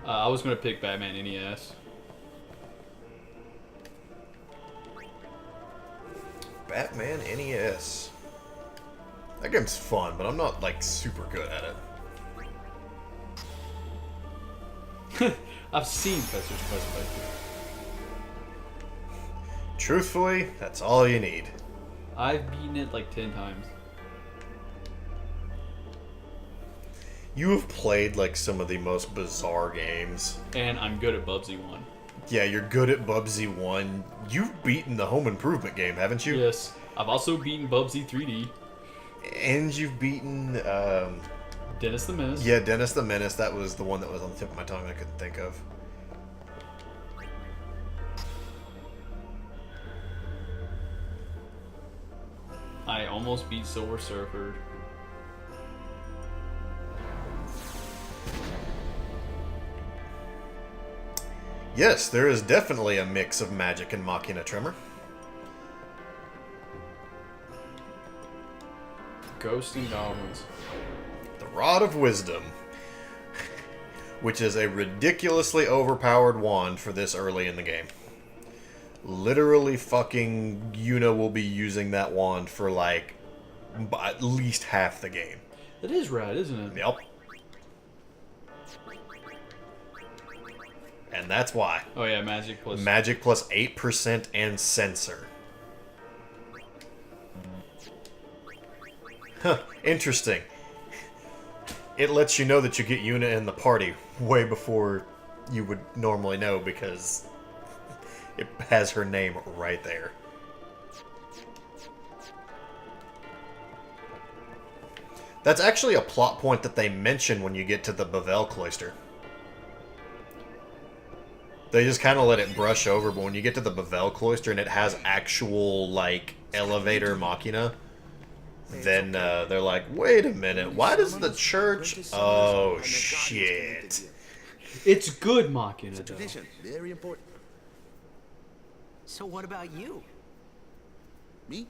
Speaker 2: I was going to pick Batman NES.
Speaker 1: Batman NES. That game's fun, but I'm not like super good at it.
Speaker 2: I've seen Fester's Quest play through.
Speaker 1: Truthfully, that's all you need.
Speaker 2: I've beaten it like 10 times.
Speaker 1: You have played like some of the most bizarre games.
Speaker 2: And I'm good at Bubsy 1.
Speaker 1: Yeah, you're good at Bubsy 1. You've beaten the Home Improvement game, haven't you?
Speaker 2: Yes. I've also beaten Bubsy 3D.
Speaker 1: And you've beaten,
Speaker 2: Dennis the Menace.
Speaker 1: yeah, Dennis the Menace. That was the one that was on the tip of my tongue I couldn't think of.
Speaker 2: I almost beat Silver Surfer.
Speaker 1: Yes, there is definitely a mix of magic and Machina Tremor.
Speaker 2: Ghosts and Goblins.
Speaker 1: The Rod of Wisdom, which is a ridiculously overpowered wand for this early in the game. Literally fucking Yuna will be using that wand for like at least half the game.
Speaker 2: That is right, isn't it?
Speaker 1: Yep. And that's why.
Speaker 2: Oh yeah, Magic plus...
Speaker 1: Magic plus 8% and Censor. Huh, interesting. It lets you know that you get Yuna in the party way before you would normally know because it has her name right there. That's actually a plot point that they mention when you get to the Bavel Cloister. They just kind of let it brush over, but when you get to the Bavel Cloister and it has actual, like, elevator machina, then they're like, wait a minute, why does the church... Oh, shit.
Speaker 2: It's good Machina, though.
Speaker 7: Tradition, very important.
Speaker 3: So what about you?
Speaker 7: Me?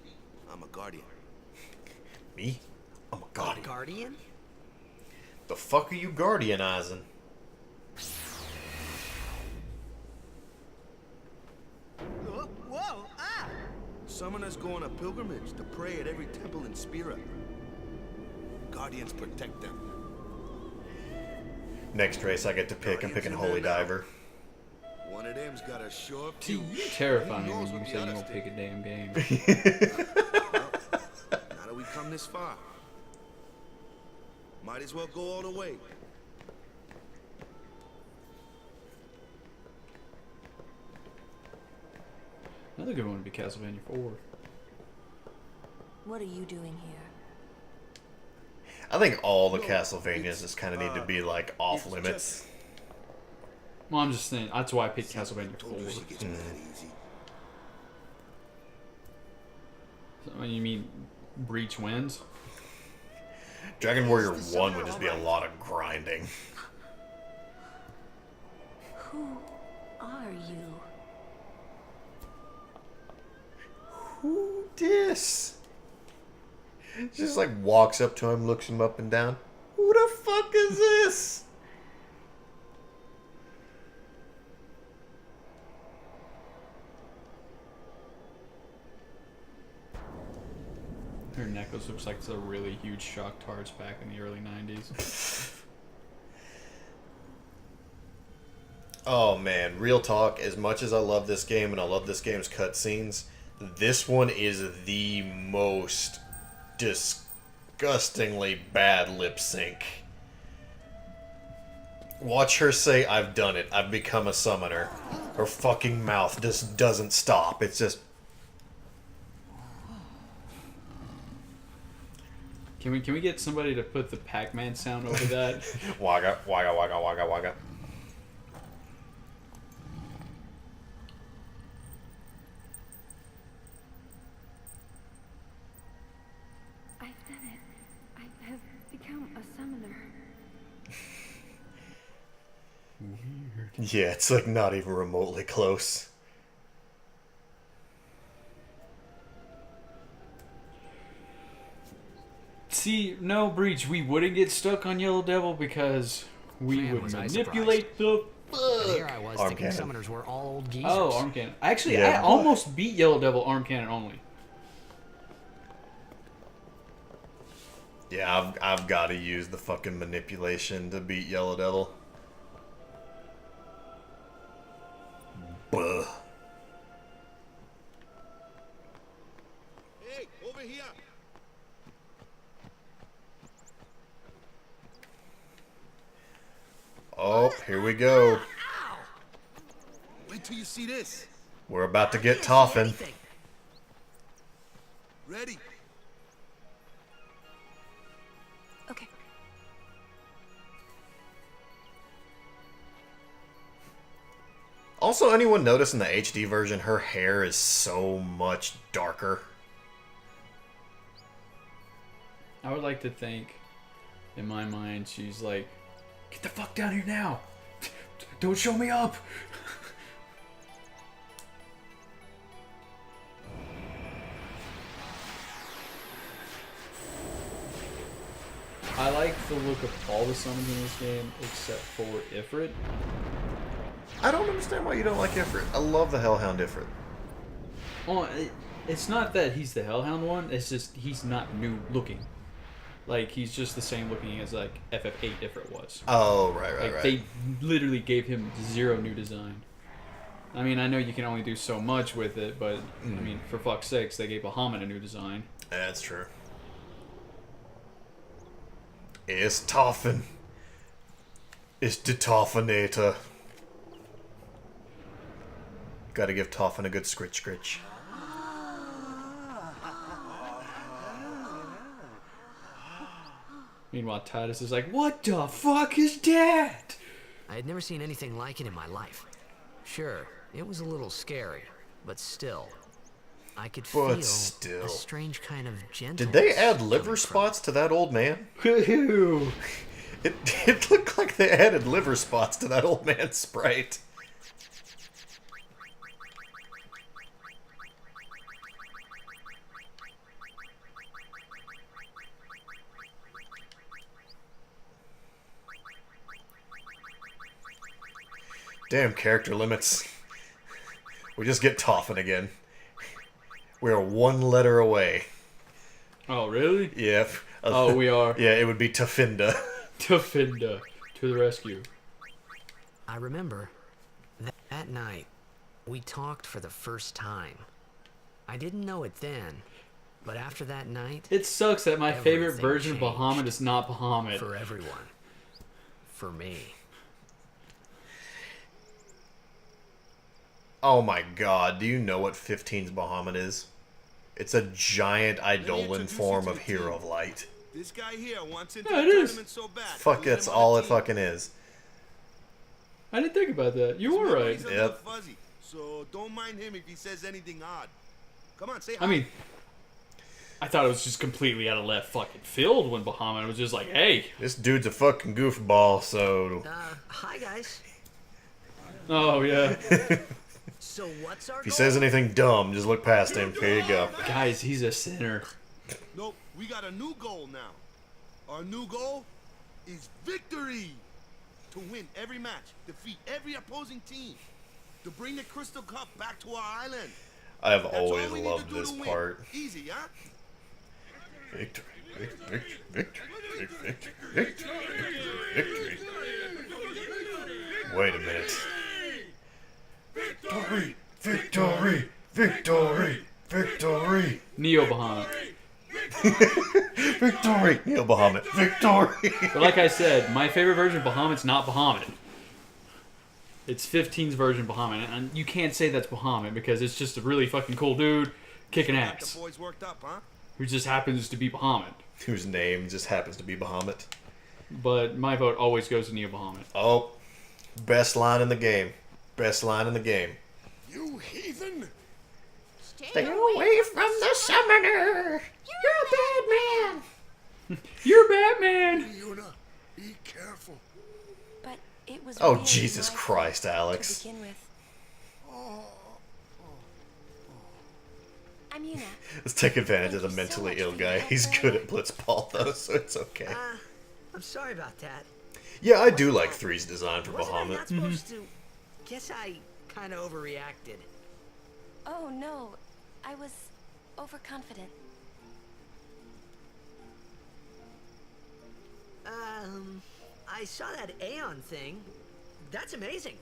Speaker 7: I'm a guardian.
Speaker 1: Me? I'm a guardian.
Speaker 3: Guardian?
Speaker 1: The fuck are you guardianizing?
Speaker 3: Whoa! Ah!
Speaker 7: Summoners go on a pilgrimage to pray at every temple in Spira. Guardians protect them.
Speaker 1: Next race I get to pick. I'm picking Holy Diver.
Speaker 7: One of them's got a sharp
Speaker 2: See,
Speaker 7: tooth.
Speaker 2: you terrify me
Speaker 7: Who
Speaker 2: when
Speaker 7: knows
Speaker 2: you
Speaker 7: what the
Speaker 2: say you
Speaker 7: others
Speaker 2: won't
Speaker 7: think?
Speaker 2: pick a damn game.
Speaker 7: Now that we come this far, might as well go all the way.
Speaker 2: Another good one would be Castlevania 4.
Speaker 9: What are you doing here?
Speaker 1: I think all the Castlevanias just kind of need to be like off limits.
Speaker 2: Well, I'm just saying, that's why I picked Castlevania
Speaker 7: Told you she
Speaker 2: 4.
Speaker 7: gets mad easy.
Speaker 2: So, you mean Breach wins?
Speaker 1: Dragon Warrior 1 would just be a lot of grinding.
Speaker 9: Who are you?
Speaker 1: Who dis? Just like walks up to him, looks him up and down. Who the fuck is this?
Speaker 2: Her necklace looks like the really huge shock tarts back in the early 90s.
Speaker 1: Oh man, real talk, as much as I love this game and I love this game's cutscenes, this one is the most disgustingly bad lip sync. Watch her say, "I've done it. I've become a summoner." Her fucking mouth just doesn't stop. It's just...
Speaker 2: Can we get somebody to put the Pac-Man sound over that?
Speaker 1: Wagga, wagga, wagga, wagga, wagga.
Speaker 10: I've done it. I have become a summoner.
Speaker 1: Yeah, it's like not even remotely close.
Speaker 2: See, no, Breach, we wouldn't get stuck on Yellow Devil because we
Speaker 3: Man,
Speaker 2: would
Speaker 3: was I
Speaker 2: manipulate the
Speaker 3: And here I was
Speaker 1: Arm
Speaker 3: thinking
Speaker 1: cannon.
Speaker 3: summoners were all old geezers.
Speaker 2: Oh, arm cannon. Actually,
Speaker 1: Yeah.
Speaker 2: I almost beat Yellow Devil arm cannon only.
Speaker 1: Yeah, I've got to use the fucking manipulation to beat Yellow Devil. Buh.
Speaker 7: Hey, over here!
Speaker 1: Oh, here we go.
Speaker 7: Wait till you see this.
Speaker 1: We're about to get Toffin.
Speaker 7: Ready?
Speaker 10: Okay.
Speaker 1: Also, anyone notice in the HD version, her hair is so much darker?
Speaker 2: I would like to think, in my mind, she's like, "Get the fuck down here now! Don't show me up!" I like the look of all the summons in this game except for Ifrit.
Speaker 1: I don't understand why you don't like Ifrit. I love the Hellhound Ifrit.
Speaker 2: Well, it's not that he's the Hellhound one, it's just he's not new looking. Like, he's just the same looking as, like, FF8 Ifrit was.
Speaker 1: Oh, right.
Speaker 2: Like, they literally gave him zero new design. I mean, I know you can only do so much with it, but, I mean, for fuck's sakes, they gave Bahamut a new design.
Speaker 1: That's true. It's Toffin. It's the Toffinator. Gotta give Toffin a good scritch.
Speaker 2: Meanwhile, Titus is like, "What the fuck is that?"
Speaker 3: I had never seen anything like it in my life. Sure, it was a little scary, but still, I could feel a strange kind of gentleness.
Speaker 1: Did they add liver spots to that old man?
Speaker 2: Ew.
Speaker 1: It looked like they added liver spots to that old man's sprite. Damn character limits. We just get Toffin again. We're one letter away.
Speaker 2: Oh, really?
Speaker 1: Yep.
Speaker 2: Oh, we are.
Speaker 1: Yeah, it would be Tafinda.
Speaker 2: Tafinda. To the rescue.
Speaker 3: I remember that night we talked for the first time. I didn't know it then, but after that night,
Speaker 2: it sucks that my favorite
Speaker 3: everything
Speaker 2: version of
Speaker 3: changed.
Speaker 2: Bahamut is not Bahamut.
Speaker 3: For everyone. For me.
Speaker 1: Oh my god, do you know what 15's Bahamut is? It's a giant Eidolon form of Hero of Light.
Speaker 7: This guy here wants into
Speaker 2: Yeah,
Speaker 7: the
Speaker 2: it is.
Speaker 7: tournament so bad.
Speaker 1: Fuck, that's all it fucking is.
Speaker 2: I didn't think about that. You were right.
Speaker 7: He's a little fuzzy, so don't mind him if he says anything odd. Come on, say hi.
Speaker 2: I mean, I thought it was just completely out of left fucking field when Bahamut was just like, hey.
Speaker 1: This dude's a fucking goofball, so...
Speaker 3: Hi guys.
Speaker 2: Oh, yeah.
Speaker 3: So what's our
Speaker 1: If he says anything dumb, just look past him. Here you go.
Speaker 2: Guys, he's a sinner.
Speaker 7: Nope, we got a new goal now. Our new goal is victory. To win every match, defeat every opposing team, to bring the Crystal Cup back to our island.
Speaker 1: I have
Speaker 7: That's
Speaker 1: always
Speaker 7: all we need
Speaker 1: loved
Speaker 7: to do
Speaker 1: this
Speaker 7: to win.
Speaker 1: part.
Speaker 7: Easy, huh?
Speaker 1: Victory, victory, victory, victory, victory, victory, victory. Wait a minute. Victory, victory, victory, victory.
Speaker 2: Neo Bahamut.
Speaker 1: Victory, Neo Bahamut, victory.
Speaker 2: But like I said, my favorite version of Bahamut's not Bahamut. It's 15's version of Bahamut, and you can't say that's Bahamut because it's just a really fucking cool dude kicking ass.
Speaker 7: The boys worked up, huh?
Speaker 2: Who just happens to be Bahamut.
Speaker 1: Whose name just happens to be Bahamut.
Speaker 2: But my vote always goes to Neo Bahamut.
Speaker 1: Oh, best line in the game. Best line in the game.
Speaker 8: You heathen!
Speaker 1: Stay away from the summoner. You're a bad man.
Speaker 2: You're Batman.
Speaker 8: Yuna, be careful.
Speaker 10: But it was
Speaker 1: Oh,
Speaker 10: really
Speaker 1: Jesus
Speaker 10: my
Speaker 1: Christ,
Speaker 10: fault
Speaker 1: Alex.
Speaker 10: To begin with. I'm Yuna.
Speaker 1: Let's take advantage of the mentally ill guy. He's good at blitzball, though, so it's okay.
Speaker 3: I'm sorry about that.
Speaker 1: Yeah, I do like 3's design for
Speaker 3: Wasn't I
Speaker 1: Bahamut.
Speaker 3: not supposed to? Guess I kind of overreacted.
Speaker 10: Oh no, I was overconfident.
Speaker 3: I saw that Aeon thing. That's amazing.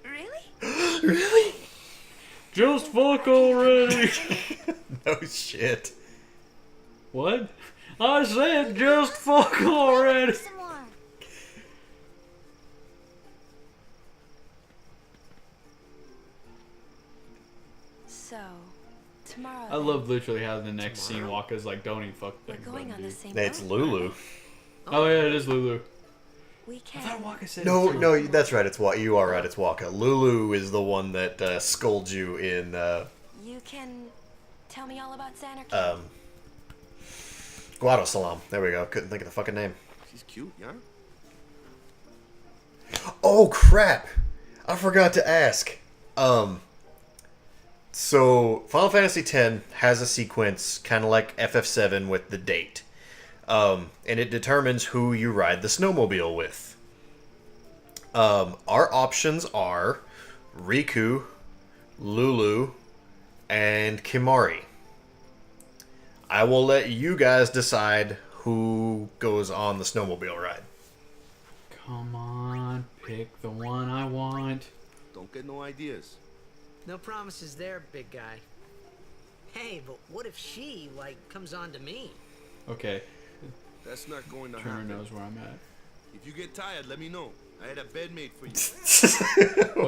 Speaker 10: Really?
Speaker 1: Really?
Speaker 2: Just fuck already.
Speaker 1: No shit.
Speaker 2: What? I said just fuck already.
Speaker 4: Some more.
Speaker 10: So, tomorrow.
Speaker 2: I love literally how the next scene Waka's like, don't even fuck
Speaker 10: We're
Speaker 2: think
Speaker 10: going
Speaker 2: about
Speaker 10: on
Speaker 2: it,
Speaker 10: the
Speaker 2: dude.
Speaker 10: same
Speaker 1: It's
Speaker 10: boat.
Speaker 1: Lulu.
Speaker 2: Oh yeah, it is Lulu.
Speaker 10: We
Speaker 2: I
Speaker 10: can.
Speaker 2: thought Waka said
Speaker 1: No,
Speaker 2: it too.
Speaker 1: no, that's right. It's Waka. You are right. It's Waka. Lulu is the one that scolds you in.
Speaker 10: You can tell me all about Xanarchy.
Speaker 1: Guado Salam. There we go. Couldn't think of the fucking name.
Speaker 7: She's cute, yeah?
Speaker 1: Oh crap! I forgot to ask. So Final Fantasy X has a sequence kind of like FF7 with the date, and it determines who you ride the snowmobile with. Our options are Riku, Lulu, and Kimari. I will let you guys decide who goes on the snowmobile ride.
Speaker 2: Come on, pick the one I want.
Speaker 7: Don't get no ideas.
Speaker 3: No promises there, big guy. Hey, but what if she, like, comes on to me?
Speaker 2: Okay,
Speaker 7: That's not going to
Speaker 2: Turner
Speaker 7: happen.
Speaker 2: knows where I'm at.
Speaker 7: If you get tired, let me know. I had a bed made for you.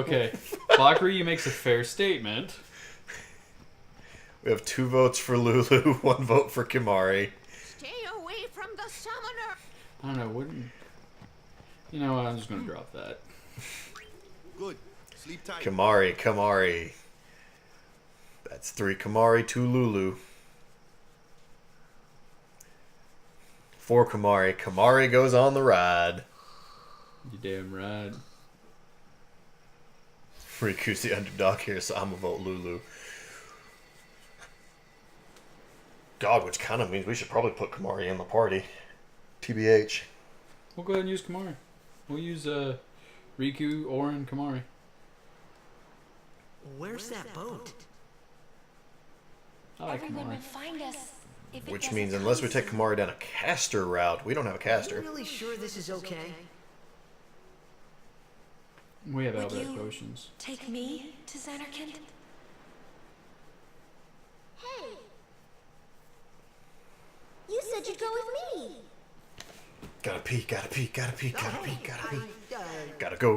Speaker 2: Okay, Bakri makes a fair statement.
Speaker 1: We have 2 votes for Lulu, 1 vote for Kimari.
Speaker 4: Stay away from the summoner.
Speaker 2: I don't know, wouldn't... You know what, I'm just gonna drop that.
Speaker 7: Good. Sleep tight.
Speaker 1: Kimari. That's 3 Kimari, 2 Lulu. 4 Kimari. Kimari goes on the ride.
Speaker 2: You damn right.
Speaker 1: Riku's the underdog here, so I'm gonna vote Lulu. God, which kind of means we should probably put Kimari in the party. TBH.
Speaker 2: We'll go ahead and use Kamari. We'll use Riku, Orin, Kamari.
Speaker 3: Where's that boat?
Speaker 2: I like
Speaker 9: Everyone
Speaker 2: Kamari.
Speaker 9: will find us. If it
Speaker 1: Which
Speaker 9: doesn't
Speaker 1: means
Speaker 9: come
Speaker 1: unless we take
Speaker 9: soon.
Speaker 1: Kamari down a caster route, we don't have a
Speaker 3: Are
Speaker 1: caster.
Speaker 3: you really sure this is okay?
Speaker 2: We have
Speaker 9: Would
Speaker 2: Albert
Speaker 9: you
Speaker 2: potions.
Speaker 9: take me to Xanarkand?
Speaker 4: Hey! You said you'd go with me!
Speaker 1: Gotta pee, gotta pee, gotta pee, gotta pee, gotta pee.
Speaker 3: I,
Speaker 1: Gotta go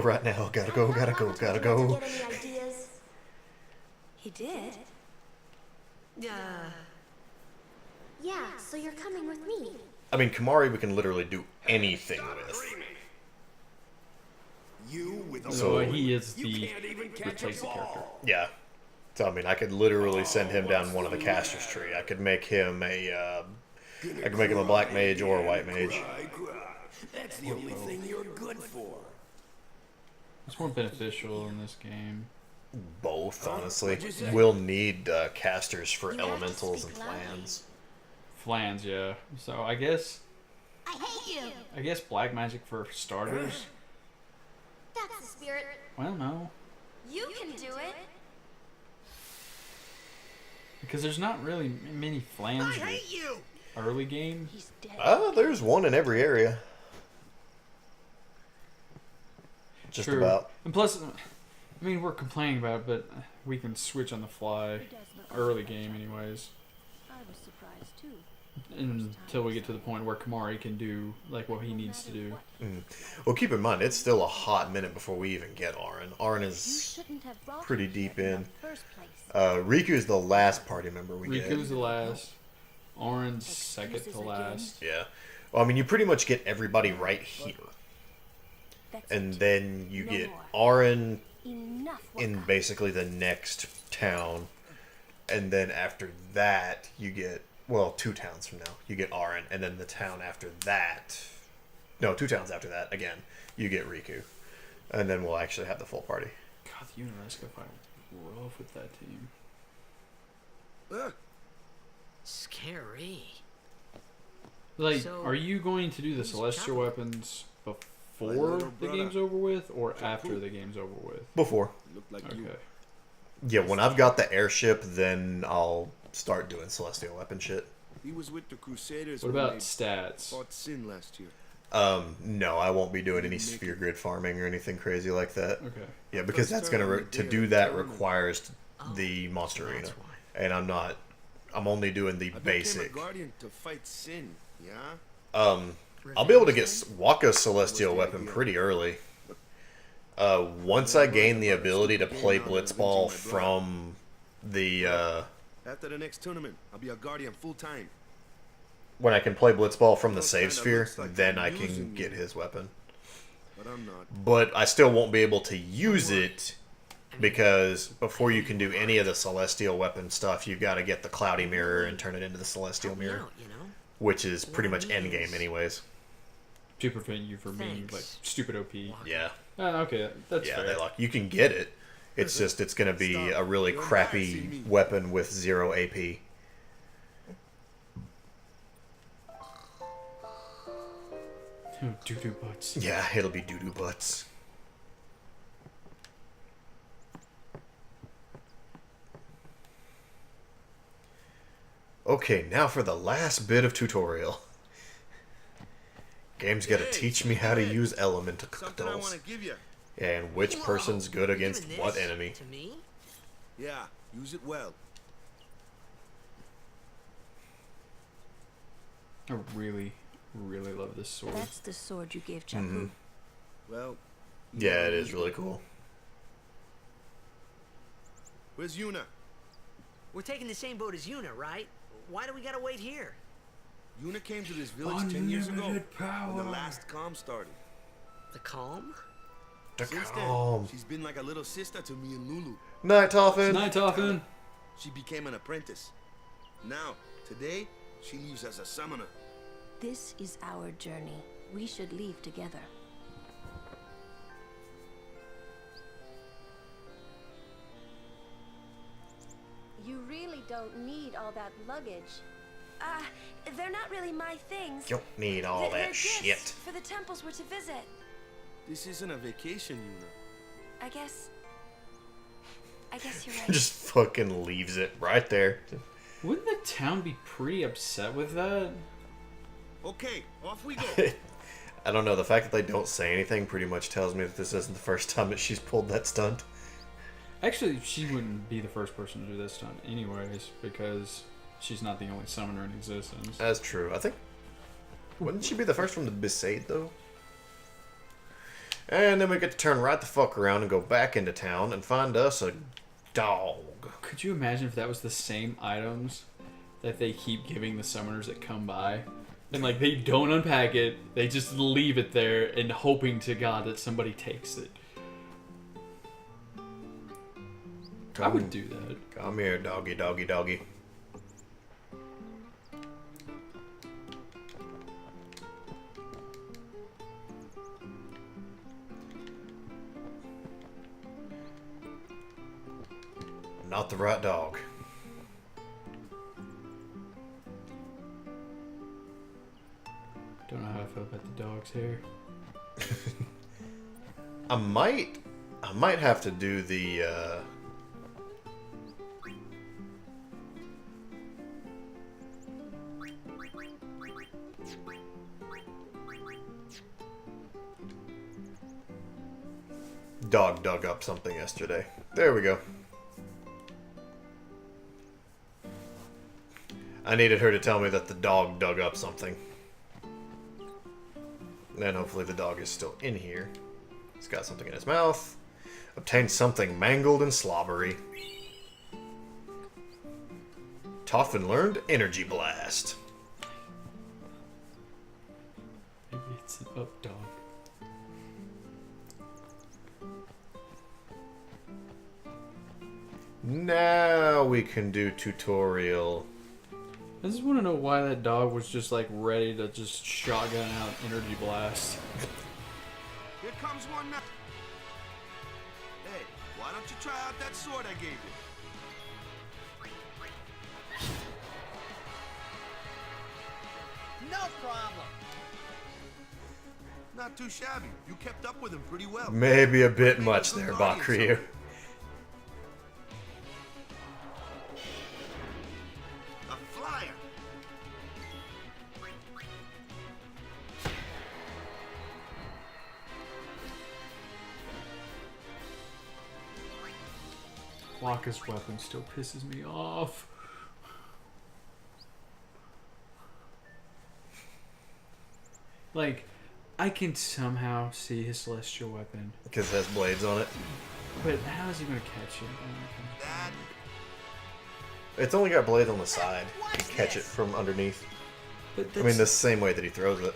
Speaker 1: right now. Gotta go, gotta go, gotta go.
Speaker 4: Get any ideas?
Speaker 9: He did.
Speaker 4: Yeah, so you're coming with me.
Speaker 1: I mean, Kamari we can literally do anything with.
Speaker 8: You with a
Speaker 2: So
Speaker 1: So-
Speaker 2: he is
Speaker 8: You
Speaker 2: the
Speaker 8: can't even catch a
Speaker 2: replacement character.
Speaker 8: ball.
Speaker 1: Yeah. So, I mean, I could literally send him down one of the caster's tree. I could make him a, I could make him a black mage or a white mage.
Speaker 8: Cry, cry. That's the only thing you're good for.
Speaker 2: It's more beneficial in this game.
Speaker 1: Both, honestly. We'll need casters for elementals and clans.
Speaker 2: Flans, yeah. So I guess
Speaker 9: I hate you.
Speaker 2: black magic for starters.
Speaker 4: That's the spirit.
Speaker 2: Well, no,
Speaker 9: You can do it.
Speaker 2: because there's not really many flans
Speaker 3: you!
Speaker 2: early game.
Speaker 9: He's dead.
Speaker 1: There's one in every area. Just
Speaker 2: True.
Speaker 1: about.
Speaker 2: And plus, I mean, we're complaining about it, but we can switch on the fly early game, anyways.
Speaker 10: I was surprised too.
Speaker 2: Until we get to the point where Kamari can do like what he needs to do.
Speaker 1: Well, keep in mind, it's still a hot minute before we even get Arin. Arin
Speaker 10: You
Speaker 1: is
Speaker 10: shouldn't have brought
Speaker 1: pretty
Speaker 10: him
Speaker 1: deep
Speaker 10: here
Speaker 1: in.
Speaker 10: the first place.
Speaker 1: Riku is the last party member we get.
Speaker 2: Riku's the last. Orin's second to
Speaker 10: Excuses
Speaker 2: last.
Speaker 1: Yeah. Well, I mean, you pretty much get everybody right here.
Speaker 10: That's
Speaker 1: And
Speaker 10: it.
Speaker 1: then you
Speaker 10: No
Speaker 1: get
Speaker 10: more.
Speaker 1: Arin
Speaker 10: Enough.
Speaker 1: in
Speaker 10: Waka.
Speaker 1: basically the next town. And then after that, you get, well, 2 towns from now, you get Arin. And then the town after that, no, 2 towns after that, again, you get Riku. And then we'll actually have the full party.
Speaker 2: God, the Unesco fight rough with that team.
Speaker 3: Scary.
Speaker 2: Like,
Speaker 3: So,
Speaker 2: are you going to do the
Speaker 3: who's
Speaker 2: celestial
Speaker 3: Chopper?
Speaker 2: weapons
Speaker 8: My
Speaker 2: before
Speaker 8: little
Speaker 2: the
Speaker 8: brother.
Speaker 2: game's over with, or after the game's over with?
Speaker 1: Before.
Speaker 8: Looked like
Speaker 2: Okay.
Speaker 8: you.
Speaker 1: Yeah, when I've got the airship, then I'll start doing celestial weapon shit.
Speaker 8: He was with the Crusaders
Speaker 2: What
Speaker 8: when
Speaker 2: about
Speaker 8: they
Speaker 2: stats?
Speaker 8: fought Sin last year.
Speaker 1: No, I won't be doing any sphere grid farming or anything crazy like that.
Speaker 2: Okay.
Speaker 1: Yeah, because that's gonna to do that requires the monster arena,
Speaker 3: That's why.
Speaker 1: and I'm only doing the
Speaker 8: I became
Speaker 1: basic.
Speaker 8: a guardian to fight Sin. Yeah.
Speaker 1: I'll be able to get Waka's celestial weapon pretty early. Once I gain the ability to play Blitzball from the
Speaker 8: After the next tournament, I'll be a guardian full time.
Speaker 1: when I can play Blitzball from the save sphere, then I can get his weapon.
Speaker 8: But I'm not.
Speaker 1: But I still won't be able to use it because before you can do any of the celestial weapon stuff, you've got to get the cloudy mirror and turn it into the celestial
Speaker 3: Help me
Speaker 1: mirror,
Speaker 3: out, you know?
Speaker 1: which is pretty much endgame anyways.
Speaker 2: To prevent you from being like
Speaker 3: Thanks.
Speaker 2: stupid OP.
Speaker 1: Yeah,
Speaker 2: Okay, that's
Speaker 1: yeah,
Speaker 2: fair.
Speaker 1: they like you can get it. It's just it's gonna be a really crappy weapon with 0 AP.
Speaker 2: Doo-doo butts.
Speaker 1: Yeah, it'll be doo-doo butts. Okay, now for the last bit of tutorial. Game's gotta teach me how to use
Speaker 7: Something I want
Speaker 1: elementals
Speaker 7: to give you.
Speaker 1: and which
Speaker 3: Whoa,
Speaker 1: person's good
Speaker 3: you're
Speaker 1: against
Speaker 3: giving
Speaker 1: what
Speaker 3: this
Speaker 1: enemy.
Speaker 3: To me?
Speaker 7: Yeah, use it well.
Speaker 2: I really, really love this sword.
Speaker 10: That's the sword you gave Chapu.
Speaker 1: Mhm.
Speaker 7: Well.
Speaker 1: Yeah, it is really cool.
Speaker 7: Where's Yuna?
Speaker 3: We're taking the same boat as Yuna, right? Why do we gotta wait here?
Speaker 7: Yuna came to this village 10 years ago when the last calm started.
Speaker 3: The calm?
Speaker 7: Since
Speaker 1: Calm.
Speaker 7: then, she's been like a little sister to me and Lulu.
Speaker 1: Night, Toffin.
Speaker 2: Night, Toffin.
Speaker 7: She became an apprentice. Now, today, she leaves as a summoner.
Speaker 10: This is our journey. We should leave together.
Speaker 11: You really don't need all that luggage.
Speaker 9: They're not really my things.
Speaker 1: Don't need all
Speaker 9: They're
Speaker 1: that
Speaker 9: gifts
Speaker 1: shit.
Speaker 9: for the temples we're to visit.
Speaker 7: This isn't a vacation, Yuna.
Speaker 10: I guess you're right.
Speaker 1: Just fucking leaves it right there.
Speaker 2: Wouldn't the town be pretty upset with that?
Speaker 7: Okay, off we go.
Speaker 1: I don't know. The fact that they don't say anything pretty much tells me that this isn't the first time that she's pulled that stunt.
Speaker 2: Actually, she wouldn't be the first person to do this stunt anyways, because she's not the only summoner in existence.
Speaker 1: That's true. I think... Wouldn't she be the first one to Besaid, though? And then we get to turn right the fuck around and go back into town and find us a dog.
Speaker 2: Could you imagine if that was the same items that they keep giving the summoners that come by? And, like, they don't unpack it, they just leave it there and hoping to God that somebody takes it. I would do that.
Speaker 1: Come here, doggy, doggy, doggy. Not the right dog.
Speaker 2: Don't know how I feel about the dog's hair.
Speaker 1: I might have to do the dog dug up something yesterday. There we go. I needed her to tell me that the dog dug up something. And hopefully the dog is still in here. He's got something in his mouth. Obtained something mangled and slobbery. Toffin learned Energy Blast.
Speaker 2: Maybe it's an up dog.
Speaker 1: Now we can do tutorial.
Speaker 2: I just want to know why that dog was just like ready to just shotgun out Energy Blast.
Speaker 7: Here comes one now. Hey, why don't you try out that sword I gave you?
Speaker 3: No problem.
Speaker 7: Not too shabby. You kept up with him pretty well.
Speaker 1: Maybe a bit much there, Bakryu.
Speaker 7: A flyer.
Speaker 2: Wakka's weapon still pisses me off. Like, I can somehow see his celestial weapon.
Speaker 1: Because it has blades on it.
Speaker 2: But how is he going to catch it?
Speaker 7: Dad.
Speaker 1: It's only got blades on the side. You can catch it from underneath.
Speaker 2: But
Speaker 1: I mean, the same way that he throws it.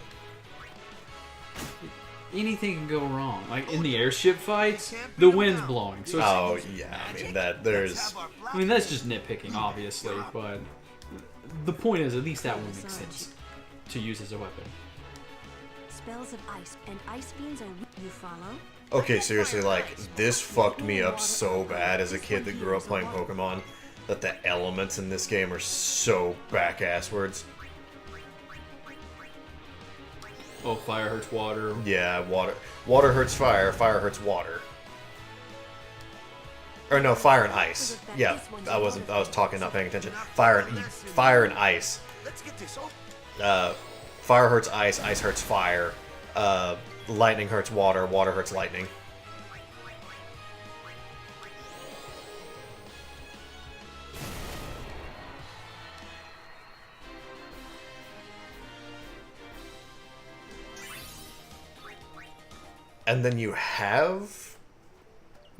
Speaker 2: Anything can go wrong. Like, in the airship fights, the wind's blowing. So it's,
Speaker 1: Oh, yeah. I mean, there's...
Speaker 2: I mean, that's just nitpicking, obviously. But the point is, at least that one makes sense to use as a weapon.
Speaker 4: Spells of ice and ice beams are you follow?
Speaker 1: Okay, seriously, like, this fucked me up so bad as a kid that grew up playing Pokemon, that the elements in this game are so back-asswards.
Speaker 2: Oh, fire hurts water.
Speaker 1: Yeah, water hurts fire, fire hurts water. Or no, fire and ice. Yeah, I was talking, not paying attention. Fire and ice.
Speaker 7: Let's get this off.
Speaker 1: Fire hurts ice, ice hurts fire. Lightning hurts water, water hurts lightning. And then you have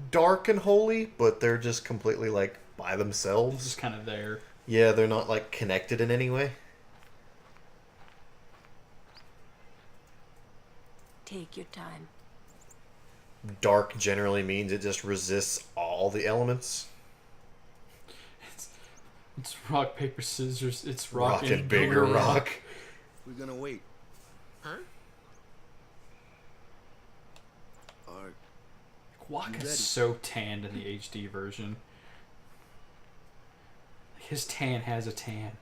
Speaker 1: Dark and Holy, but they're just completely, like, by themselves.
Speaker 2: Just kind of there.
Speaker 1: Yeah, they're not, like, connected in any way.
Speaker 10: Take your time.
Speaker 1: Dark generally means it just resists all the elements.
Speaker 2: It's rock, paper, scissors. It's rock,
Speaker 1: and bigger rock.
Speaker 7: We're gonna wait. Huh?
Speaker 2: Wakka's so tanned in the HD version. His tan has a tan.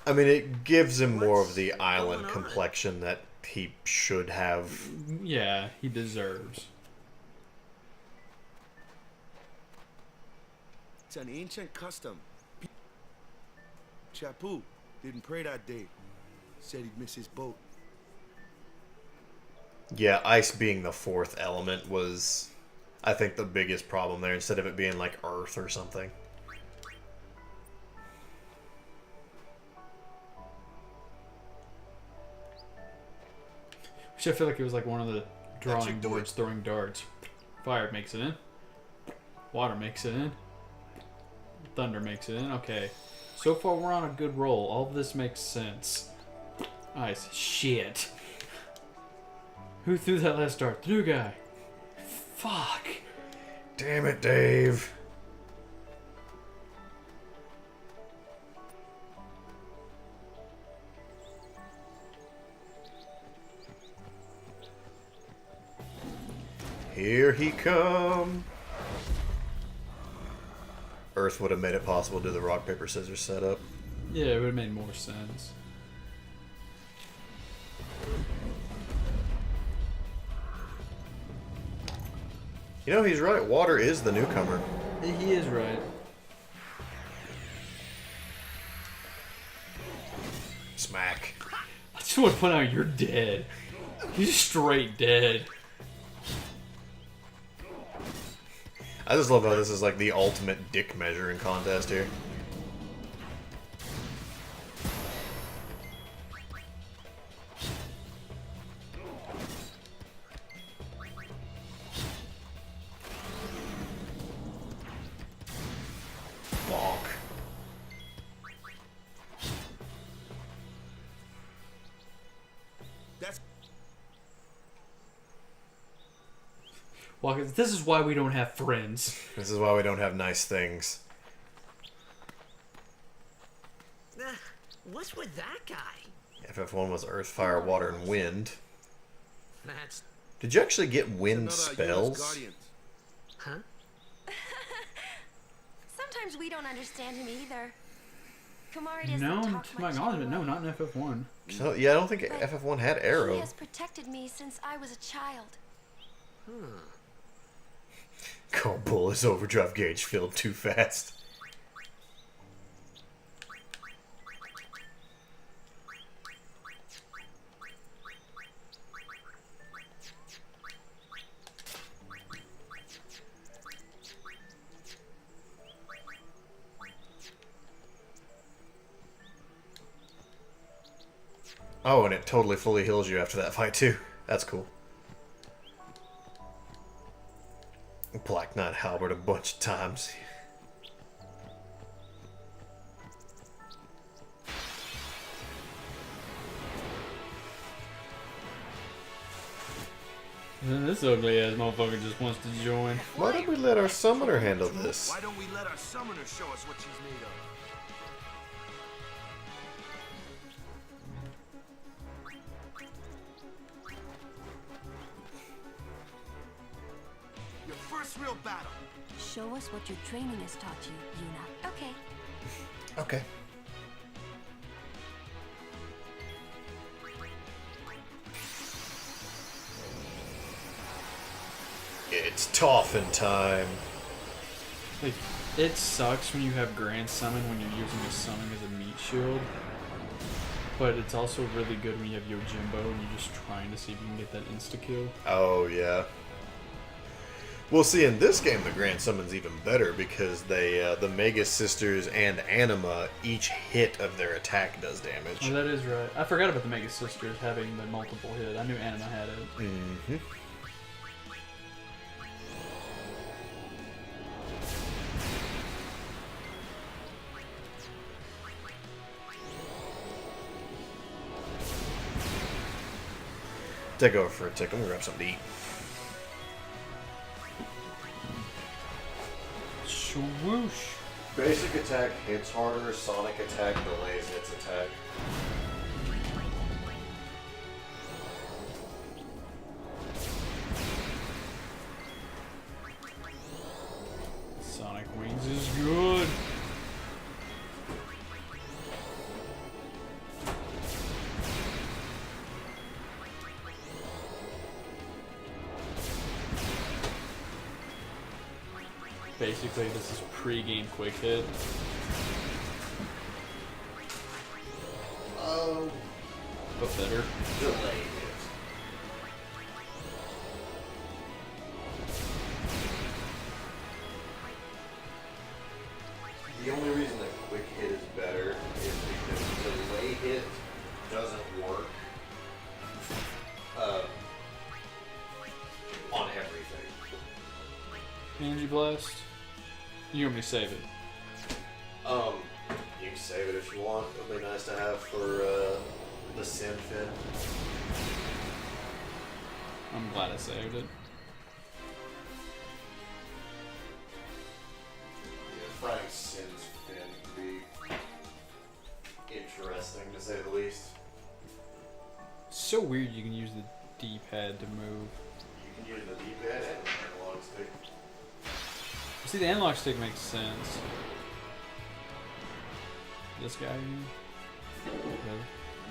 Speaker 1: I mean, it gives him more of the island complexion that he should have.
Speaker 2: Yeah, he deserves.
Speaker 7: It's an ancient custom. Chapu didn't pray that day. Said he'd miss his boat.
Speaker 1: Yeah, ice being the fourth element was, I think, the biggest problem there, instead of it being like earth or something.
Speaker 2: Which I feel like it was like one of the drawing boards throwing darts. Fire makes it in. Water makes it in. Thunder makes it in. Okay. So far we're on a good roll. All of this makes sense. Ice. Shit. Who threw that last dart? The new guy. Fuck.
Speaker 1: Damn it, Dave. Here he come. Earth would have made it possible to do the rock, paper, scissors setup.
Speaker 2: Yeah, it would have made more sense.
Speaker 1: You know, he's right. Water is the newcomer.
Speaker 2: He is right.
Speaker 1: Smack.
Speaker 2: I just want to point out you're dead. He's straight dead.
Speaker 1: I just love how this is like the ultimate dick measuring contest here. Bonk.
Speaker 7: That's
Speaker 2: Well, this is why we don't have friends.
Speaker 1: This is why we don't have nice things.
Speaker 3: What's with that guy?
Speaker 1: FF1 was earth, fire, water, and wind.
Speaker 3: That's...
Speaker 1: Did you actually get wind
Speaker 7: another US
Speaker 1: spells?
Speaker 7: Guardians.
Speaker 3: Huh?
Speaker 4: Sometimes we don't understand him either. Kamari doesn't
Speaker 2: No,
Speaker 4: talk
Speaker 2: to my
Speaker 4: much
Speaker 2: acknowledgement, no,
Speaker 4: anyway.
Speaker 2: not in FF1.
Speaker 1: So, yeah, I don't think FF1 had
Speaker 4: He
Speaker 1: arrow.
Speaker 4: has protected me since I was a child.
Speaker 1: Call Bull's overdrive gauge filled too fast. Oh, and it totally fully heals you after that fight too. That's cool. Black Knight Halberd a bunch of times.
Speaker 2: And this ugly ass motherfucker just wants to join.
Speaker 1: Why don't we let our summoner handle this?
Speaker 7: Why don't we let our summoner show us what she's made of? Your first real battle.
Speaker 9: Show us what your training has taught you, Yuna.
Speaker 4: Okay.
Speaker 1: Okay. It's Toffin time.
Speaker 2: Like, it sucks when you have Grand Summon when you're using a summon as a meat shield. But it's also really good when you have Yojimbo and you're just trying to see if you can get that insta-kill.
Speaker 1: Oh, yeah. Well, see, in this game, the Grand Summon's even better because they, the Mega Sisters and Anima, each hit of their attack does damage.
Speaker 2: Oh, that is right. I forgot about the Mega Sisters having the multiple hit. I knew Anima had it.
Speaker 1: Mm-hmm. Take over for a tick. I'm gonna grab something to eat.
Speaker 2: Swoosh.
Speaker 1: Basic attack hits harder, sonic attack delays its attack.
Speaker 2: Sonic Wings is good. Basically, this is pre-game quick hit.
Speaker 1: Oh.
Speaker 2: But better.
Speaker 1: Delayed. The only reason that quick hit is better is because delay hit doesn't work on everything.
Speaker 2: Energy blast. You want me to save it?
Speaker 1: You can save it if you want. It'll be nice to have for the Sin Fin.
Speaker 2: I'm glad I saved it.
Speaker 1: Yeah, fighting Sin's Fin can be interesting to say the least.
Speaker 2: It's so weird you can use the D-pad to move.
Speaker 1: You can use the D-pad and the analog stick.
Speaker 2: See, the analog stick makes sense. This guy, you mean? Okay.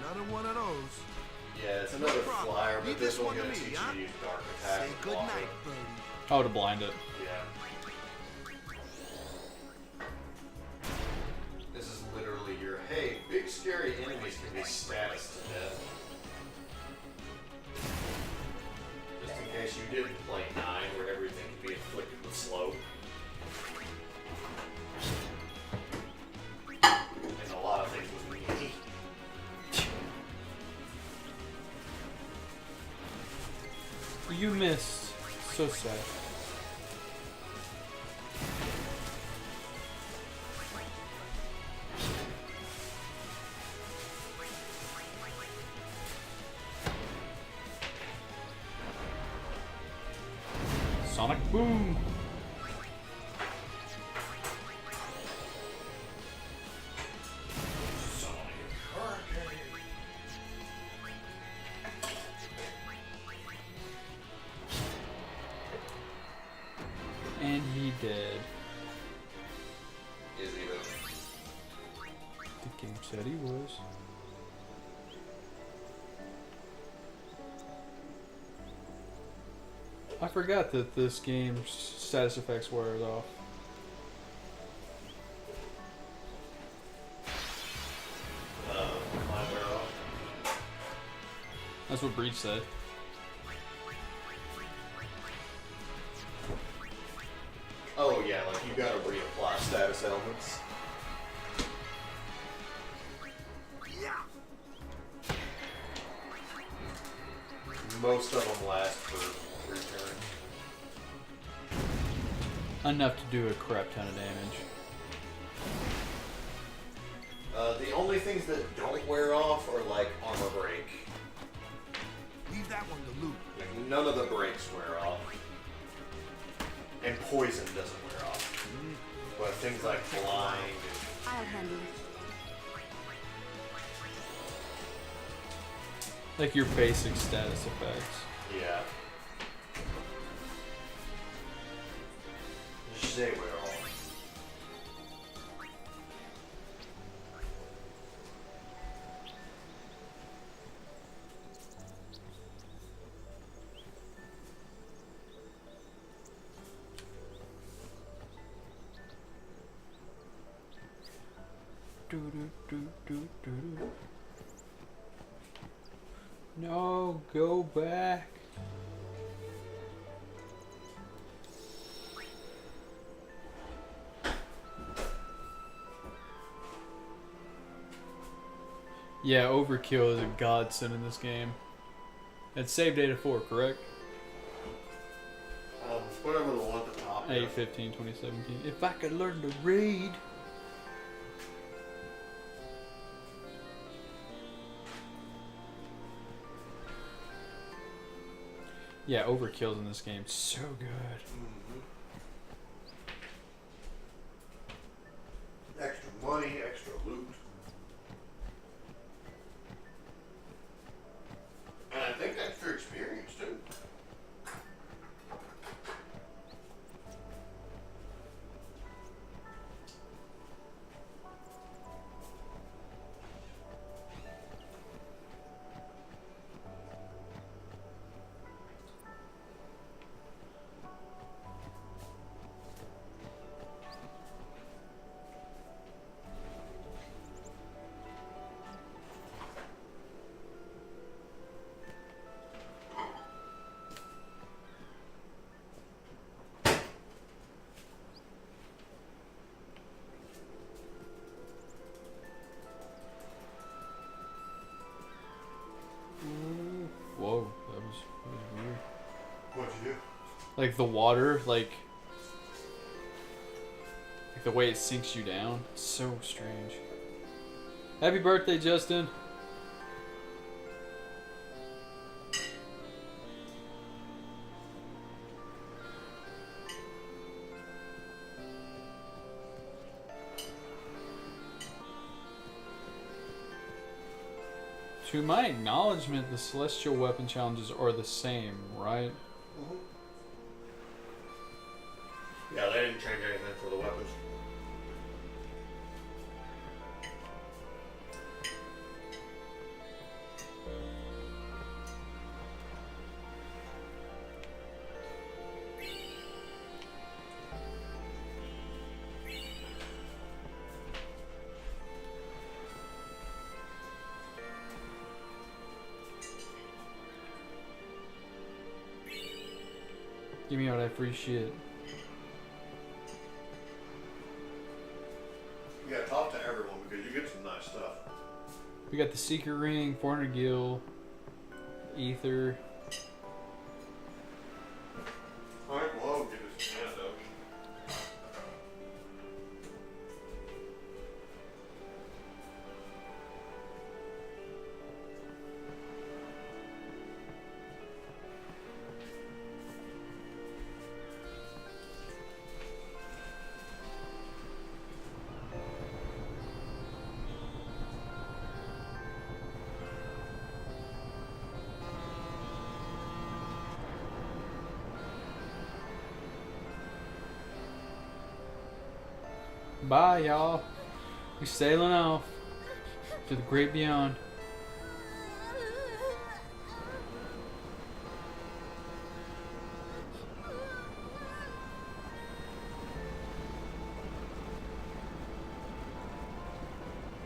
Speaker 7: Another one of those.
Speaker 1: Yeah, it's another flyer, but this one's gonna teach you to use Dark Attack.
Speaker 7: Say good night, birdie.
Speaker 2: Oh, to blind it.
Speaker 1: Yeah. This is literally your, hey, big scary enemies can be status to death. Just in case you didn't play 9, where everything can be inflicted with slow. And a lot of things with me.
Speaker 2: You missed. So sad. Sonic boom. And he dead.
Speaker 1: Is he though?
Speaker 2: The game said he was. I forgot that this game's status effects wears off.
Speaker 1: Mine wear off.
Speaker 2: That's what Breach said.
Speaker 1: Oh yeah, like you gotta reapply status elements. Most of them last for 3 turns.
Speaker 2: Enough to do a crap ton of damage.
Speaker 1: The only things that don't wear off are like armor break.
Speaker 7: Leave that one to loot.
Speaker 1: Like none of the breaks wear off. And poison doesn't wear off. But things like blind and
Speaker 11: I'll handle it.
Speaker 2: Like your basic status effects.
Speaker 1: yeah. They wear off.
Speaker 2: No, go back. Yeah, overkill is a godsend in this game. It's save data 4, correct?
Speaker 1: Whatever the one at the top.
Speaker 2: 8/15/2017. If I could learn to read. Yeah, overkill's in this game so good.
Speaker 1: Extra money, extra loot. And I think extra experience too. What'd you do?
Speaker 2: Like the water, like the way it sinks you down. It's so strange. Happy birthday, Justin. To my acknowledgement, the celestial weapon challenges are the same, right?
Speaker 1: Mm-hmm. Yeah, they didn't change anything for the weapons.
Speaker 2: Give me all that free shit.
Speaker 1: You gotta talk to everyone because you get some nice stuff.
Speaker 2: We got the secret ring, 400 gil, ether.
Speaker 1: Alright, well, I'll give us some antidote.
Speaker 2: Bye, y'all. We're sailing off to the great beyond.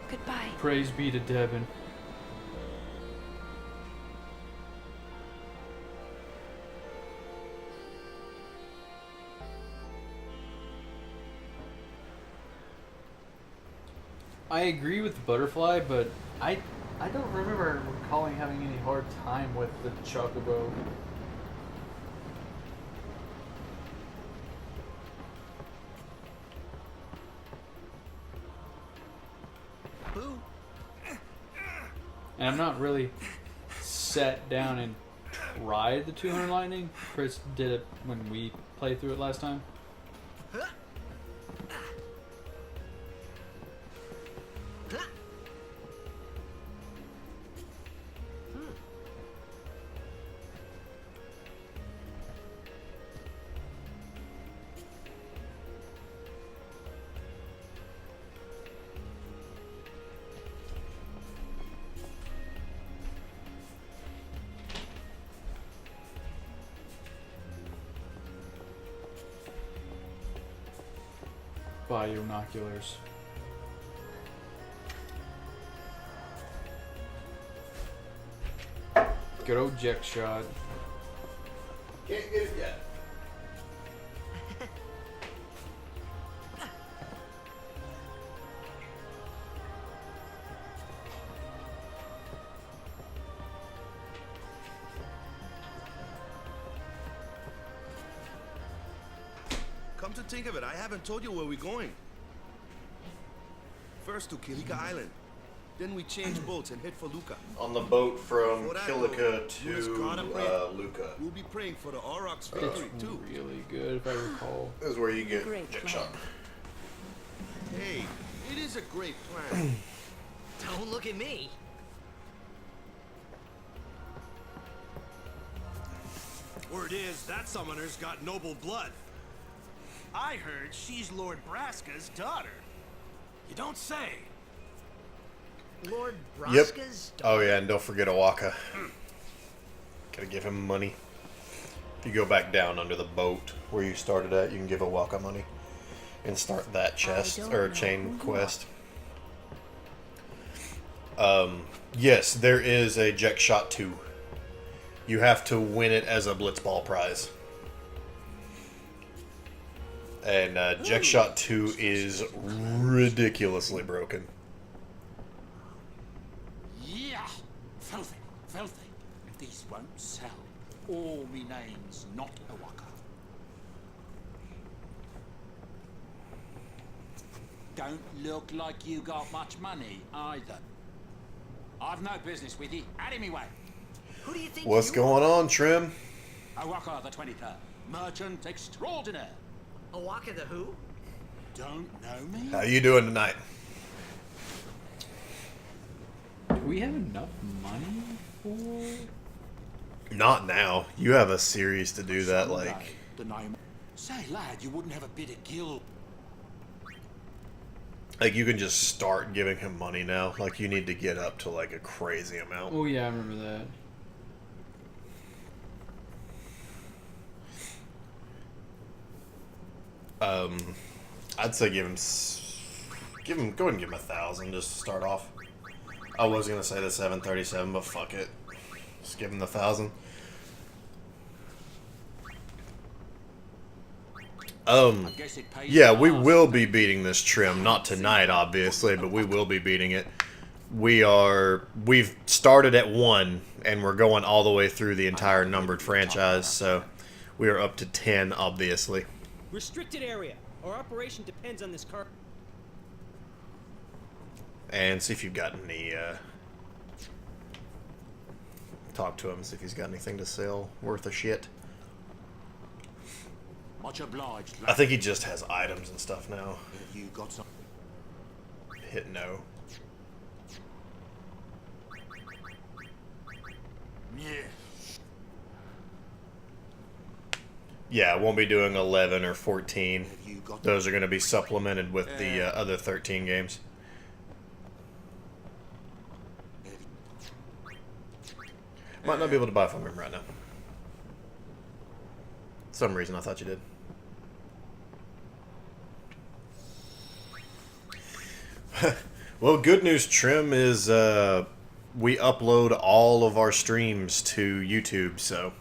Speaker 10: Goodbye.
Speaker 2: Praise be to Devin. I agree with the butterfly, but I don't remember recalling having any hard time with the chocobo.
Speaker 3: Boo.
Speaker 2: And I'm not really sat down and tried the 200 lightning. Chris did it when we played through it last time. Binoculars. Good old Jack shot.
Speaker 1: Can't get it yet.
Speaker 7: Come to think of it, I haven't told you where we're going. First to Kilika Island. Then we change boats and head for Luca.
Speaker 1: On the boat from
Speaker 7: Before that,
Speaker 1: Kilika
Speaker 7: though, you just
Speaker 1: to
Speaker 7: gotta pray.
Speaker 1: Luca.
Speaker 7: We'll be praying for the Aurochs victory,
Speaker 2: It's
Speaker 7: too.
Speaker 2: really good if I recall.
Speaker 1: This is where you get
Speaker 9: Great
Speaker 1: Jack
Speaker 9: plan.
Speaker 1: shot.
Speaker 7: Hey, it is a great plan.
Speaker 3: Don't look at me.
Speaker 12: Word is, that summoner's got noble blood. I heard she's Lord Braska's daughter. You don't say.
Speaker 3: Lord
Speaker 1: Yep.
Speaker 3: Braska's
Speaker 1: Oh yeah, and don't forget Owaka. Gotta give him money. If you go back down under the boat where you started at, you can give Owaka money and start that chest
Speaker 9: don't
Speaker 1: or
Speaker 9: know
Speaker 1: chain
Speaker 9: who you
Speaker 1: quest. Yes, there is a Jack Shot 2. You have to win it as a Blitzball prize. And Jack Shot 2 is ridiculously broken.
Speaker 13: Yeah! Filthy, filthy. These won't sell. All me name's
Speaker 12: not a Waka. Don't look like you got much money either. I've no business with you. Out of me way.
Speaker 3: Who do you think
Speaker 1: What's going on, Trim?
Speaker 12: A Waka the 23rd. Merchant extraordinaire.
Speaker 3: A Waka the who?
Speaker 12: Don't know me?
Speaker 1: How you doing tonight?
Speaker 2: Do we have enough money for?
Speaker 1: Not now. You have a series to do that, like...
Speaker 12: The name. Say, lad, you wouldn't have a bit of guild.
Speaker 1: Like, you can just start giving him money now. Like, you need to get up to, like, a crazy amount.
Speaker 2: Oh yeah, I remember that.
Speaker 1: I'd say go ahead and give him 1,000 just to start off. I was gonna say the 737, but fuck it. Just give him the 1,000. Yeah, we will be beating this Trim. Not tonight, obviously, but we will be beating it. We've started at 1, and we're going all the way through the entire numbered franchise, so we are up to 10, obviously.
Speaker 13: Restricted area. Our operation depends on this car.
Speaker 1: And see if you've got any, talk to him, see if he's got anything to sell worth of shit.
Speaker 12: Much obliged.
Speaker 1: I think he just has items and stuff now.
Speaker 12: Have you got some?
Speaker 1: Hit no.
Speaker 12: Yeah.
Speaker 1: Yeah, I won't be doing 11 or 14. Those are going to be supplemented with the other 13 games. Might not be able to buy from him right now. Some reason I thought you did. Well, good news, Trim, is we upload all of our streams to YouTube, so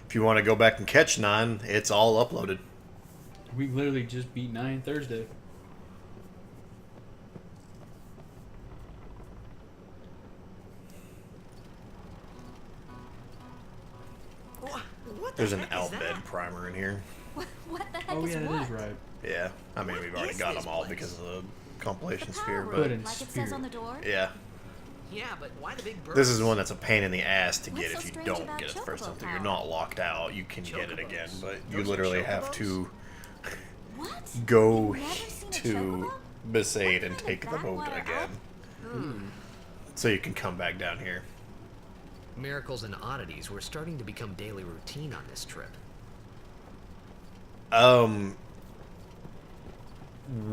Speaker 1: if you want to go back and catch 9, it's all uploaded.
Speaker 2: We literally just beat 9 Thursday.
Speaker 1: There's an Albed primer in here.
Speaker 9: What the heck
Speaker 2: Oh
Speaker 9: is
Speaker 2: yeah,
Speaker 9: what?
Speaker 2: that is right.
Speaker 1: Yeah, I mean, we've already got them all because of the compilation sphere,
Speaker 9: Power
Speaker 1: but
Speaker 9: room, like it says on the door.
Speaker 1: yeah.
Speaker 3: Yeah, but why the big bird?
Speaker 1: This is one that's a pain in the ass to get
Speaker 9: What's so
Speaker 1: if you
Speaker 9: strange
Speaker 1: don't
Speaker 9: about
Speaker 1: get it the first time.
Speaker 9: chocobo
Speaker 1: So you're
Speaker 9: power?
Speaker 1: not locked out. You can get it again, but you
Speaker 3: Those are
Speaker 1: literally have
Speaker 3: chocobos?
Speaker 1: to
Speaker 9: What?
Speaker 1: go
Speaker 9: You've never seen a
Speaker 1: to
Speaker 9: chocobo?
Speaker 1: Besaid and
Speaker 9: What kind
Speaker 1: take
Speaker 9: of
Speaker 1: the boat
Speaker 9: backwater
Speaker 1: again. So you can come back down here.
Speaker 3: Miracles and oddities were starting to become daily routine on this trip.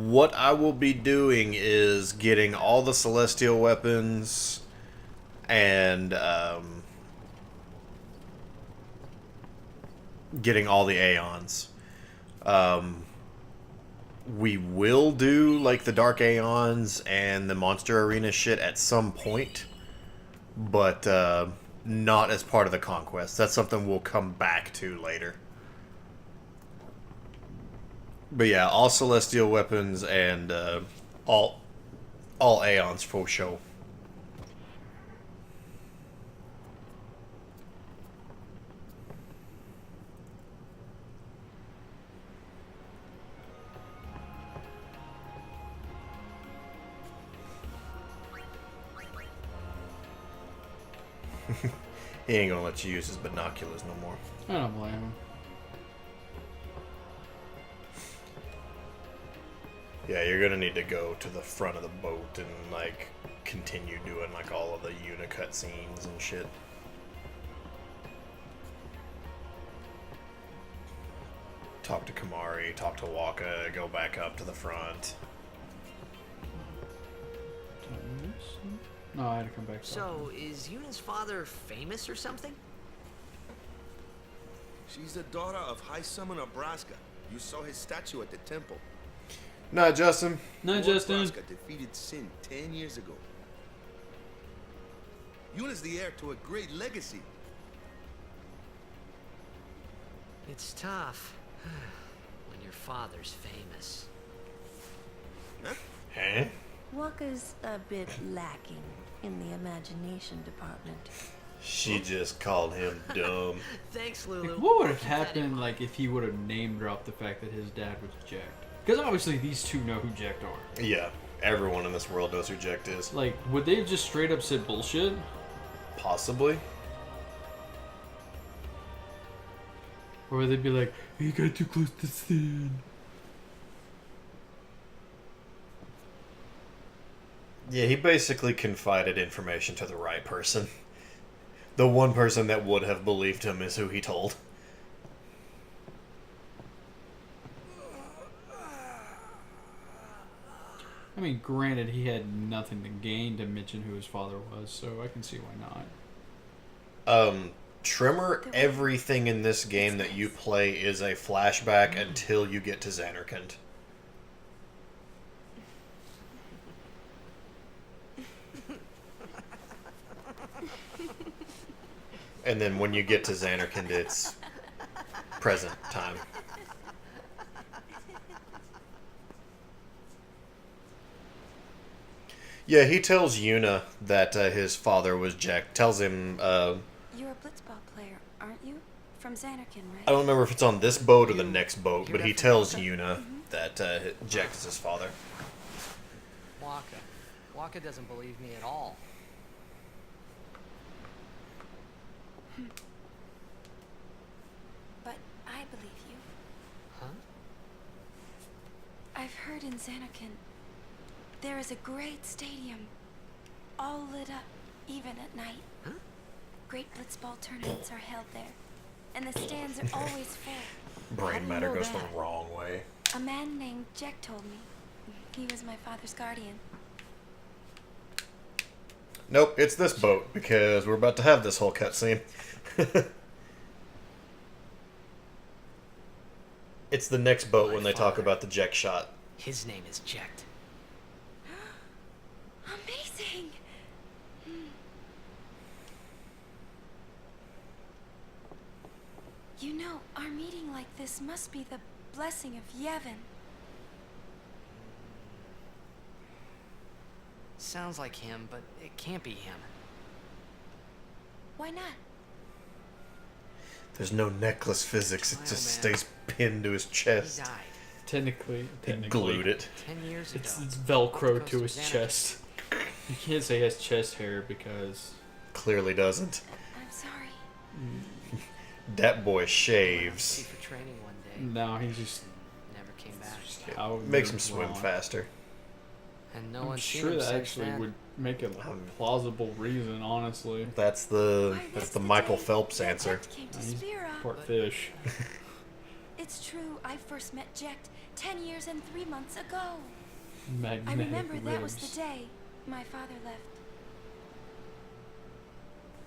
Speaker 1: What I will be doing is getting all the celestial weapons and getting all the Aeons. We will do like the Dark Aeons and the Monster Arena shit at some point, but not as part of the Conquest. That's something we'll come back to later. But yeah, all celestial weapons and all Aeons for show. He ain't gonna let you use his binoculars no more.
Speaker 2: I don't blame him.
Speaker 1: Yeah, you're gonna need to go to the front of the boat and like continue doing like all of the unicut scenes and shit. Talk to Kamari, talk to Waka, go back up to the front.
Speaker 2: No, I had to come back.
Speaker 3: So, is Yuna's father famous or something?
Speaker 7: She's the daughter of High Summoner Braska. You saw his statue at the temple.
Speaker 1: Not Justin.
Speaker 2: Not
Speaker 7: Lord
Speaker 2: Justin.
Speaker 7: Braska defeated Sin 10 years ago. Yuna's the heir to a great legacy.
Speaker 3: It's tough when your father's famous.
Speaker 1: Huh?
Speaker 10: Waka's a bit lacking in the imagination department.
Speaker 1: She just called him dumb.
Speaker 3: Thanks, Lulu.
Speaker 2: Like, what would have happened like if he would have name dropped the fact that his dad was Jacked? Because obviously these two know who Jacked are.
Speaker 1: Yeah, everyone in this world knows who Jacked is.
Speaker 2: Like, would they have just straight up said bullshit?
Speaker 1: Possibly.
Speaker 2: Or would they be like, he got too close to sin?
Speaker 1: Yeah, he basically confided information to the right person. The one person that would have believed him is who he told.
Speaker 2: I mean, granted, he had nothing to gain to mention who his father was, so I can see why not.
Speaker 1: Trimmer, everything in this game that you play is a flashback until you get to Xanarkand. And then when you get to Xanarkand, it's present time. Yeah, he tells Yuna that his father was Jack. Tells him,
Speaker 10: You're a blitzball player, aren't you? From Xanarkand, right?
Speaker 1: I don't remember if it's on this boat or the next boat, but he tells Yuna that Jack is his father.
Speaker 3: Waka doesn't believe me at all.
Speaker 10: But I believe you.
Speaker 3: Huh?
Speaker 10: I've heard in Xanarkand there is a great stadium, all lit up, even at night.
Speaker 3: Huh?
Speaker 10: Great blitzball tournaments are held there, and the stands are always full.
Speaker 1: Brain matter goes the wrong way.
Speaker 10: A man named Jack told me. He was my father's guardian.
Speaker 1: Nope, it's this boat, because we're about to have this whole cutscene. It's the next boat when they talk about the Jack shot.
Speaker 3: His name is Jack.
Speaker 10: Amazing! You know, our meeting like this must be the blessing of Yevon.
Speaker 3: Sounds like him, but it can't be him.
Speaker 10: Why not?
Speaker 1: There's no necklace physics, it just stays pinned to his chest.
Speaker 3: He died.
Speaker 2: Technically.
Speaker 1: Glued it.
Speaker 3: 10 years ago.
Speaker 2: It's Velcro to his chest. You can't say he has chest hair because...
Speaker 1: Clearly doesn't.
Speaker 10: I'm sorry.
Speaker 1: That boy shaves.
Speaker 3: For training one day.
Speaker 2: No, he just...
Speaker 3: Never came back.
Speaker 2: How
Speaker 1: Makes him swim faster.
Speaker 3: And no
Speaker 2: I'm
Speaker 3: one's
Speaker 2: sure
Speaker 3: seen him
Speaker 2: that
Speaker 3: since
Speaker 2: actually
Speaker 3: then.
Speaker 2: would make a plausible reason, honestly.
Speaker 1: That's the Michael Phelps answer.
Speaker 2: He's part fish.
Speaker 10: It's true, I first met Jack 10 years and 3 months ago.
Speaker 2: Magnetic
Speaker 10: I remember that was
Speaker 2: ribs.
Speaker 10: the day my father left.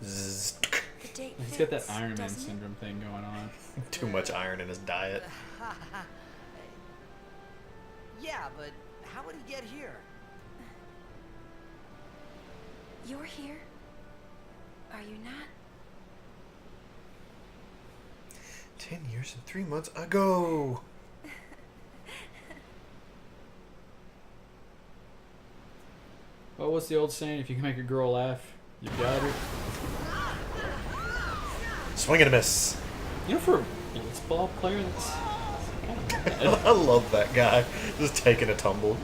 Speaker 1: Zzz.
Speaker 10: The date
Speaker 2: He's got that
Speaker 10: fits,
Speaker 2: Iron Man
Speaker 10: doesn't it?
Speaker 2: syndrome thing going on.
Speaker 1: Too much iron in his diet.
Speaker 3: Yeah, but how would he get here?
Speaker 10: You're here? Are you not?
Speaker 1: 10 years and 3 months ago.
Speaker 2: Well, what's the old saying? If you can make a girl laugh, you got her.
Speaker 1: Swing and a miss.
Speaker 2: You know, for a blitzball player, that's kind of bad.
Speaker 1: I love that guy. Just taking a tumble.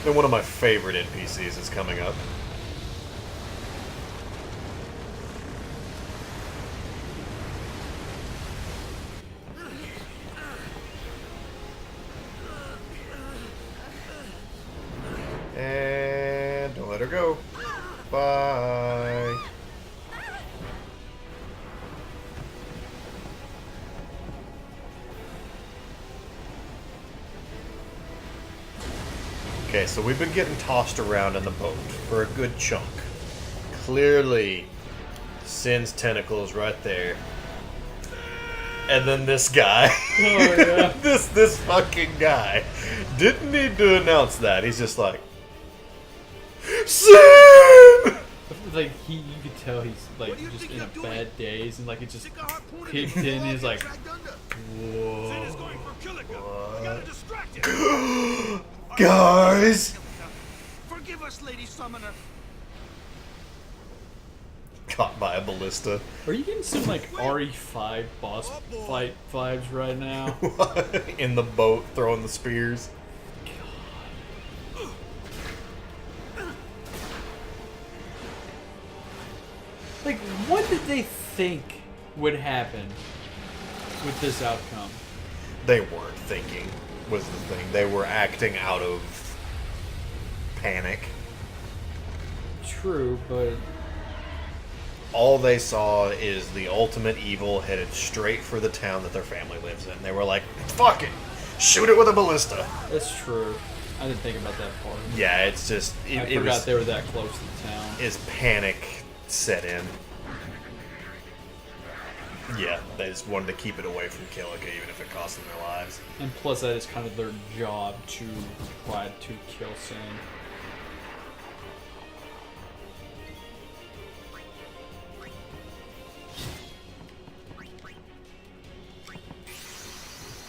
Speaker 1: And one of my favorite NPCs is coming up. And don't let her go. Bye. Okay, so we've been getting tossed around in the boat for a good chunk. Clearly, Sin's tentacles right there. And then this guy.
Speaker 2: Oh, yeah.
Speaker 1: this fucking guy didn't need to announce that. He's just like, Sin!
Speaker 2: Like, you could tell he's, like, just in a bad daze, and, like, it just kicked in, he's like, whoa.
Speaker 1: Guys!
Speaker 12: Forgive us First Lady Summoner.
Speaker 1: Caught by a ballista.
Speaker 2: Are you getting some like RE5 boss fight vibes right now?
Speaker 1: In the boat, throwing the spears.
Speaker 2: Like, what did they think would happen with this outcome?
Speaker 1: They weren't thinking, was the thing. They were acting out of panic.
Speaker 2: True, but
Speaker 1: all they saw is the ultimate evil headed straight for the town that their family lives in. They were like, fuck it! Shoot it with a ballista!
Speaker 2: That's true. I didn't think about that part.
Speaker 1: Yeah, it's just...
Speaker 2: I forgot they were that close to the town.
Speaker 1: Is panic set in. Yeah, they just wanted to keep it away from Killica, even if it cost them their lives.
Speaker 2: And plus that is kind of their job to try to kill Sin.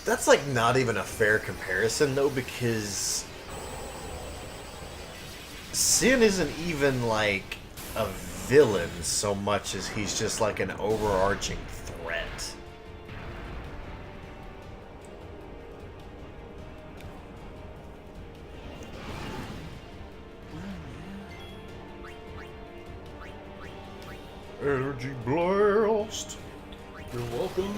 Speaker 1: That's like not even a fair comparison though, because Sin isn't even like a villain so much as he's just like an overarching threat. Energy blast.
Speaker 2: You're welcome.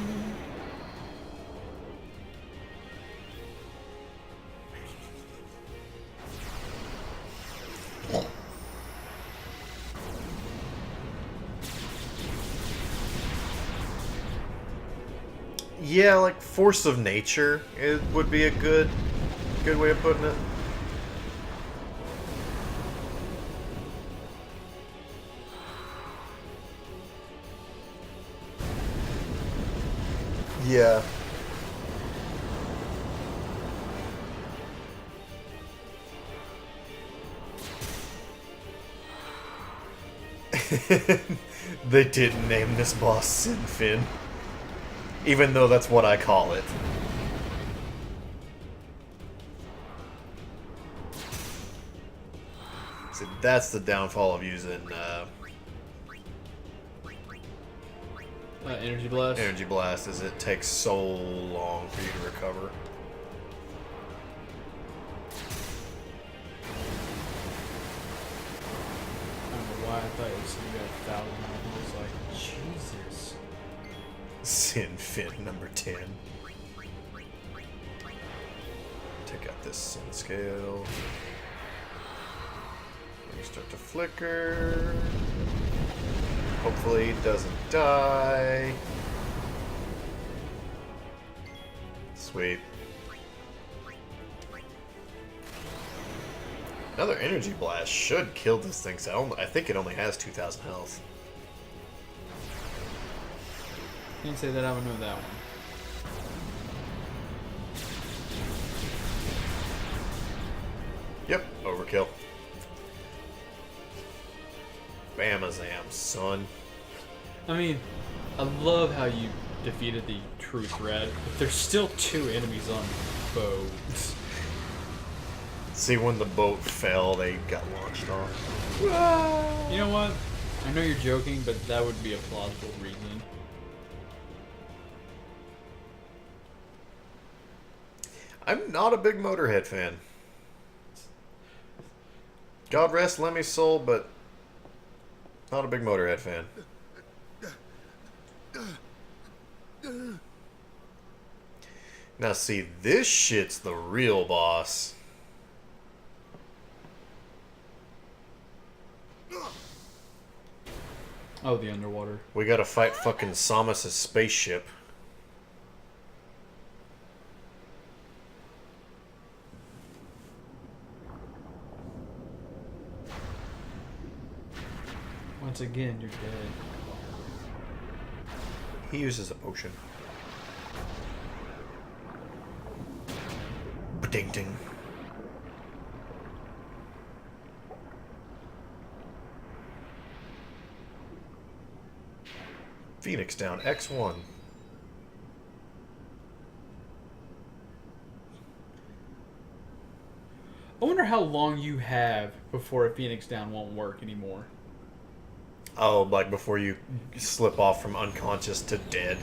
Speaker 1: Yeah, like force of nature it would be a good way of putting it. Yeah. They didn't name this boss Sinfin. Even though that's what I call it. So that's the downfall of using
Speaker 2: Energy Blast?
Speaker 1: Energy Blast, is it takes so long for you to recover.
Speaker 2: I don't know why I thought it was you got 1,000. I was like, Jesus.
Speaker 1: Sinfin number 10. Take out this Sin scale. You start to flicker. Hopefully he doesn't die. Sweet. Another energy blast should kill this thing. So I think it only has 2,000 health.
Speaker 2: Can't say that I would know that one.
Speaker 1: Yep, overkill. Bamazam, son.
Speaker 2: I mean, I love how you defeated the true threat, but there's still 2 enemies on boats.
Speaker 1: See, when the boat fell, they got launched off.
Speaker 2: You know what? I know you're joking, but that would be a plausible reason.
Speaker 1: I'm not a big Motorhead fan. God rest Lemmy's soul, but not a big Motorhead fan. Now see, this shit's the real boss.
Speaker 2: Oh, the underwater.
Speaker 1: We gotta fight fucking Samus's spaceship.
Speaker 2: Once again, you're dead.
Speaker 1: He uses a potion. Ding ding. Phoenix down, X1.
Speaker 2: I wonder how long you have before a Phoenix Down won't work anymore.
Speaker 1: Oh, like before you slip off from unconscious to dead.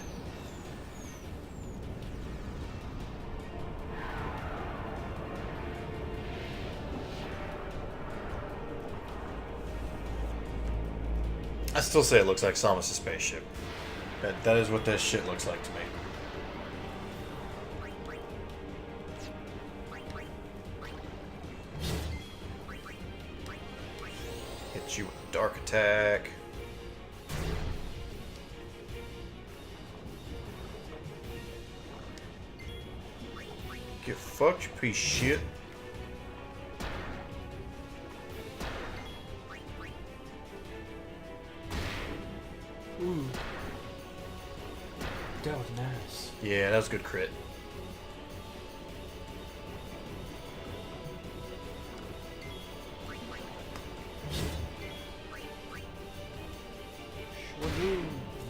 Speaker 1: I still say it looks like Samus' spaceship. That is what that shit looks like to me. Hit you with a dark attack. Get fucked, you piece of shit.
Speaker 2: Ooh. That was nice.
Speaker 1: Yeah, that was a good crit.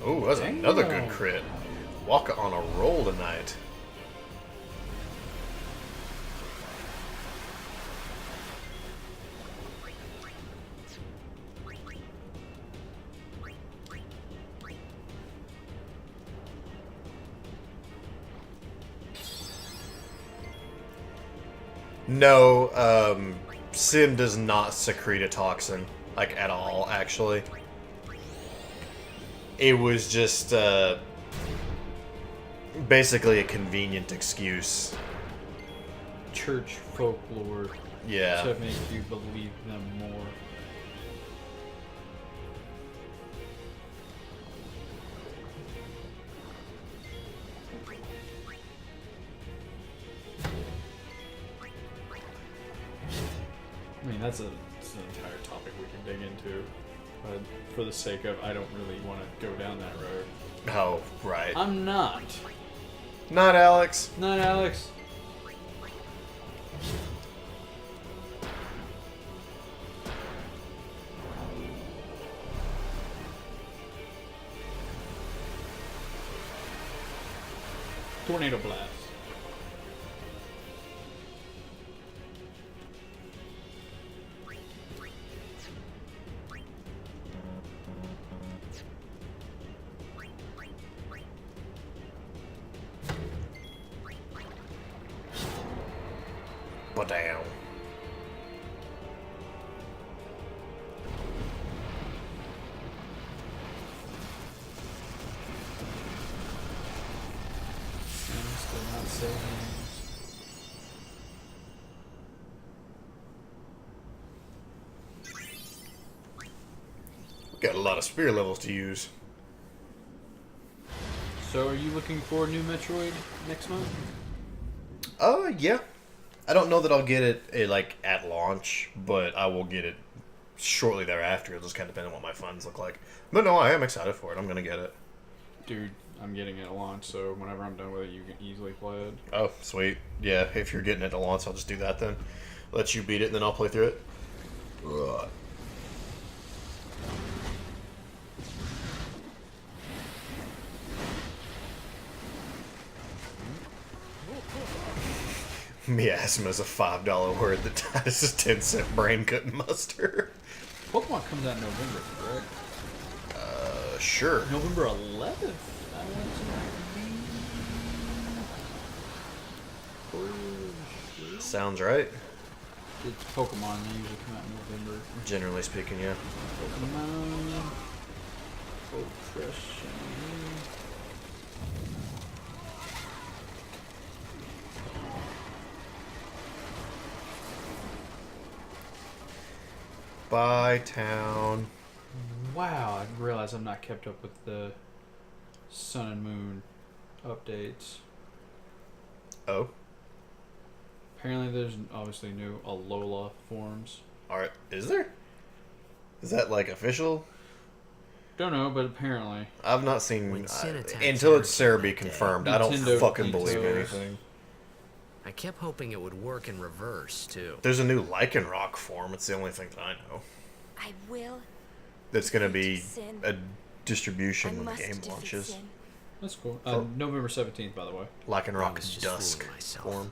Speaker 1: Oh, that's another good crit. Waka on a roll tonight. No, Sin does not secrete a toxin, like, at all, actually. It was just, basically a convenient excuse.
Speaker 2: Church folklore.
Speaker 1: Yeah.
Speaker 2: To make you believe them more. I mean, that's an entire topic we can dig into. But for the sake of, I don't really want to go down that road.
Speaker 1: Oh, right.
Speaker 2: I'm not.
Speaker 1: Not Alex.
Speaker 2: Not Alex. Tornado blast.
Speaker 1: Down. Got a lot of spear levels to use.
Speaker 2: So, are you looking for a new Metroid next month?
Speaker 1: Yeah. I don't know that I'll get it like at launch, but I will get it shortly thereafter. It'll just kind of depend on what my funds look like. But no, I am excited for it. I'm gonna get it.
Speaker 2: Dude, I'm getting it at launch, so whenever I'm done with it, you can easily play it.
Speaker 1: Oh, sweet. Yeah, if you're getting it at launch, I'll just do that then. Let you beat it, and then I'll play through it. Ugh. Miasma is a $5 word that Titus's 10-cent brain couldn't muster.
Speaker 2: Pokemon comes out in November, correct?
Speaker 1: Sure.
Speaker 2: November 11th.
Speaker 1: Sounds right.
Speaker 2: It's Pokemon. They usually come out in November.
Speaker 1: Generally speaking, yeah.
Speaker 2: Pokemon. Oppression.
Speaker 1: Bye, town.
Speaker 2: Wow, I didn't realize I'm not kept up with the Sun and Moon updates.
Speaker 1: Oh?
Speaker 2: Apparently there's obviously new Alola forms.
Speaker 1: Alright, is there? Is that like official?
Speaker 2: Don't know, but apparently.
Speaker 1: I've not seen... until it's Cerebi confirmed, I don't fucking believe anything.
Speaker 3: I kept hoping it would work in reverse, too.
Speaker 1: There's a new Lycanroc form. It's the only thing that I know.
Speaker 10: I will.
Speaker 1: That's going to be a distribution when the game launches.
Speaker 2: That's cool. November 17th, by the way.
Speaker 1: Lycanroc Dusk form.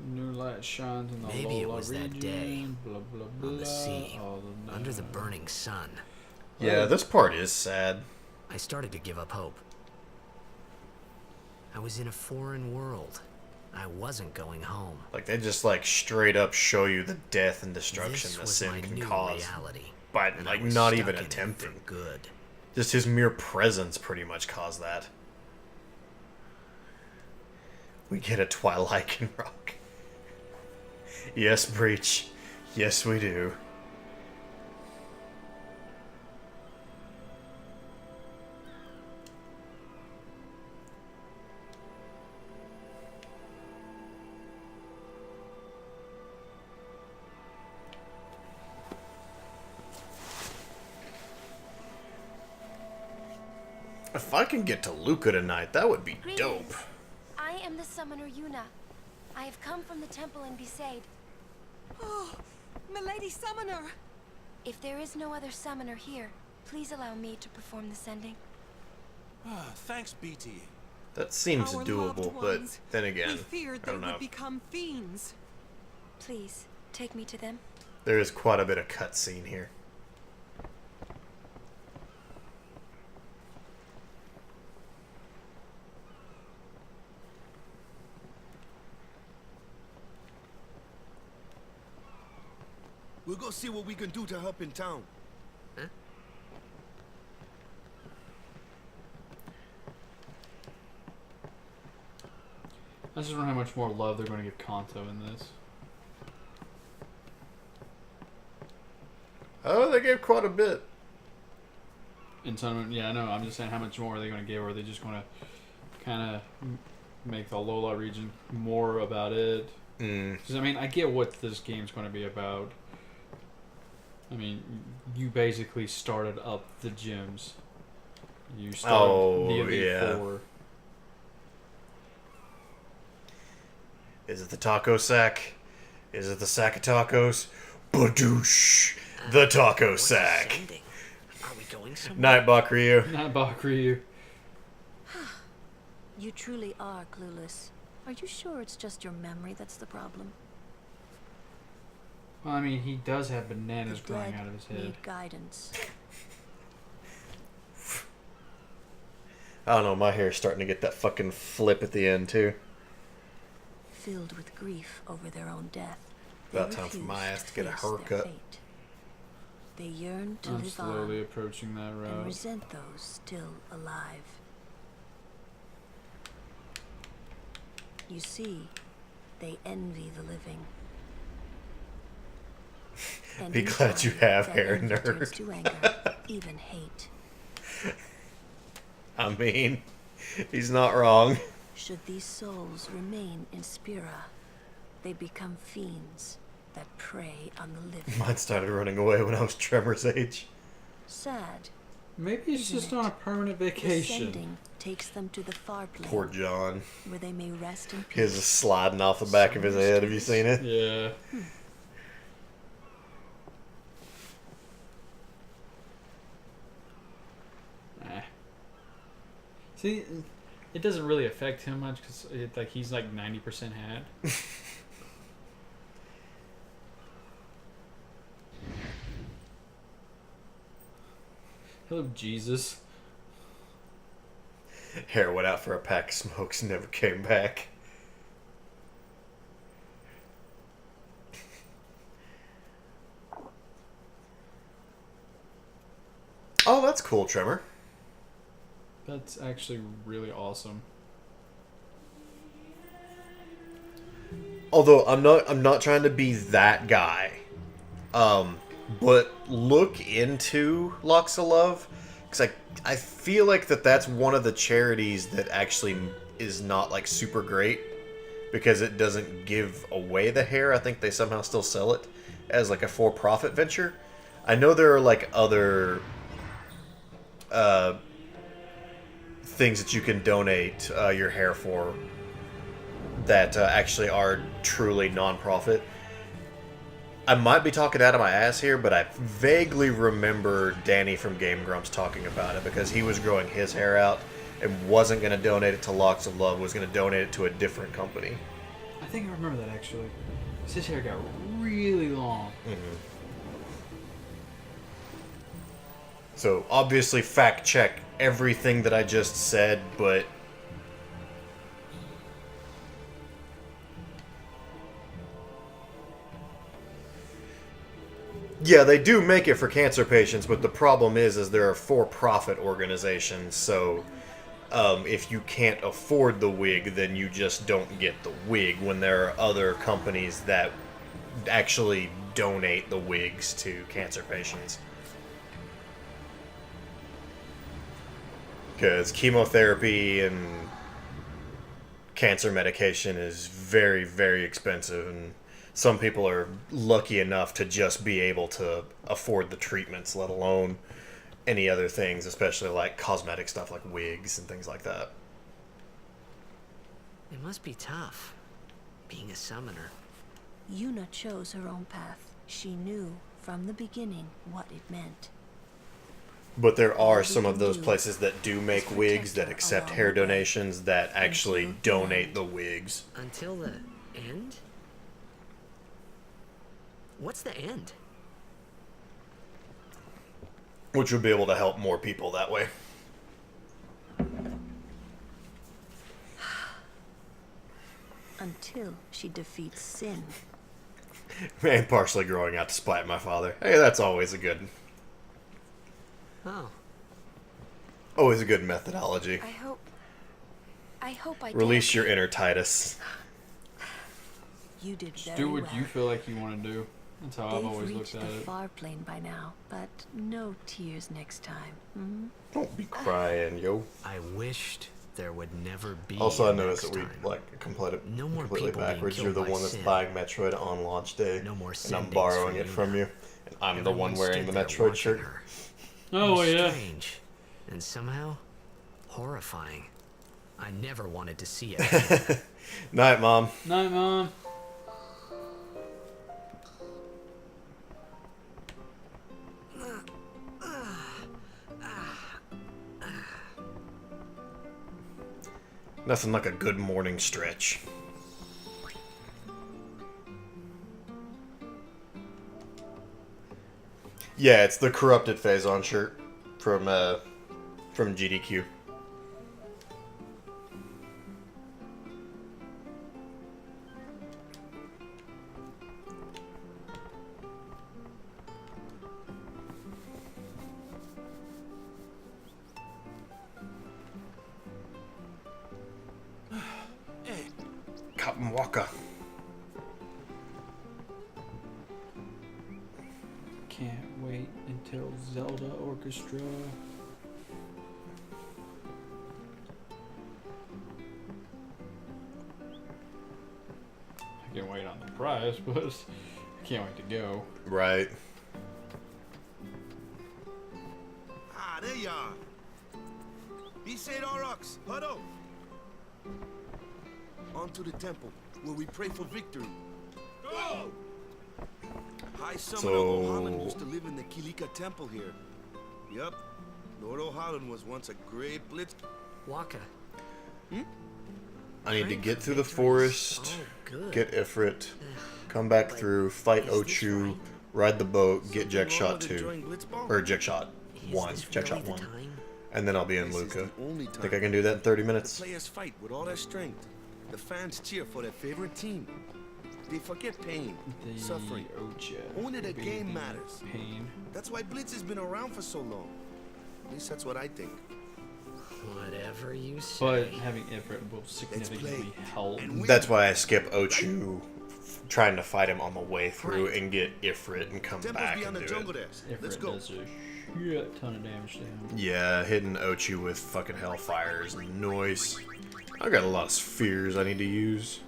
Speaker 2: New light shines in the
Speaker 3: Maybe it
Speaker 2: Lola
Speaker 3: was that day,
Speaker 2: region, blah, blah, blah,
Speaker 3: on the sea,
Speaker 2: all the
Speaker 3: under the burning sun.
Speaker 1: Yeah, this part is sad.
Speaker 3: I started to give up hope. I was in a foreign world. I wasn't going home.
Speaker 1: Like, they just, like, straight up show you the death and destruction that
Speaker 3: was
Speaker 1: sin
Speaker 3: my
Speaker 1: can
Speaker 3: new
Speaker 1: cause.
Speaker 3: reality,
Speaker 1: By,
Speaker 3: and I
Speaker 1: like,
Speaker 3: was
Speaker 1: not
Speaker 3: stuck
Speaker 1: even
Speaker 3: in it
Speaker 1: attempting.
Speaker 3: for good.
Speaker 1: Just his mere presence pretty much caused that. We get a Twilight in Rock. Yes, Breach. Yes, we do. If I can get to Luca tonight, that would be dope.
Speaker 10: I am the summoner Yuna. I have come from the temple in Besaid.
Speaker 14: Oh, Milady Summoner!
Speaker 10: If there is no other summoner here, please allow me to perform the sending.
Speaker 12: Thanks, BT.
Speaker 1: That seems
Speaker 14: Our
Speaker 1: doable,
Speaker 14: loved
Speaker 1: but
Speaker 14: ones,
Speaker 1: then again,
Speaker 14: we feared
Speaker 1: I
Speaker 14: they
Speaker 1: don't know.
Speaker 14: would become fiends.
Speaker 10: Please, take me to them.
Speaker 1: There is quite a bit of cutscene here.
Speaker 7: We'll go see what we can do to help in town.
Speaker 3: Huh?
Speaker 2: I just don't know how much more love they're going to give Kanto in this.
Speaker 1: Oh, they gave quite a bit.
Speaker 2: In some, yeah, I know. I'm just saying, how much more are they going to give? Or are they just going to kind of make the Lola region more about it? Because I mean, I get what this game's going to be about. I mean, you basically started up the gyms. You started the Elite Four.
Speaker 1: Is it the taco sack? Is it the sack of tacos? Badoosh! The taco sack.
Speaker 3: Are we going somewhere?
Speaker 1: Night, Bakryu.
Speaker 2: Night, Bakryu.
Speaker 15: You truly are clueless. Are you sure it's just your memory that's the problem?
Speaker 2: Well, I mean, he does have bananas
Speaker 15: The
Speaker 2: growing
Speaker 15: dead
Speaker 2: out of his head.
Speaker 15: need guidance.
Speaker 1: I don't know, my hair's starting to get that fucking flip at the end, too.
Speaker 15: Filled with grief over their own death.
Speaker 1: About time for my ass to get a haircut.
Speaker 15: They yearn to
Speaker 2: I'm
Speaker 15: live
Speaker 2: slowly
Speaker 15: on
Speaker 2: approaching that
Speaker 15: and
Speaker 2: route.
Speaker 15: resent those still alive. You see, they envy the living. And
Speaker 1: Be
Speaker 15: in
Speaker 1: glad you
Speaker 15: time,
Speaker 1: have
Speaker 15: that
Speaker 1: hair,
Speaker 15: envy turns
Speaker 1: nerd.
Speaker 15: to anger, even hate.
Speaker 1: I mean, he's not wrong.
Speaker 15: Should these souls remain in Spira, they become fiends that prey on the living.
Speaker 1: Mine started running away when I was Tremor's age.
Speaker 15: Sad.
Speaker 2: Maybe he's
Speaker 15: isn't
Speaker 2: just
Speaker 15: it?
Speaker 2: on a permanent
Speaker 15: The
Speaker 2: vacation.
Speaker 15: sending takes them to the far plane.
Speaker 1: Poor John.
Speaker 15: Where they may rest in peace.
Speaker 1: His is sliding off the back of his head. Have you seen it?
Speaker 2: Yeah. See, it doesn't really affect him much because like he's like 90% had. Hello, Jesus.
Speaker 1: Hair went out for a pack of smokes and never came back. Oh, that's cool, Tremor.
Speaker 2: That's actually really awesome.
Speaker 1: Although I'm not trying to be that guy. But look into Locks of Love, because I feel like that's one of the charities that actually is not like super great, because it doesn't give away the hair. I think they somehow still sell it as like a for-profit venture. I know there are like other things that you can donate your hair for that actually are truly non-profit. I might be talking out of my ass here, but I vaguely remember Danny from Game Grumps talking about it, because he was growing his hair out and wasn't going to donate it to Locks of Love, was going to donate it to a different company.
Speaker 2: I think I remember that actually. His hair got really long.
Speaker 1: So obviously fact check everything that I just said, but yeah, they do make it for cancer patients, but the problem is they're a for-profit organization, so if you can't afford the wig, then you just don't get the wig, when there are other companies that actually donate the wigs to cancer patients. Because chemotherapy and cancer medication is very, very expensive, and some people are lucky enough to just be able to afford the treatments, let alone any other things, especially like cosmetic stuff like wigs and things like that.
Speaker 3: It must be tough, being a summoner.
Speaker 15: Yuna chose her own path. She knew from the beginning what it meant.
Speaker 1: But there are some of those places that do make wigs, that accept hair donations, that actually donate the wigs.
Speaker 3: Until the end? What's the end?
Speaker 1: Which would be able to help more people that way.
Speaker 15: Until she defeats sin.
Speaker 1: And partially growing out to spite my father. Hey, that's always a good...
Speaker 3: Oh.
Speaker 1: Always a good methodology.
Speaker 10: I hope I
Speaker 1: Release your inner Titus.
Speaker 15: You did
Speaker 2: Just
Speaker 15: very
Speaker 2: do what
Speaker 15: well.
Speaker 2: you feel like you want to do. That's how I've
Speaker 15: They've
Speaker 2: always
Speaker 15: reached
Speaker 2: looked at
Speaker 15: the
Speaker 2: it.
Speaker 15: far plane by now, but no tears next time. Hmm?
Speaker 1: Don't be crying, yo.
Speaker 3: I wished there would never be.
Speaker 1: Also, I noticed
Speaker 3: next
Speaker 1: that we
Speaker 3: time.
Speaker 1: like completely
Speaker 3: more
Speaker 1: completely
Speaker 3: people being
Speaker 1: backwards.
Speaker 3: killed
Speaker 1: You're the
Speaker 3: by
Speaker 1: one that's
Speaker 3: sin.
Speaker 1: buying Metroid on launch day,
Speaker 3: No more
Speaker 1: and
Speaker 3: sin
Speaker 1: I'm
Speaker 3: days
Speaker 1: borrowing
Speaker 3: for
Speaker 1: it
Speaker 3: you
Speaker 1: from
Speaker 3: now.
Speaker 1: you, and I'm the one
Speaker 3: Everyone
Speaker 1: wearing the
Speaker 3: stood there
Speaker 1: Metroid
Speaker 3: watching
Speaker 1: shirt.
Speaker 3: her.
Speaker 2: Oh,
Speaker 3: It was
Speaker 2: yeah.
Speaker 3: strange, and somehow horrifying. I never wanted to see it.
Speaker 1: Night, Mom.
Speaker 2: Night, Mom.
Speaker 1: Nothing like a good morning stretch. Yeah, it's the corrupted Phazon shirt from GDQ. Captain Walker.
Speaker 2: Can't wait until Zelda Orchestra. I can't wait on the prize, but I can't wait to go.
Speaker 1: Right.
Speaker 7: Ah, there you are. Be Saint Aurochs, huddle. On to the temple, where we pray for victory. Go! High Summoner O'Holland used to live in the Kilika temple here. Yup. Lord O'Holland was once a great blitz...
Speaker 3: Waka.
Speaker 1: I need to get through the forest, get Ifrit, come back through, fight Ochu, ride the boat, get Jack Shot 2. Or Jack Shot 1. Jack Shot 1. And then I'll be in Luca. Think I can do that in 30 minutes?
Speaker 7: The players fight with all their strength. The fans cheer for their favorite team. They forget pain, suffering. Only the game matters.
Speaker 2: Pain.
Speaker 7: That's why Blitz has been around for so long. At least that's what I think.
Speaker 3: Whatever you say.
Speaker 2: But having Ifrit will significantly help.
Speaker 1: That's why I skip Ochu, trying to fight him on the way through and get Ifrit and come back and do it.
Speaker 2: Ifrit does a shit ton of damage to him.
Speaker 1: Yeah, hitting Ochu with fucking Hellfire is noise. I got a lot of spheres I need to use.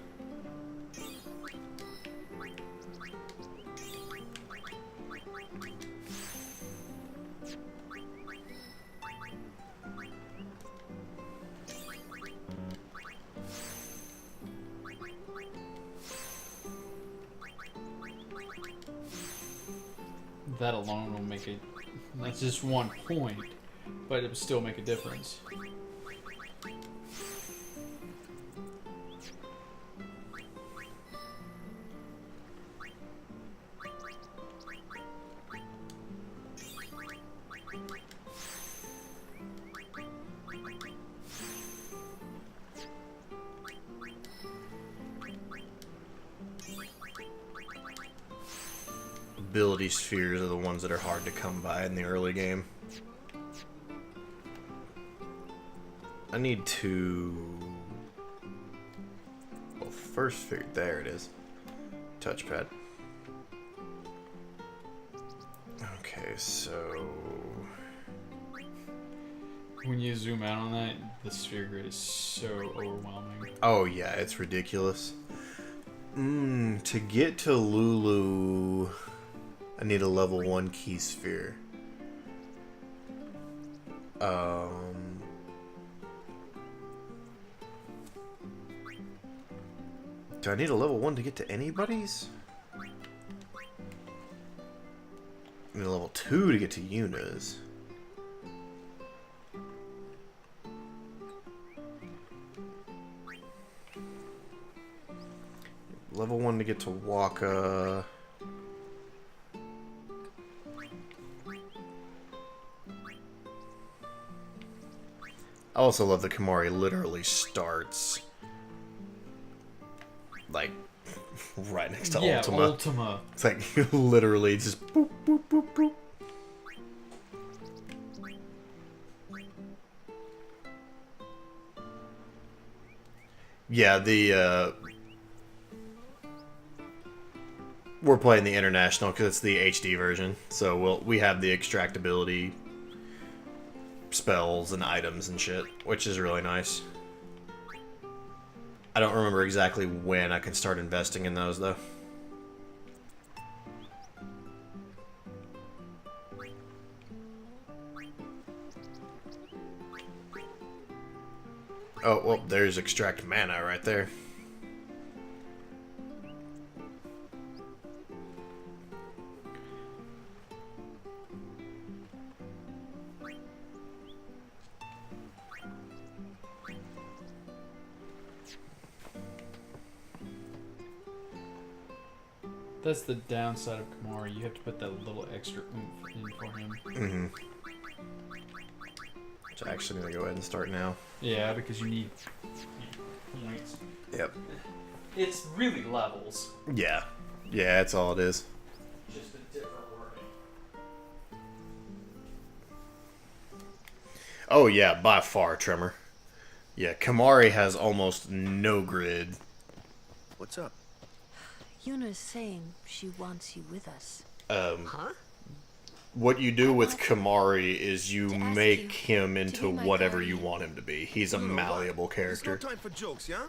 Speaker 2: That alone will make it. That's just 1 point, but it would still make a difference.
Speaker 1: ability spheres are the ones that are hard to come by in the early game. I need to... Well, first figure... There it is. Touchpad. Okay, so...
Speaker 2: When you zoom out on that, the sphere grid is so overwhelming.
Speaker 1: Oh yeah, it's ridiculous. To get to Lulu, I need a level 1 key sphere. Do I need a level 1 to get to anybody's? I need a level 2 to get to Yuna's. Level 1 to get to Waka. I also love that Kamari literally starts like right next to Ultima.
Speaker 2: Ultima.
Speaker 1: It's like literally just boop boop boop boop. Yeah, the we're playing the international because it's the HD version, so we have the extractability spells and items and shit, which is really nice. I don't remember exactly when I can start investing in those though. Oh, well, there's extract mana right there.
Speaker 2: That's the downside of Kamari. You have to put that little extra oomph in for him.
Speaker 1: Mm-hmm. Which I actually going to go ahead and start now.
Speaker 2: Yeah, because you need points.
Speaker 1: Yep.
Speaker 2: It's really levels.
Speaker 1: Yeah. Yeah, that's all it is.
Speaker 2: Just a different wording.
Speaker 1: Oh yeah, by far, Tremor. Yeah, Kamari has almost no grid.
Speaker 8: What's up?
Speaker 15: Yuna's saying she wants you with us.
Speaker 8: Huh?
Speaker 1: What you do with Kamari is you make him into whatever you want him to be. He's a malleable character.
Speaker 7: There's no time for jokes, yeah?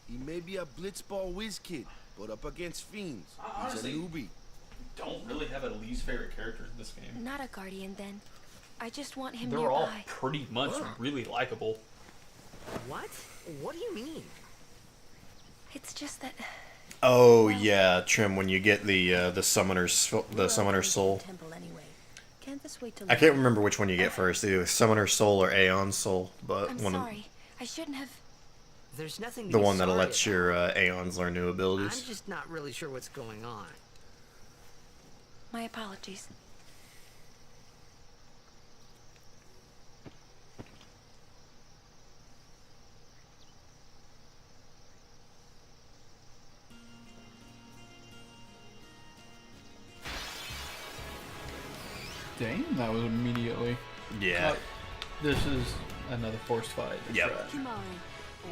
Speaker 7: He may be a blitzball whiz kid, but up against fiends. He's a newbie.
Speaker 2: Don't really have a least favorite character in this game.
Speaker 10: Not a guardian, then. I just want him
Speaker 2: They're
Speaker 10: nearby.
Speaker 2: all pretty much really likable.
Speaker 3: What? What do you mean?
Speaker 10: It's just that...
Speaker 1: Oh yeah, Trim. When you get the summoner's soul.
Speaker 15: Can't this wait till
Speaker 1: I can't remember which one you get first, either Summoner's Soul or Aeon's Soul, but
Speaker 10: I'm sorry. I shouldn't have...
Speaker 3: There's nothing to
Speaker 1: the
Speaker 3: be
Speaker 1: one that
Speaker 3: sorry
Speaker 1: lets
Speaker 3: about.
Speaker 1: your Aeons learn new abilities.
Speaker 3: I'm just not really sure what's going on.
Speaker 10: My apologies.
Speaker 2: Damn, that was immediately.
Speaker 1: Yeah.
Speaker 2: This is another forced fight.
Speaker 1: Yep.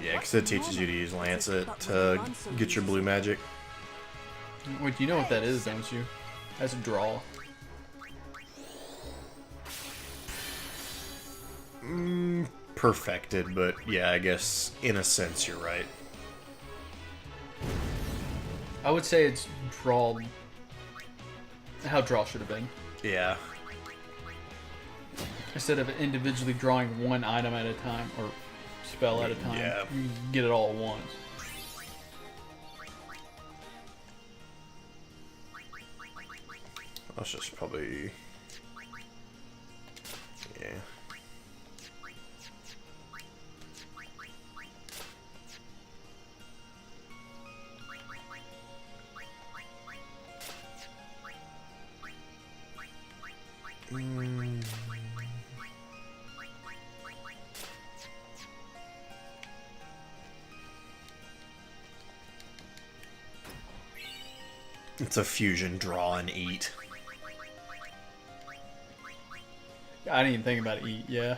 Speaker 1: Yeah, because it teaches you to use Lancet to get your blue magic.
Speaker 2: Wait, you know what that is, don't you? That's a draw.
Speaker 1: Perfected, but yeah, I guess in a sense you're right.
Speaker 2: I would say it's draw. How draw should have been.
Speaker 1: Yeah.
Speaker 2: Instead of individually drawing one item at a time or spell at a time, you get it all at once.
Speaker 1: Let's just probably... Yeah. It's a fusion draw and eat.
Speaker 2: I didn't even think about eat, yeah.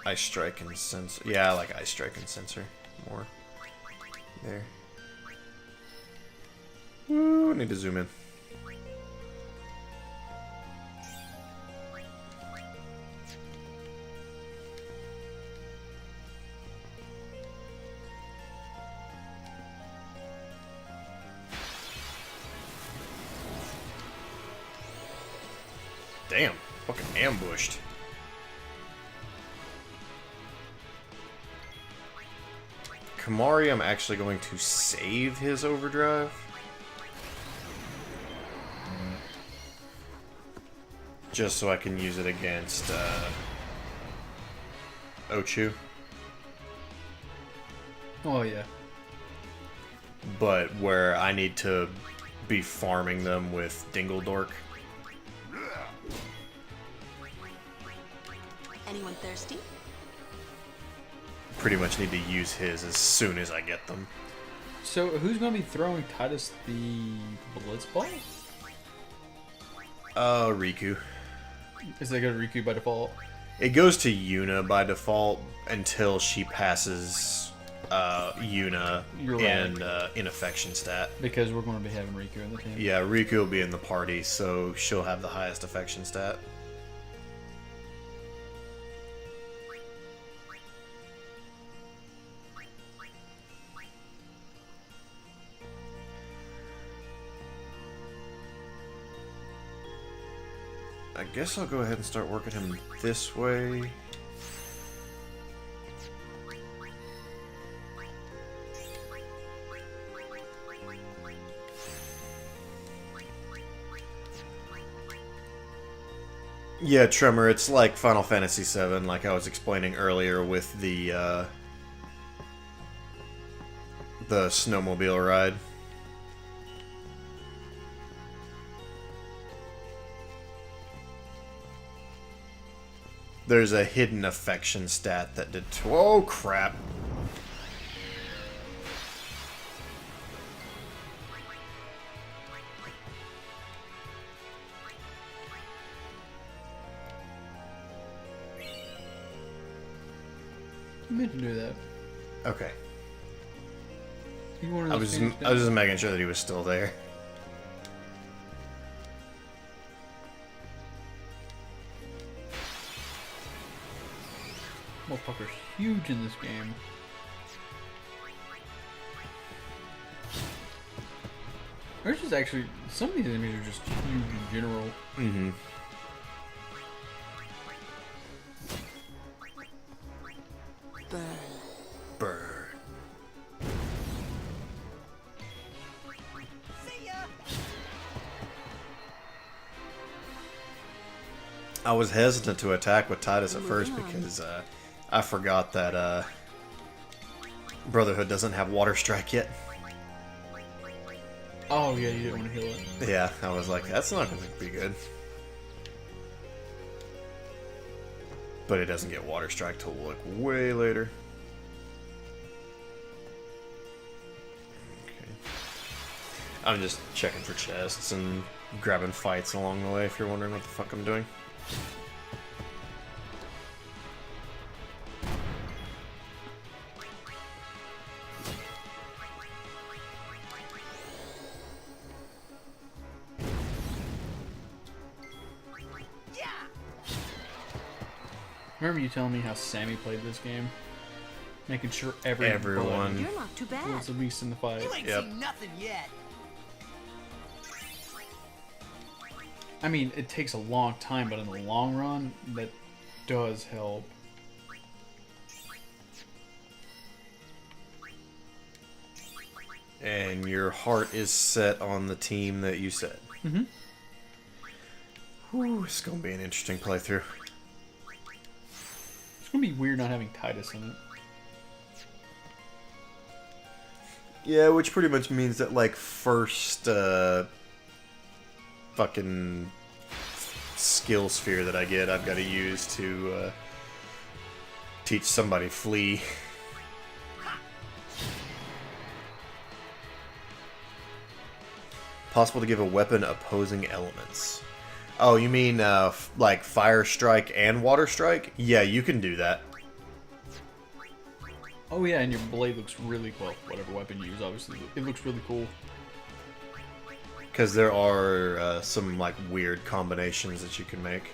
Speaker 1: Ice Strike and Sensor. Yeah, I like Ice Strike and Sensor more. There. Ooh, I need to zoom in. Damn, fucking ambushed. Kamari, I'm actually going to save his overdrive. Just so I can use it against Ochu.
Speaker 2: Oh, yeah.
Speaker 1: But where I need to be farming them with Dingledork.
Speaker 16: Anyone thirsty?
Speaker 1: Pretty much need to use his as soon as I get them.
Speaker 2: So, who's going to be throwing Titus the Blitz Ball?
Speaker 1: Riku.
Speaker 2: Is that go to Riku by default?
Speaker 1: It goes to Yuna by default until she passes Yuna in affection stat.
Speaker 2: Because we're going to be having Riku in the team.
Speaker 1: Yeah, Riku will be in the party, so she'll have the highest affection stat. I guess I'll go ahead and start working him this way. Yeah, Tremor, it's like Final Fantasy VII, like I was explaining earlier with the snowmobile ride. There's a hidden affection stat that did... Oh, crap.
Speaker 2: You meant to do that.
Speaker 1: Okay.
Speaker 2: You
Speaker 1: I was just making sure that he was still there.
Speaker 2: Motherfucker's huge in this game. There's just actually... Some of these enemies are just huge in general.
Speaker 1: Mm-hmm. Burn. I was hesitant to attack with Titus at first because I forgot that Brotherhood doesn't have Water Strike yet.
Speaker 2: Oh yeah, you didn't want to heal it.
Speaker 1: Yeah, I was like, that's not going to be good. But it doesn't get Water Strike till like way later. Okay. I'm just checking for chests and grabbing fights along the way if you're wondering what the fuck I'm doing.
Speaker 2: Remember you telling me how Sammy played this game? Making sure
Speaker 1: everyone
Speaker 16: You're not too bad.
Speaker 2: was at least in the fight.
Speaker 16: You ain't seen nothing yet.
Speaker 2: I mean, it takes a long time, but in the long run, that does help.
Speaker 1: And your heart is set on the team that you said.
Speaker 2: Mm-hmm.
Speaker 1: Whew, it's gonna be an interesting playthrough.
Speaker 2: It's gonna be weird not having Titus in it.
Speaker 1: Yeah, which pretty much means that, like, first, fucking skill sphere that I get, I've got to use to, teach somebody flee. possible to give a weapon opposing elements. Oh, you mean like Fire Strike and Water Strike? Yeah, you can do that.
Speaker 2: Oh yeah, and your blade looks really well. Whatever weapon you use, obviously, it looks really cool.
Speaker 1: Because there are some like weird combinations that you can make.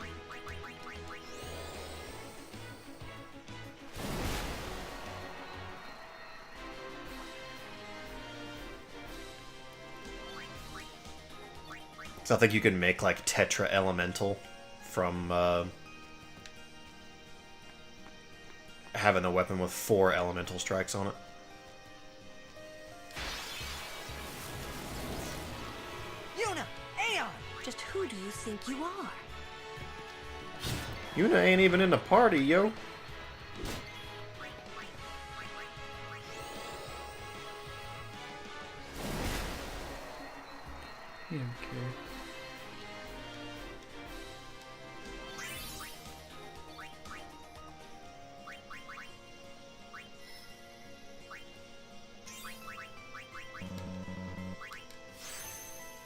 Speaker 1: So I think you can make like Tetra Elemental from having a weapon with 4 elemental strikes on it.
Speaker 16: Yuna! Aeon!
Speaker 15: Just who do you think you are?
Speaker 1: Yuna ain't even in the party, yo.
Speaker 2: You don't care.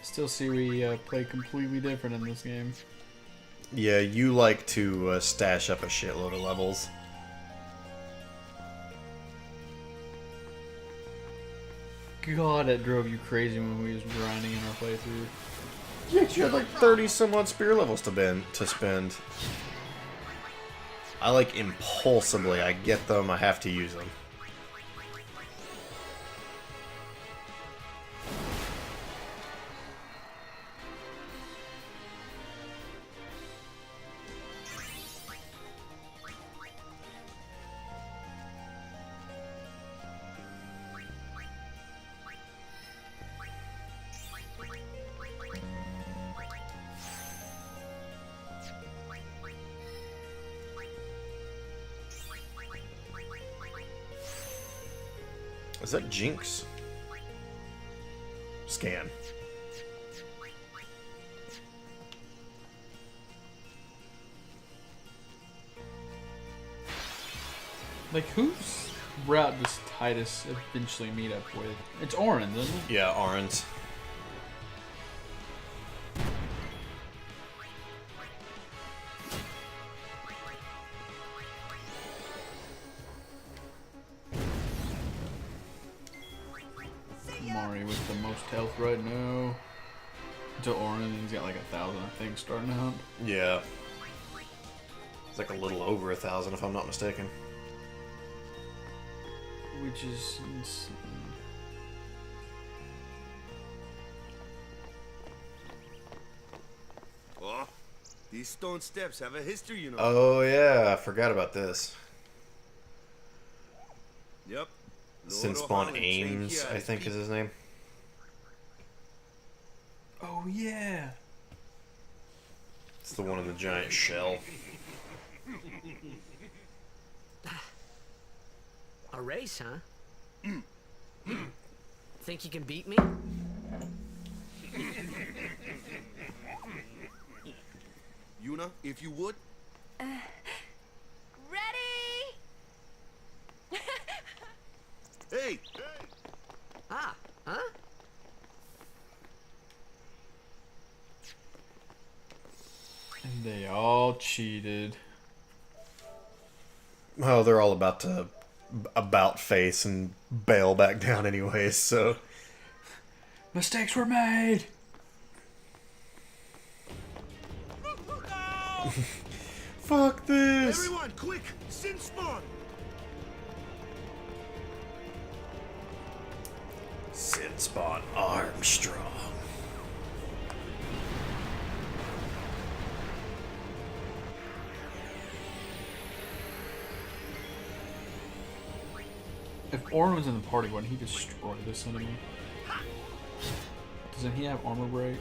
Speaker 2: Still see we play completely different in this game.
Speaker 1: Yeah, you like to stash up a shitload of levels.
Speaker 2: God, that drove you crazy when we was grinding in our playthrough.
Speaker 1: Yeah, you had like 30 some odd spear levels to spend. I like impulsively. I get them, I have to use them. Is that Jinx? Scan.
Speaker 2: Like, whose route does Titus eventually meet up with? It's Orin's, isn't it?
Speaker 1: Yeah, Orin's.
Speaker 2: Mari with the most health right now. Until Orin, he's got like 1,000, I think, starting out.
Speaker 1: Yeah. It's like a little over 1,000 if I'm not mistaken.
Speaker 2: Which is insane.
Speaker 7: Oh, these stone steps have a history, you know.
Speaker 1: Oh yeah, I forgot about this.
Speaker 7: Yep.
Speaker 1: Sinspawn Ames, I think is his name.
Speaker 2: Oh yeah.
Speaker 1: It's the one in the giant shell.
Speaker 3: A race, huh? Think you can beat me?
Speaker 7: Yuna, if you would.
Speaker 10: Ready?
Speaker 7: Hey!
Speaker 3: Ah, huh?
Speaker 2: And they all cheated.
Speaker 1: Well, they're all about to about face and bail back down anyways, so
Speaker 2: mistakes were made.
Speaker 1: Fuck this.
Speaker 7: Everyone, quick! Sin spawn!
Speaker 1: Sinspawn Armstrong.
Speaker 2: If Orin was in the party, wouldn't he destroy this enemy? Doesn't he have armor break?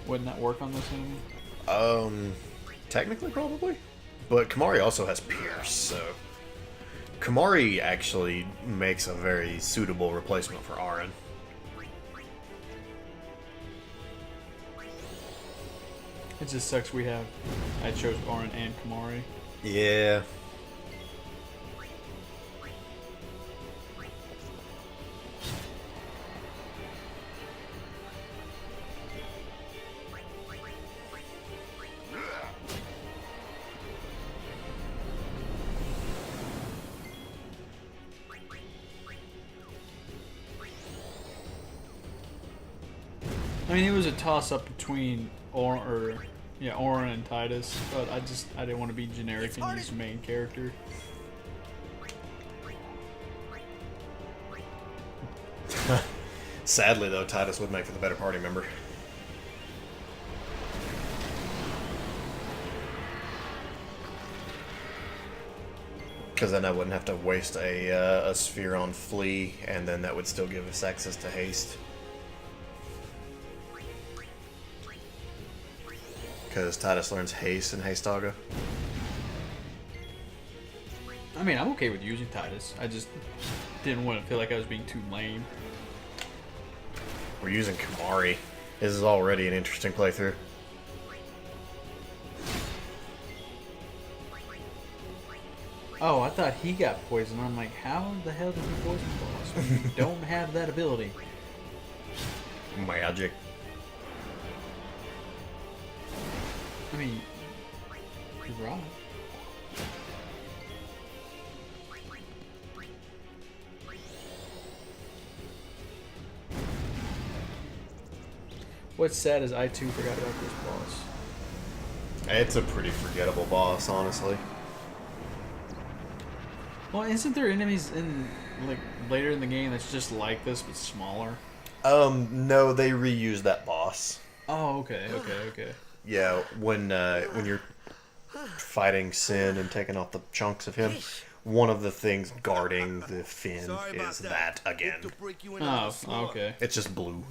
Speaker 2: Wouldn't that work on this enemy?
Speaker 1: Technically probably. But Kamari also has Pierce, so Kamari actually makes a very suitable replacement for Auron.
Speaker 2: It just sucks I chose Orin and Kamari.
Speaker 1: Yeah.
Speaker 2: I mean, it was a toss-up between Orin and Titus, but I didn't want to be generic and use the main character.
Speaker 1: Sadly, though, Titus would make for the better party member. Because then I wouldn't have to waste a sphere on Flea, and then that would still give us access to haste. Because Titus learns haste in Hastaga.
Speaker 2: I mean, I'm okay with using Titus. I just didn't want to feel like I was being too lame.
Speaker 1: We're using Kamari. This is already an interesting playthrough.
Speaker 2: Oh, I thought he got poisoned. I'm like, how the hell did he poison the boss when you don't have that ability?
Speaker 1: Magic.
Speaker 2: I mean, you're right. What's sad is I too forgot about this boss.
Speaker 1: It's a pretty forgettable boss, honestly.
Speaker 2: Well, isn't there enemies in like later in the game that's just like this but smaller?
Speaker 1: No, they reuse that boss.
Speaker 2: Oh, okay.
Speaker 1: Yeah, when you're fighting Sin and taking off the chunks of him, one of the things guarding the fin is that again.
Speaker 2: Oh, okay.
Speaker 1: It's just blue.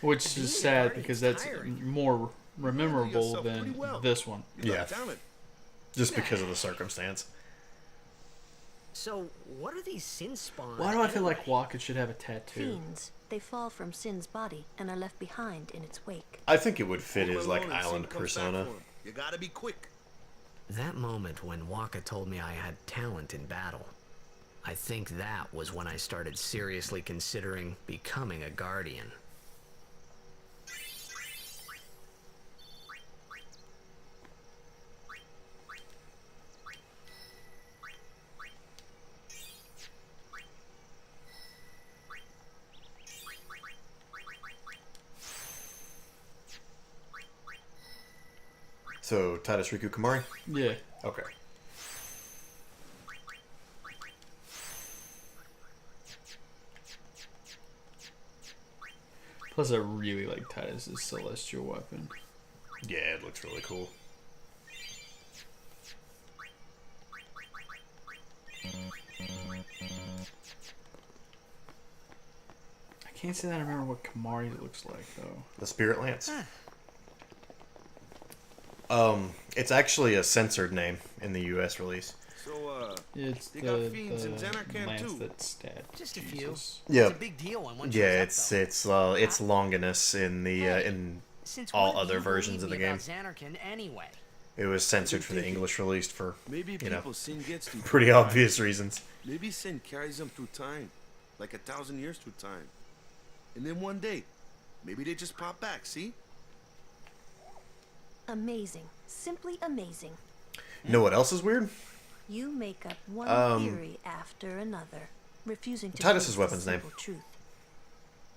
Speaker 2: Which is sad because that's more memorable than this one.
Speaker 1: Yeah. Just because of the circumstance.
Speaker 3: So, what are these sin spawns?
Speaker 2: Why do I feel like Waka should have a tattoo?
Speaker 15: Fiends. They fall from Sin's body and are left behind in its wake.
Speaker 1: I think it would fit his like island persona.
Speaker 7: You gotta be quick.
Speaker 3: That moment when Waka told me I had talent in battle, I think that was when I started seriously considering becoming a guardian.
Speaker 1: So, Titus Riku Kamari?
Speaker 2: Yeah.
Speaker 1: Okay.
Speaker 2: Plus, I really like Titus's celestial weapon.
Speaker 1: Yeah, it looks really cool.
Speaker 2: I can't say that I remember what Kamari looks like, though.
Speaker 1: The Spirit Lance? It's actually a censored name in the U.S. release.
Speaker 7: So,
Speaker 2: it's
Speaker 7: they got fiends in Xanarkand
Speaker 2: lance
Speaker 7: too.
Speaker 2: that stabbed
Speaker 3: Just a few.
Speaker 1: Yeah.
Speaker 3: It's a big deal when one
Speaker 1: Yeah,
Speaker 3: shows up,
Speaker 1: it's Longinus in the in
Speaker 3: Since
Speaker 1: all
Speaker 3: when do
Speaker 1: other
Speaker 3: you
Speaker 1: versions of the
Speaker 3: believe
Speaker 1: game.
Speaker 3: me about Xanarkand anyway?
Speaker 1: It was censored for the English release for
Speaker 7: Maybe
Speaker 1: you know
Speaker 7: people sin gets through
Speaker 1: pretty
Speaker 7: time.
Speaker 1: obvious reasons.
Speaker 7: Maybe sin carries them through time, like 1,000 years through time. And then one day, maybe they just pop back, see?
Speaker 15: Amazing. Simply amazing.
Speaker 1: You know what else is weird?
Speaker 15: You make up one theory after another, refusing to
Speaker 1: Titus's
Speaker 15: face the
Speaker 1: weapon's name.
Speaker 15: simple truth.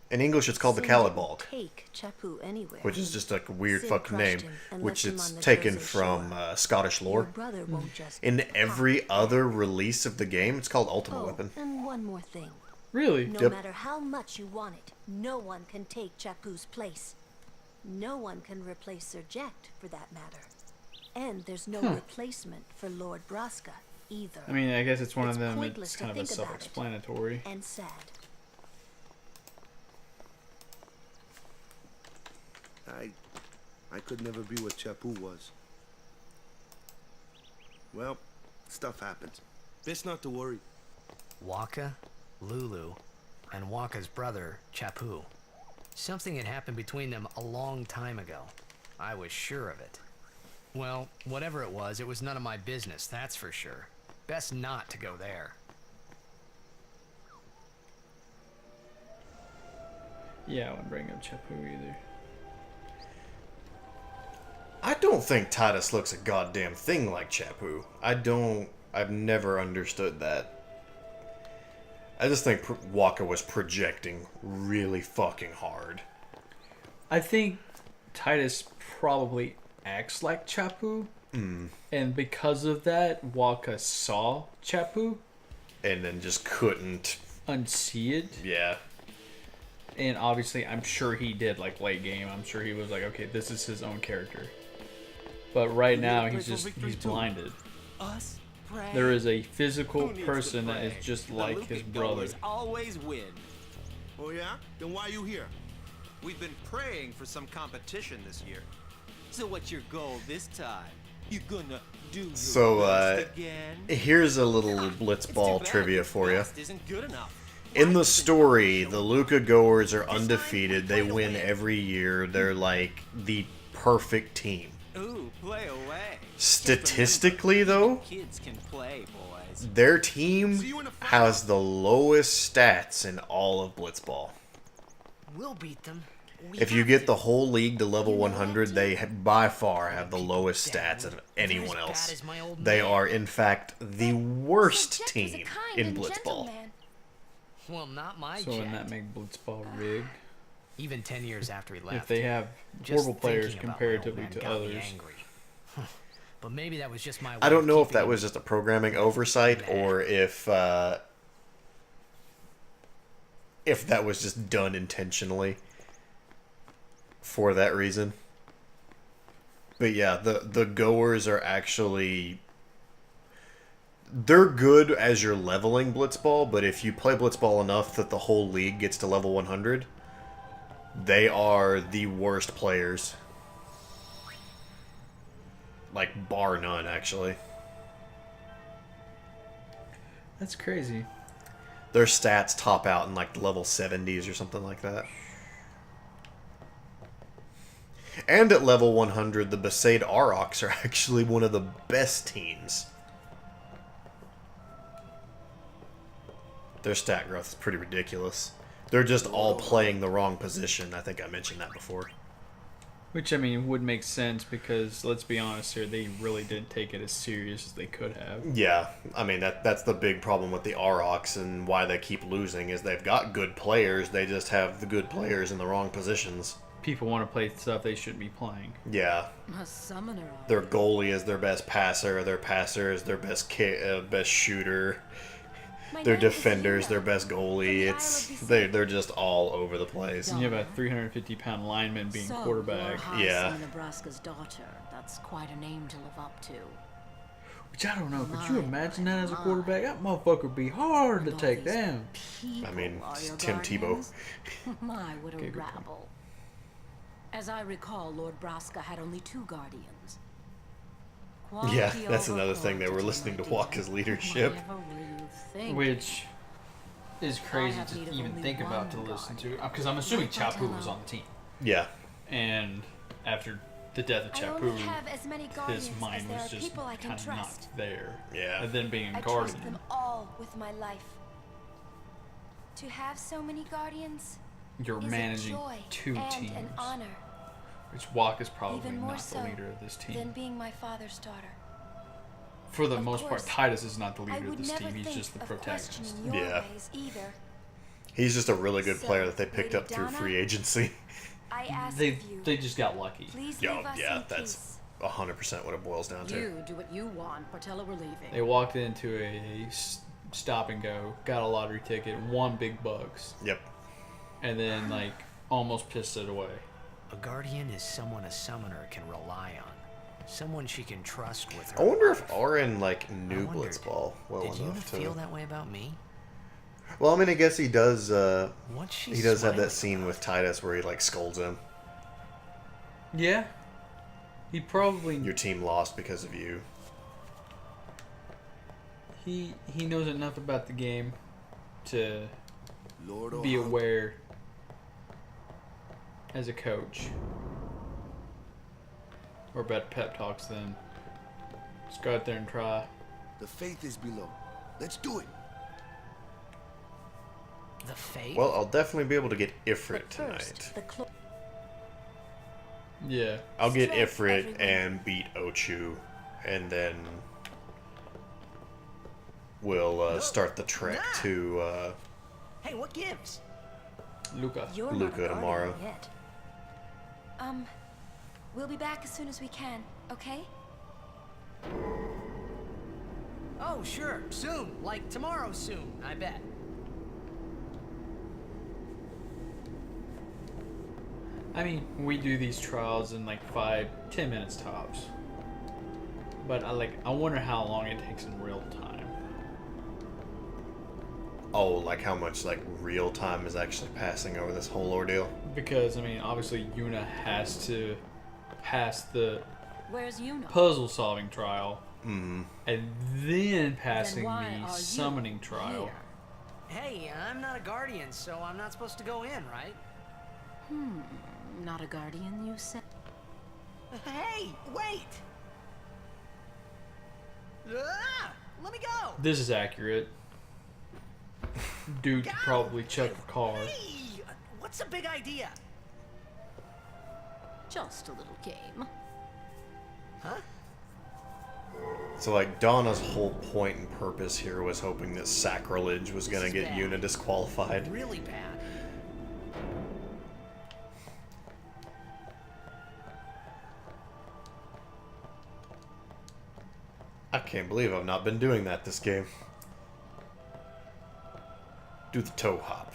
Speaker 1: In English, it's called the
Speaker 15: Sin
Speaker 1: Calibald,
Speaker 15: didn't take Chapu anywhere.
Speaker 1: which is just like a weird
Speaker 15: Sin
Speaker 1: fucking name,
Speaker 15: crushed him and
Speaker 1: which
Speaker 15: left him
Speaker 1: is
Speaker 15: on the
Speaker 1: taken
Speaker 15: desert
Speaker 1: from
Speaker 15: shore.
Speaker 1: Scottish
Speaker 15: Your
Speaker 1: lore.
Speaker 15: brother won't just
Speaker 1: In every other release of the game, it's called Ultimate
Speaker 15: Oh,
Speaker 1: Weapon.
Speaker 15: and one more thing.
Speaker 2: Really?
Speaker 15: No
Speaker 1: Yep.
Speaker 15: matter how much you want it, no one can take Chapu's place. No one can replace Sir Jekt, for that matter. And there's no replacement for Lord Braska either.
Speaker 2: I mean, I guess it's one of
Speaker 15: It's
Speaker 2: them.
Speaker 15: pointless
Speaker 2: It's
Speaker 15: to
Speaker 2: kind of a
Speaker 15: think about it.
Speaker 2: self-explanatory.
Speaker 15: And sad.
Speaker 7: I could never be what Chapu was. Well, stuff happens. Best not to worry.
Speaker 3: Waka, Lulu, and Waka's brother, Chapu. Something had happened between them a long time ago. I was sure of it. Well, whatever it was none of my business, that's for sure. Best not to go there.
Speaker 2: Yeah, I wouldn't bring up Chapu either.
Speaker 1: I don't think Titus looks a goddamn thing like Chapu. I've never understood that. I just think Waka was projecting really fucking hard.
Speaker 2: I think Titus probably acts like Chappu. And because of that, Waka saw Chappu.
Speaker 1: And then just couldn't
Speaker 2: unsee it.
Speaker 1: Yeah.
Speaker 2: And obviously, I'm sure he did, like, late game. I'm sure he was like, okay, this is his own character. But right now, he's blinded.
Speaker 12: Us?
Speaker 2: There is a physical person that is just like his brother.
Speaker 12: Always win.
Speaker 7: Oh yeah? Then why are you here?
Speaker 12: We've been praying for some competition this year. So what's your goal this time? You gonna do your best again?
Speaker 1: Here's a little Blitzball trivia for you.
Speaker 12: Isn't good enough.
Speaker 1: In the story, the Luca Goers are undefeated. They win every year. They're like the perfect team.
Speaker 12: Ooh, play away.
Speaker 1: Statistically, though,
Speaker 12: Kids can play, boys.
Speaker 1: their team has the lowest stats in all of Blitzball.
Speaker 3: We'll beat them.
Speaker 1: If you get the whole league to level 100, they by far have the lowest stats of anyone else. They are, in fact, the worst team in Blitzball.
Speaker 3: Well, not my
Speaker 2: So wouldn't that make Blitzball rigged?
Speaker 3: Even 10 years after he left.
Speaker 2: If they have horrible players comparatively to others.
Speaker 3: But maybe that was just my
Speaker 1: I don't know if that was just a programming oversight or if that was just done intentionally for that reason. But yeah, the goers are actually, they're good as you're leveling Blitzball, but if you play Blitzball enough that the whole league gets to level 100, they are the worst players. Like, bar none, actually.
Speaker 2: That's crazy.
Speaker 1: Their stats top out in like level 70s or something like that. And at level 100, the Besaid Aurochs are actually one of the best teams. Their stat growth is pretty ridiculous. They're just all playing the wrong position. I think I mentioned that before.
Speaker 2: Which, I mean, would make sense because, let's be honest here, they really didn't take it as serious as they could have.
Speaker 1: Yeah, I mean, that's the big problem with the Aurochs and why they keep losing is they've got good players, they just have the good players in the wrong positions.
Speaker 2: People want to play stuff they shouldn't be playing.
Speaker 1: Yeah.
Speaker 14: A summoner.
Speaker 1: Their goalie is their best passer, their passer is their best best shooter. Their defenders, their best goalie. They're just all over the place.
Speaker 2: And you have a 350-pound lineman being quarterback.
Speaker 1: Yeah.
Speaker 15: Nebraska's daughter. That's quite a name to live up to.
Speaker 2: Which I don't know. Could you imagine that as a quarterback? That motherfucker would be hard to take down.
Speaker 1: I mean, it's Tim Tebow.
Speaker 15: My, what a rabble. As I recall, Lord Braska had only 2 guardians.
Speaker 1: Yeah, that's another thing. They were listening to Waka's leadership.
Speaker 2: Which is crazy to even think about to listen to. Because I'm assuming Chappu was on the team.
Speaker 1: Yeah.
Speaker 2: And after the death of Chappu, his mind was just kind of not there.
Speaker 1: Yeah.
Speaker 2: And then being a
Speaker 10: I
Speaker 2: guardian.
Speaker 10: trust them all with my life. To have so many guardians
Speaker 2: You're
Speaker 10: is
Speaker 2: managing
Speaker 10: a joy
Speaker 2: 2
Speaker 10: and
Speaker 2: teams.
Speaker 10: An honor.
Speaker 2: Which Waka's probably
Speaker 10: Even more
Speaker 2: not
Speaker 10: so
Speaker 2: the leader of this team.
Speaker 10: than being my father's daughter.
Speaker 2: For the
Speaker 10: Of
Speaker 2: most part,
Speaker 10: course,
Speaker 2: Titus is not the
Speaker 10: I
Speaker 2: leader
Speaker 10: would
Speaker 2: of this
Speaker 10: never
Speaker 2: team. He's
Speaker 10: think
Speaker 2: just the
Speaker 10: of
Speaker 2: protagonist.
Speaker 10: questioning your
Speaker 1: Yeah.
Speaker 10: ways either.
Speaker 1: He's just a really good
Speaker 10: So,
Speaker 1: player that they picked
Speaker 10: Lady
Speaker 1: up through
Speaker 10: Donna,
Speaker 1: free agency.
Speaker 10: I ask
Speaker 2: They
Speaker 10: of you,
Speaker 2: they just got lucky.
Speaker 10: please
Speaker 1: Yo,
Speaker 10: leave us
Speaker 1: yeah,
Speaker 10: in
Speaker 1: that's
Speaker 10: peace.
Speaker 1: 100% what it boils down to.
Speaker 14: You do what you want. Portella, we're leaving.
Speaker 2: They walked into a stop and go, got a lottery ticket, won big bucks.
Speaker 1: Yep.
Speaker 2: And then like almost pissed it away.
Speaker 3: A guardian is someone a summoner can rely on. Someone she can trust with her.
Speaker 1: I wonder
Speaker 3: life.
Speaker 1: if Auron like knew Blitzball well
Speaker 3: Did you
Speaker 1: enough to.
Speaker 3: feel that way about me?
Speaker 1: Well, I mean, I guess he does.
Speaker 3: What's she
Speaker 1: He does have that
Speaker 3: smiling
Speaker 1: scene with Titus where he like scolds him.
Speaker 2: Yeah. He probably
Speaker 1: Your team lost because of you.
Speaker 2: he knows enough about the game to
Speaker 7: Lord
Speaker 2: be
Speaker 7: Ohio.
Speaker 2: aware as a coach. Or better pep talks than just go out there and try.
Speaker 7: The faith is below. Let's do it.
Speaker 3: The fate?
Speaker 1: Well, I'll definitely be able to get Ifrit tonight.
Speaker 2: Yeah.
Speaker 1: I'll get Ifrit and beat Ochu, and then we'll start the trek to
Speaker 16: Hey, what gives?
Speaker 2: Luca.
Speaker 15: You're not
Speaker 1: Luca
Speaker 15: a
Speaker 1: tomorrow.
Speaker 15: guardian yet.
Speaker 10: We'll be back as soon as we can, okay?
Speaker 3: Oh, sure. Soon. Like tomorrow soon, I bet.
Speaker 2: I mean, we do these trials in like 5-10 minutes tops. But I wonder how long it takes in real time.
Speaker 1: Oh, like how much like real time is actually passing over this whole ordeal?
Speaker 2: Because I mean, obviously Yuna has to pass the
Speaker 14: Where's Yuna?
Speaker 2: puzzle solving trial,
Speaker 1: Mm-hmm.
Speaker 2: and then passing
Speaker 14: why
Speaker 2: the
Speaker 14: are you
Speaker 2: summoning trial.
Speaker 14: here?
Speaker 3: Hey, I'm not a guardian, so I'm not supposed to go in, right?
Speaker 14: Not a guardian, you said?
Speaker 3: Hey, wait! Ah, let me go!
Speaker 2: This is accurate. Dude could probably check a car.
Speaker 3: Hey, what's the big idea?
Speaker 14: Just a little game.
Speaker 3: Huh?
Speaker 1: So like Donna's whole point and purpose here was hoping that sacrilege was gonna get Yuna disqualified.
Speaker 3: Really bad.
Speaker 1: I can't believe I've not been doing that this game. Do the toe hop.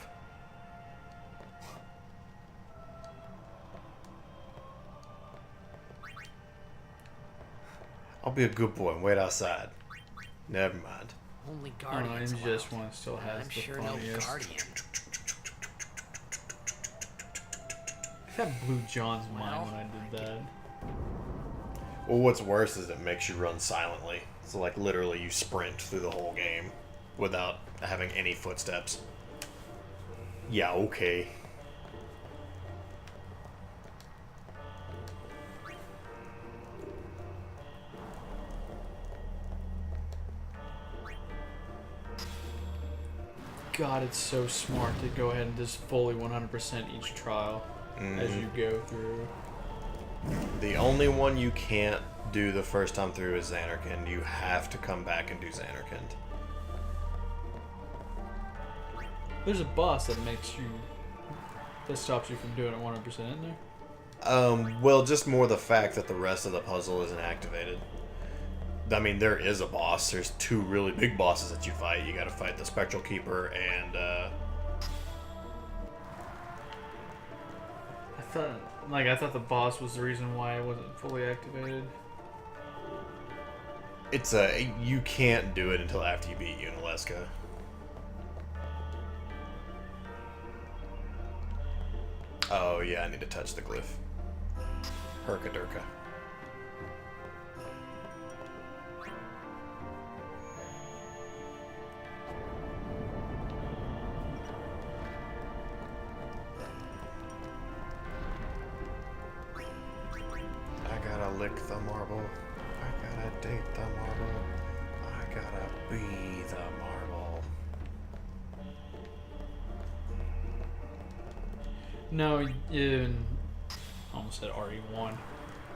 Speaker 1: I'll be a good boy and wait outside. Never mind.
Speaker 3: Only
Speaker 2: I don't know,
Speaker 3: guardians
Speaker 2: MGS1
Speaker 3: allowed.
Speaker 2: still has
Speaker 3: I'm
Speaker 2: the
Speaker 3: sure no
Speaker 2: funniest.
Speaker 3: guardian.
Speaker 2: That blew John's mind when I did that.
Speaker 1: Well, what's worse is it makes you run silently. So like literally you sprint through the whole game without having any footsteps. Yeah, okay.
Speaker 2: God, it's so smart to go ahead and just fully 100% each trial as you go through.
Speaker 1: The only one you can't do the first time through is Xanarkand. You have to come back and do Xanarkand.
Speaker 2: There's a boss that stops you from doing it 100% in there.
Speaker 1: Well, just more the fact that the rest of the puzzle isn't activated. I mean, there is a boss. There's two really big bosses that you fight. You gotta fight the Spectral Keeper and,
Speaker 2: I thought the boss was the reason why it wasn't fully activated.
Speaker 1: you can't do it until after you beat Unalesca. Oh, yeah, I need to touch the glyph. Herkadurka. I gotta lick the marble. I gotta date the marble. I gotta be the marble.
Speaker 2: No, in I almost said RE1.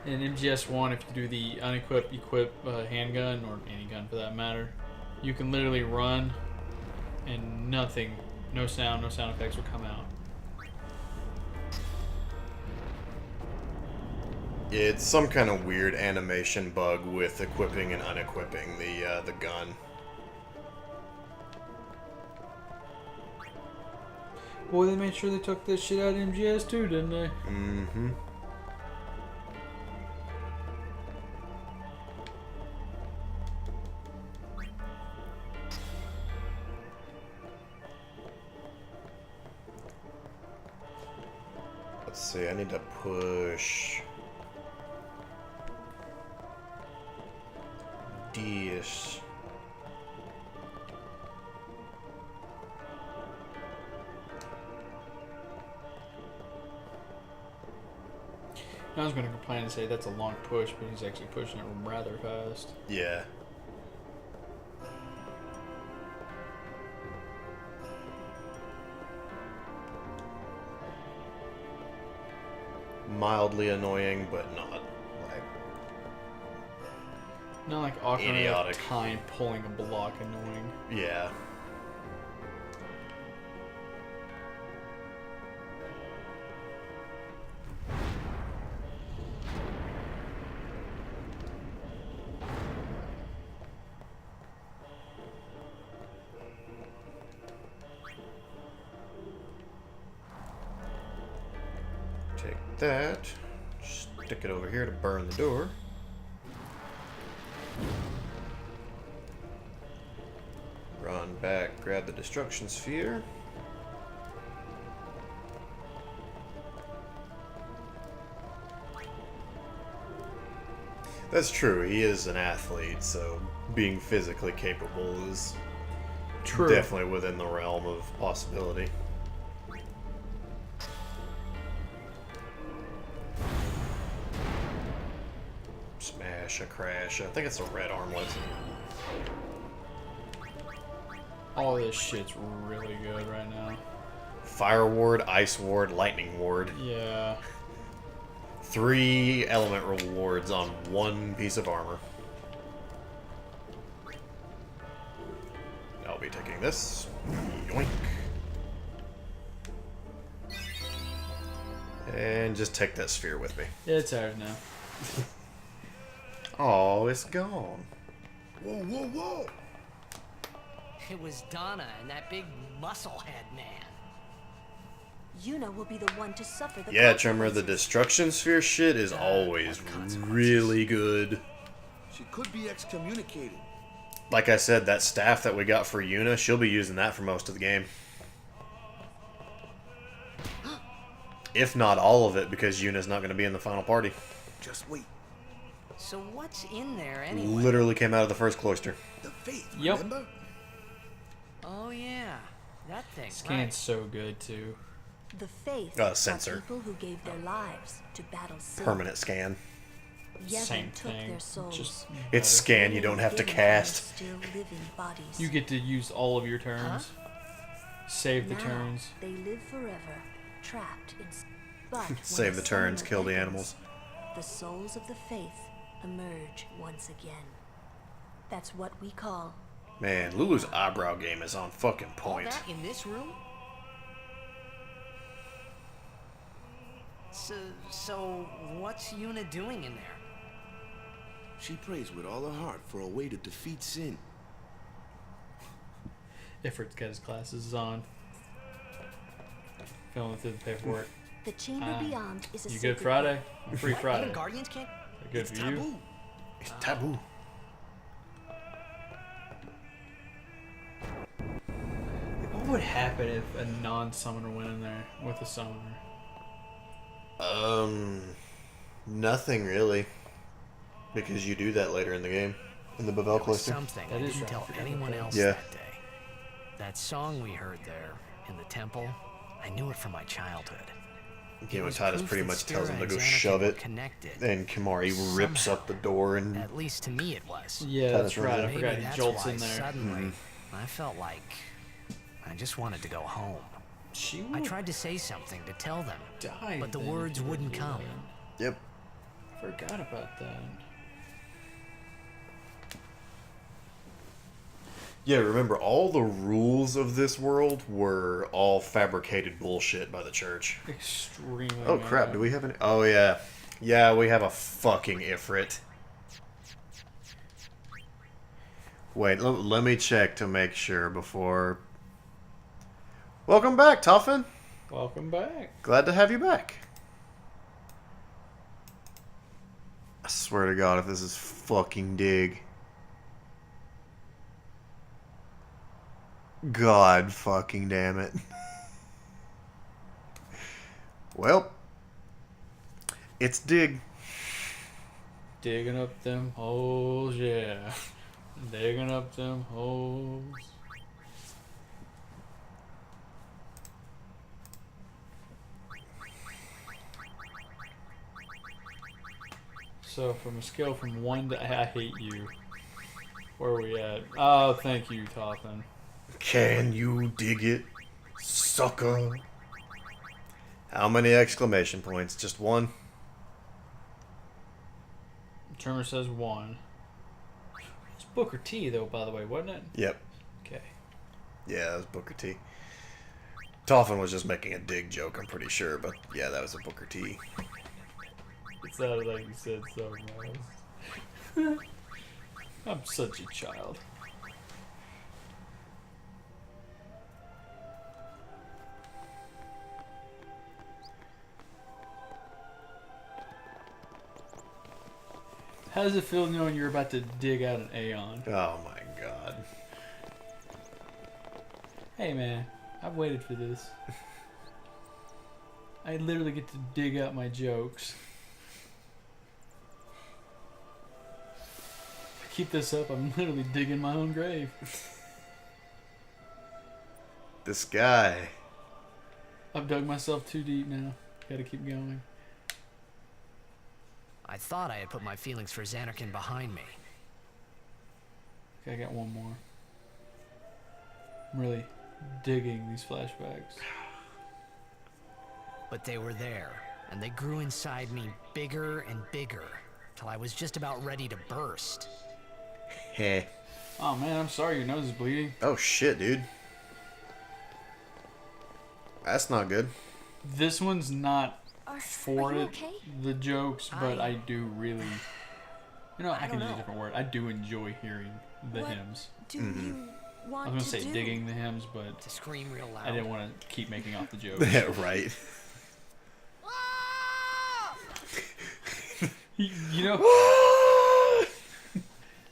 Speaker 2: In MGS1, if you do the unequip, equip handgun, or any gun for that matter, you can literally run and nothing, no sound effects will come out.
Speaker 1: It's some kind of weird animation bug with equipping and unequipping the gun.
Speaker 2: Boy, they made sure they took this shit out of MGS too, didn't they?
Speaker 1: Mm-hmm. Let's see, I need to push this.
Speaker 2: I was going to complain and say that's a long push, but he's actually pushing it rather fast.
Speaker 1: Yeah. Mildly annoying, but not like
Speaker 2: Not like Ocarina
Speaker 1: idiotic.
Speaker 2: of Time pulling a block annoying.
Speaker 1: Yeah. that. Stick it over here to burn the door. Run back, grab the destruction sphere. That's true, he is an athlete, so being physically capable is definitely within the realm of possibility. Smash, a crash. I think it's a red armlet.
Speaker 2: All this shit's really good right now.
Speaker 1: Fire ward, ice ward, lightning ward.
Speaker 2: Yeah.
Speaker 1: 3 element rewards on 1 piece of armor. I'll be taking this. Yoink. And just take that sphere with me.
Speaker 2: It's ours now.
Speaker 1: Oh, it's gone.
Speaker 7: Whoa, whoa, whoa!
Speaker 16: It was Donna and that big musclehead man.
Speaker 15: Yuna will be the one to suffer the
Speaker 1: Yeah, Tremor, the
Speaker 15: consequences.
Speaker 1: destruction sphere shit is always really good.
Speaker 7: She could be excommunicated.
Speaker 1: Like I said, that staff that we got for Yuna, she'll be using that for most of the game. If not all of it, because Yuna's not going to be in the final party.
Speaker 7: Just wait.
Speaker 16: So what's in there anyway?
Speaker 1: Literally came out of the first cloister.
Speaker 7: The faith,
Speaker 2: Yep.
Speaker 7: remember?
Speaker 16: Oh yeah, that thing.
Speaker 2: Scan's so good too.
Speaker 15: The faith
Speaker 1: Sensor.
Speaker 15: are people who gave their lives to battle sin.
Speaker 1: Permanent scan.
Speaker 15: Yevon
Speaker 2: Same
Speaker 15: took
Speaker 2: thing.
Speaker 15: their souls.
Speaker 2: Just
Speaker 1: It's scan, you don't have to
Speaker 15: Given
Speaker 1: cast.
Speaker 15: their still living bodies.
Speaker 2: you get to use all of your turns. Save the
Speaker 15: Now,
Speaker 2: turns.
Speaker 15: They live forever, trapped in. But when
Speaker 1: Save the turns,
Speaker 15: sun
Speaker 1: kill the
Speaker 15: awakens,
Speaker 1: animals.
Speaker 15: The souls of the faith emerge once again. That's what we call.
Speaker 1: Man, Lulu's eyebrow game is on fucking
Speaker 16: All
Speaker 1: point.
Speaker 16: that in this room? So what's Yuna doing in there?
Speaker 7: She prays with all her heart for a way to defeat sin.
Speaker 2: Ifrit's got his glasses on. Filming through the paperwork.
Speaker 15: The chamber beyond is a
Speaker 2: You
Speaker 15: sacred
Speaker 2: good Friday?
Speaker 15: way.
Speaker 2: I'm free
Speaker 16: What?
Speaker 2: Friday.
Speaker 16: Even Guardians can't.
Speaker 2: Good for you.
Speaker 1: It's taboo.
Speaker 2: What would happen if a non-summoner went in there with a summoner?
Speaker 1: Nothing really. Because you do that later in the game. In the Bavel
Speaker 3: There was
Speaker 1: cloister.
Speaker 3: something
Speaker 2: That
Speaker 3: I
Speaker 2: is
Speaker 3: didn't
Speaker 2: right.
Speaker 3: tell anyone else
Speaker 1: Yeah.
Speaker 3: that day. That song we heard there in the temple, I knew it from my childhood.
Speaker 1: Yeah, when
Speaker 3: was
Speaker 1: Titus
Speaker 3: proof
Speaker 1: pretty
Speaker 3: that
Speaker 1: much tells him to
Speaker 3: Spira
Speaker 1: go
Speaker 3: and Xanarkand
Speaker 1: shove
Speaker 3: were
Speaker 1: it.
Speaker 3: connected.
Speaker 1: And Kimari rips
Speaker 3: Somehow.
Speaker 1: up the door and
Speaker 3: At least to me it was.
Speaker 2: Yeah,
Speaker 1: Titus
Speaker 2: that's
Speaker 1: runs
Speaker 2: right.
Speaker 1: in.
Speaker 2: I
Speaker 3: Maybe
Speaker 2: forgot he
Speaker 3: that's
Speaker 2: jolts
Speaker 3: why
Speaker 2: in there.
Speaker 3: suddenly I felt like I just wanted to go home.
Speaker 2: She
Speaker 3: I
Speaker 2: would
Speaker 3: tried to say something to tell them,
Speaker 2: die
Speaker 3: but the
Speaker 2: then if
Speaker 3: words
Speaker 2: you
Speaker 3: wouldn't
Speaker 2: do
Speaker 3: come.
Speaker 2: that.
Speaker 1: Yep.
Speaker 2: Forgot about that.
Speaker 1: Yeah, remember, all the rules of this world were all fabricated bullshit by the church.
Speaker 2: Extremely.
Speaker 1: Oh crap,
Speaker 2: mad.
Speaker 1: do we have an... Oh yeah. Yeah, we have a fucking Ifrit. Wait, let me check to make sure before... Welcome back, Toffin!
Speaker 2: Welcome back.
Speaker 1: Glad to have you back. I swear to God, if this is fucking Dig. God fucking damn it. Well, it's Dig.
Speaker 2: Digging up them holes, yeah. Digging up them holes. So from a scale from 1 to I hate you, where are we at? Oh, thank you, Toffin.
Speaker 1: Can you dig it, sucker? How many exclamation points? Just one?
Speaker 2: Tremor says 1. It's Booker T, though, by the way, wasn't it?
Speaker 1: Yep.
Speaker 2: Okay.
Speaker 1: Yeah, that was Booker T. Toffin was just making a Dig joke, I'm pretty sure, but yeah, that was a Booker T.
Speaker 2: It sounded like you said something else. I'm such a child. How does it feel knowing you're about to dig out an Aeon?
Speaker 1: Oh my god.
Speaker 2: Hey man, I've waited for this. I literally get to dig out my jokes. If I keep this up, I'm literally digging my own grave.
Speaker 1: This guy.
Speaker 2: I've dug myself too deep now. Gotta keep going.
Speaker 3: I thought I had put my feelings for Xanarkin behind me.
Speaker 2: Okay, I got one more. I'm really digging these flashbacks.
Speaker 3: But they were there, and they grew inside me bigger and bigger, till I was just about ready to burst.
Speaker 1: Heh.
Speaker 2: Oh man, I'm sorry your nose is bleeding.
Speaker 1: Oh shit, dude. That's not good.
Speaker 2: This one's not for
Speaker 10: are you
Speaker 2: it,
Speaker 10: okay?
Speaker 2: the jokes, but I do really... You know, I can
Speaker 3: don't
Speaker 2: use a
Speaker 3: know.
Speaker 2: different word. I do enjoy hearing the
Speaker 10: What
Speaker 2: hymns.
Speaker 10: do you
Speaker 2: I
Speaker 10: want
Speaker 2: was going to
Speaker 10: to
Speaker 2: say
Speaker 10: do?
Speaker 2: digging the hymns, but
Speaker 3: To scream real loud.
Speaker 2: I didn't want to keep making off the jokes.
Speaker 1: Yeah, right.
Speaker 2: You know,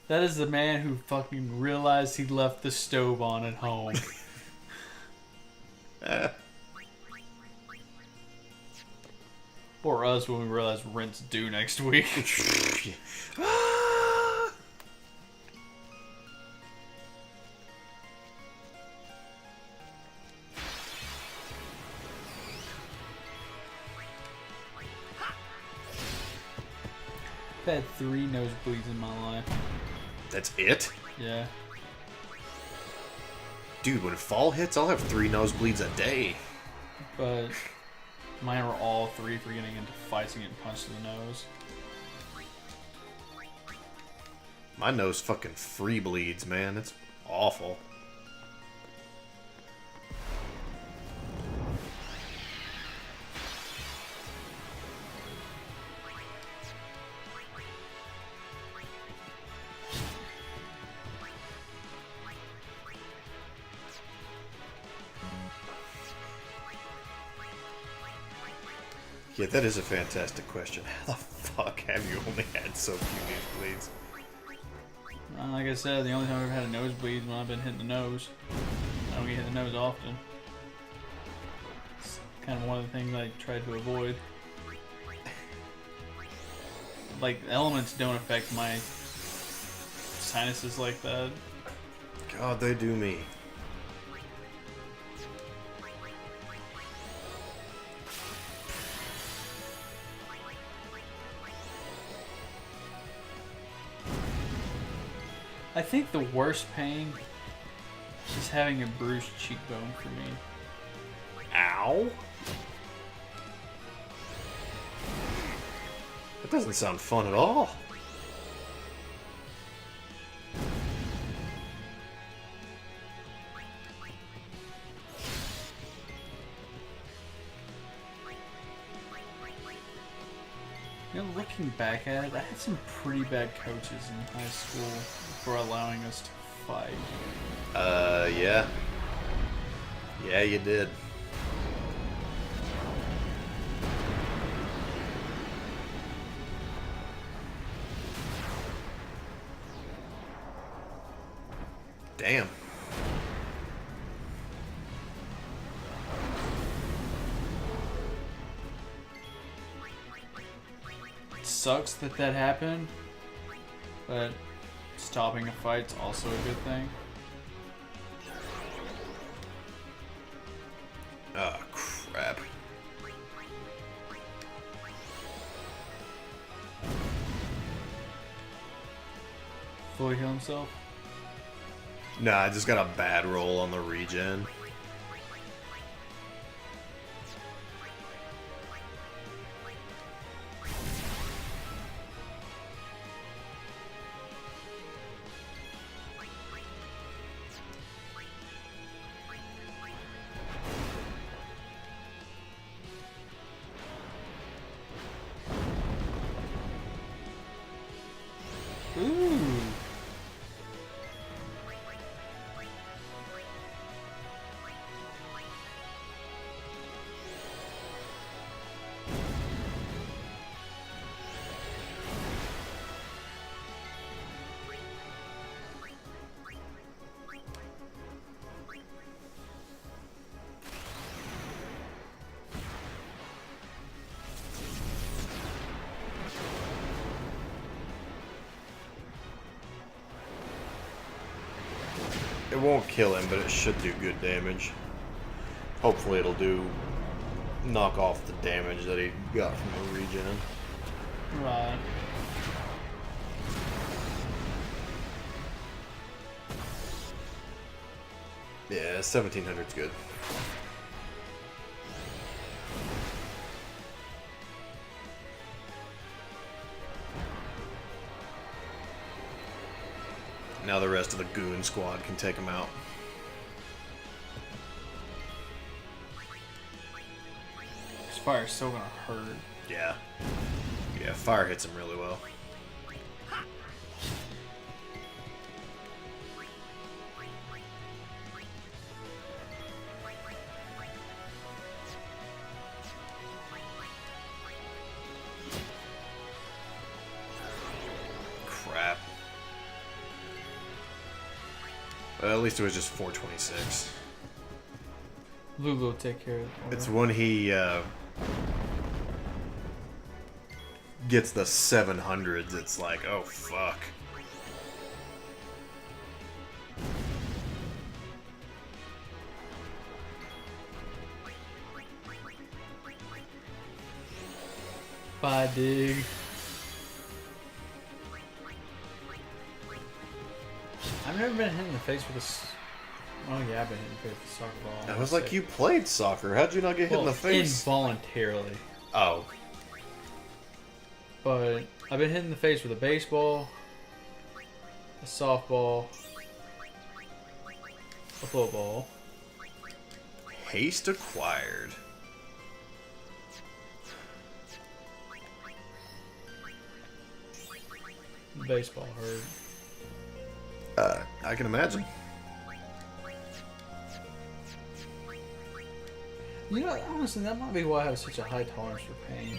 Speaker 2: that is the man who fucking realized he left the stove on at home. Or us when we realize rent's due next week. I've had 3 nosebleeds in my life.
Speaker 1: That's it?
Speaker 2: Yeah.
Speaker 1: Dude, when fall hits, I'll have 3 nosebleeds a day.
Speaker 2: But mine were all 3 for getting into fights and getting punched in the nose.
Speaker 1: My nose fucking free bleeds, man. It's awful. Yeah, that is a fantastic question. How the fuck have you only had so few nosebleeds?
Speaker 2: Like I said, the only time I've ever had a nosebleed is when I've been hitting the nose. I don't get hit in the nose often. It's kind of one of the things I tried to avoid. Like, elements don't affect my sinuses like that.
Speaker 1: God, they do me.
Speaker 2: I think the worst pain is having a bruised cheekbone for me.
Speaker 1: Ow? That doesn't sound fun at all.
Speaker 2: You know, looking back at it, I had some pretty bad coaches in high school for allowing us to fight.
Speaker 1: Yeah. Yeah, you did. Damn.
Speaker 2: It sucks that that happened, but stopping a fight's also a good thing.
Speaker 1: Oh, crap.
Speaker 2: Fully heal himself.
Speaker 1: Nah, I just got a bad roll on the regen.
Speaker 2: Ooh.
Speaker 1: It won't kill him, but it should do good damage. Hopefully it'll knock off the damage that he got from the regen.
Speaker 2: Right.
Speaker 1: Yeah, 1700's good. Now the rest of the goon squad can take him out.
Speaker 2: This fire's still gonna hurt.
Speaker 1: Yeah. Yeah, fire hits him really well. Crap. Well, at least it was just 426.
Speaker 2: Lulu will take care of it.
Speaker 1: It's when he gets the 700s, it's like, oh fuck.
Speaker 2: Bye, dig. I've never been hit in the face with a. Oh yeah, I've been hit in the face with a soccer ball.
Speaker 1: I was like, you played soccer. How'd you not get hit in the face?
Speaker 2: Involuntarily.
Speaker 1: Oh.
Speaker 2: But I've been hit in the face with a baseball, a softball, a football.
Speaker 1: Haste acquired.
Speaker 2: Baseball hurt.
Speaker 1: I can imagine.
Speaker 2: You know, honestly, that might be why I have such a high tolerance for pain.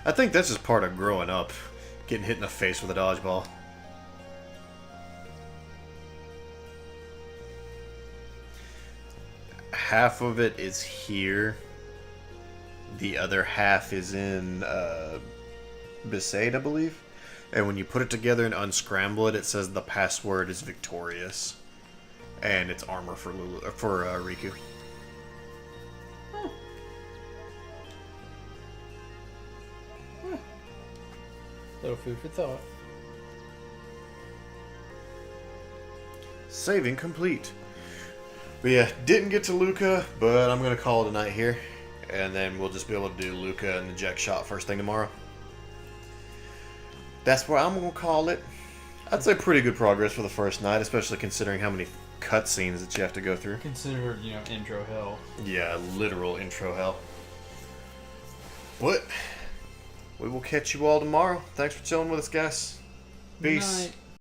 Speaker 1: I think that's just part of growing up, getting hit in the face with a dodgeball. Half of it is here. The other half is in Besaid, I believe. And when you put it together and unscramble it, it says the password is victorious. And it's armor for Riku.
Speaker 2: Little food for thought.
Speaker 1: Saving complete. But yeah, didn't get to Luca, but I'm going to call it a night here. And then we'll just be able to do Luca and the Jack shot first thing tomorrow. That's what I'm going to call it. I'd say pretty good progress for the first night, especially considering how many cutscenes that you have to go through.
Speaker 2: Consider, you know, intro hell.
Speaker 1: Yeah, literal intro hell. But we will catch you all tomorrow. Thanks for chilling with us, guys. Peace.
Speaker 2: Night.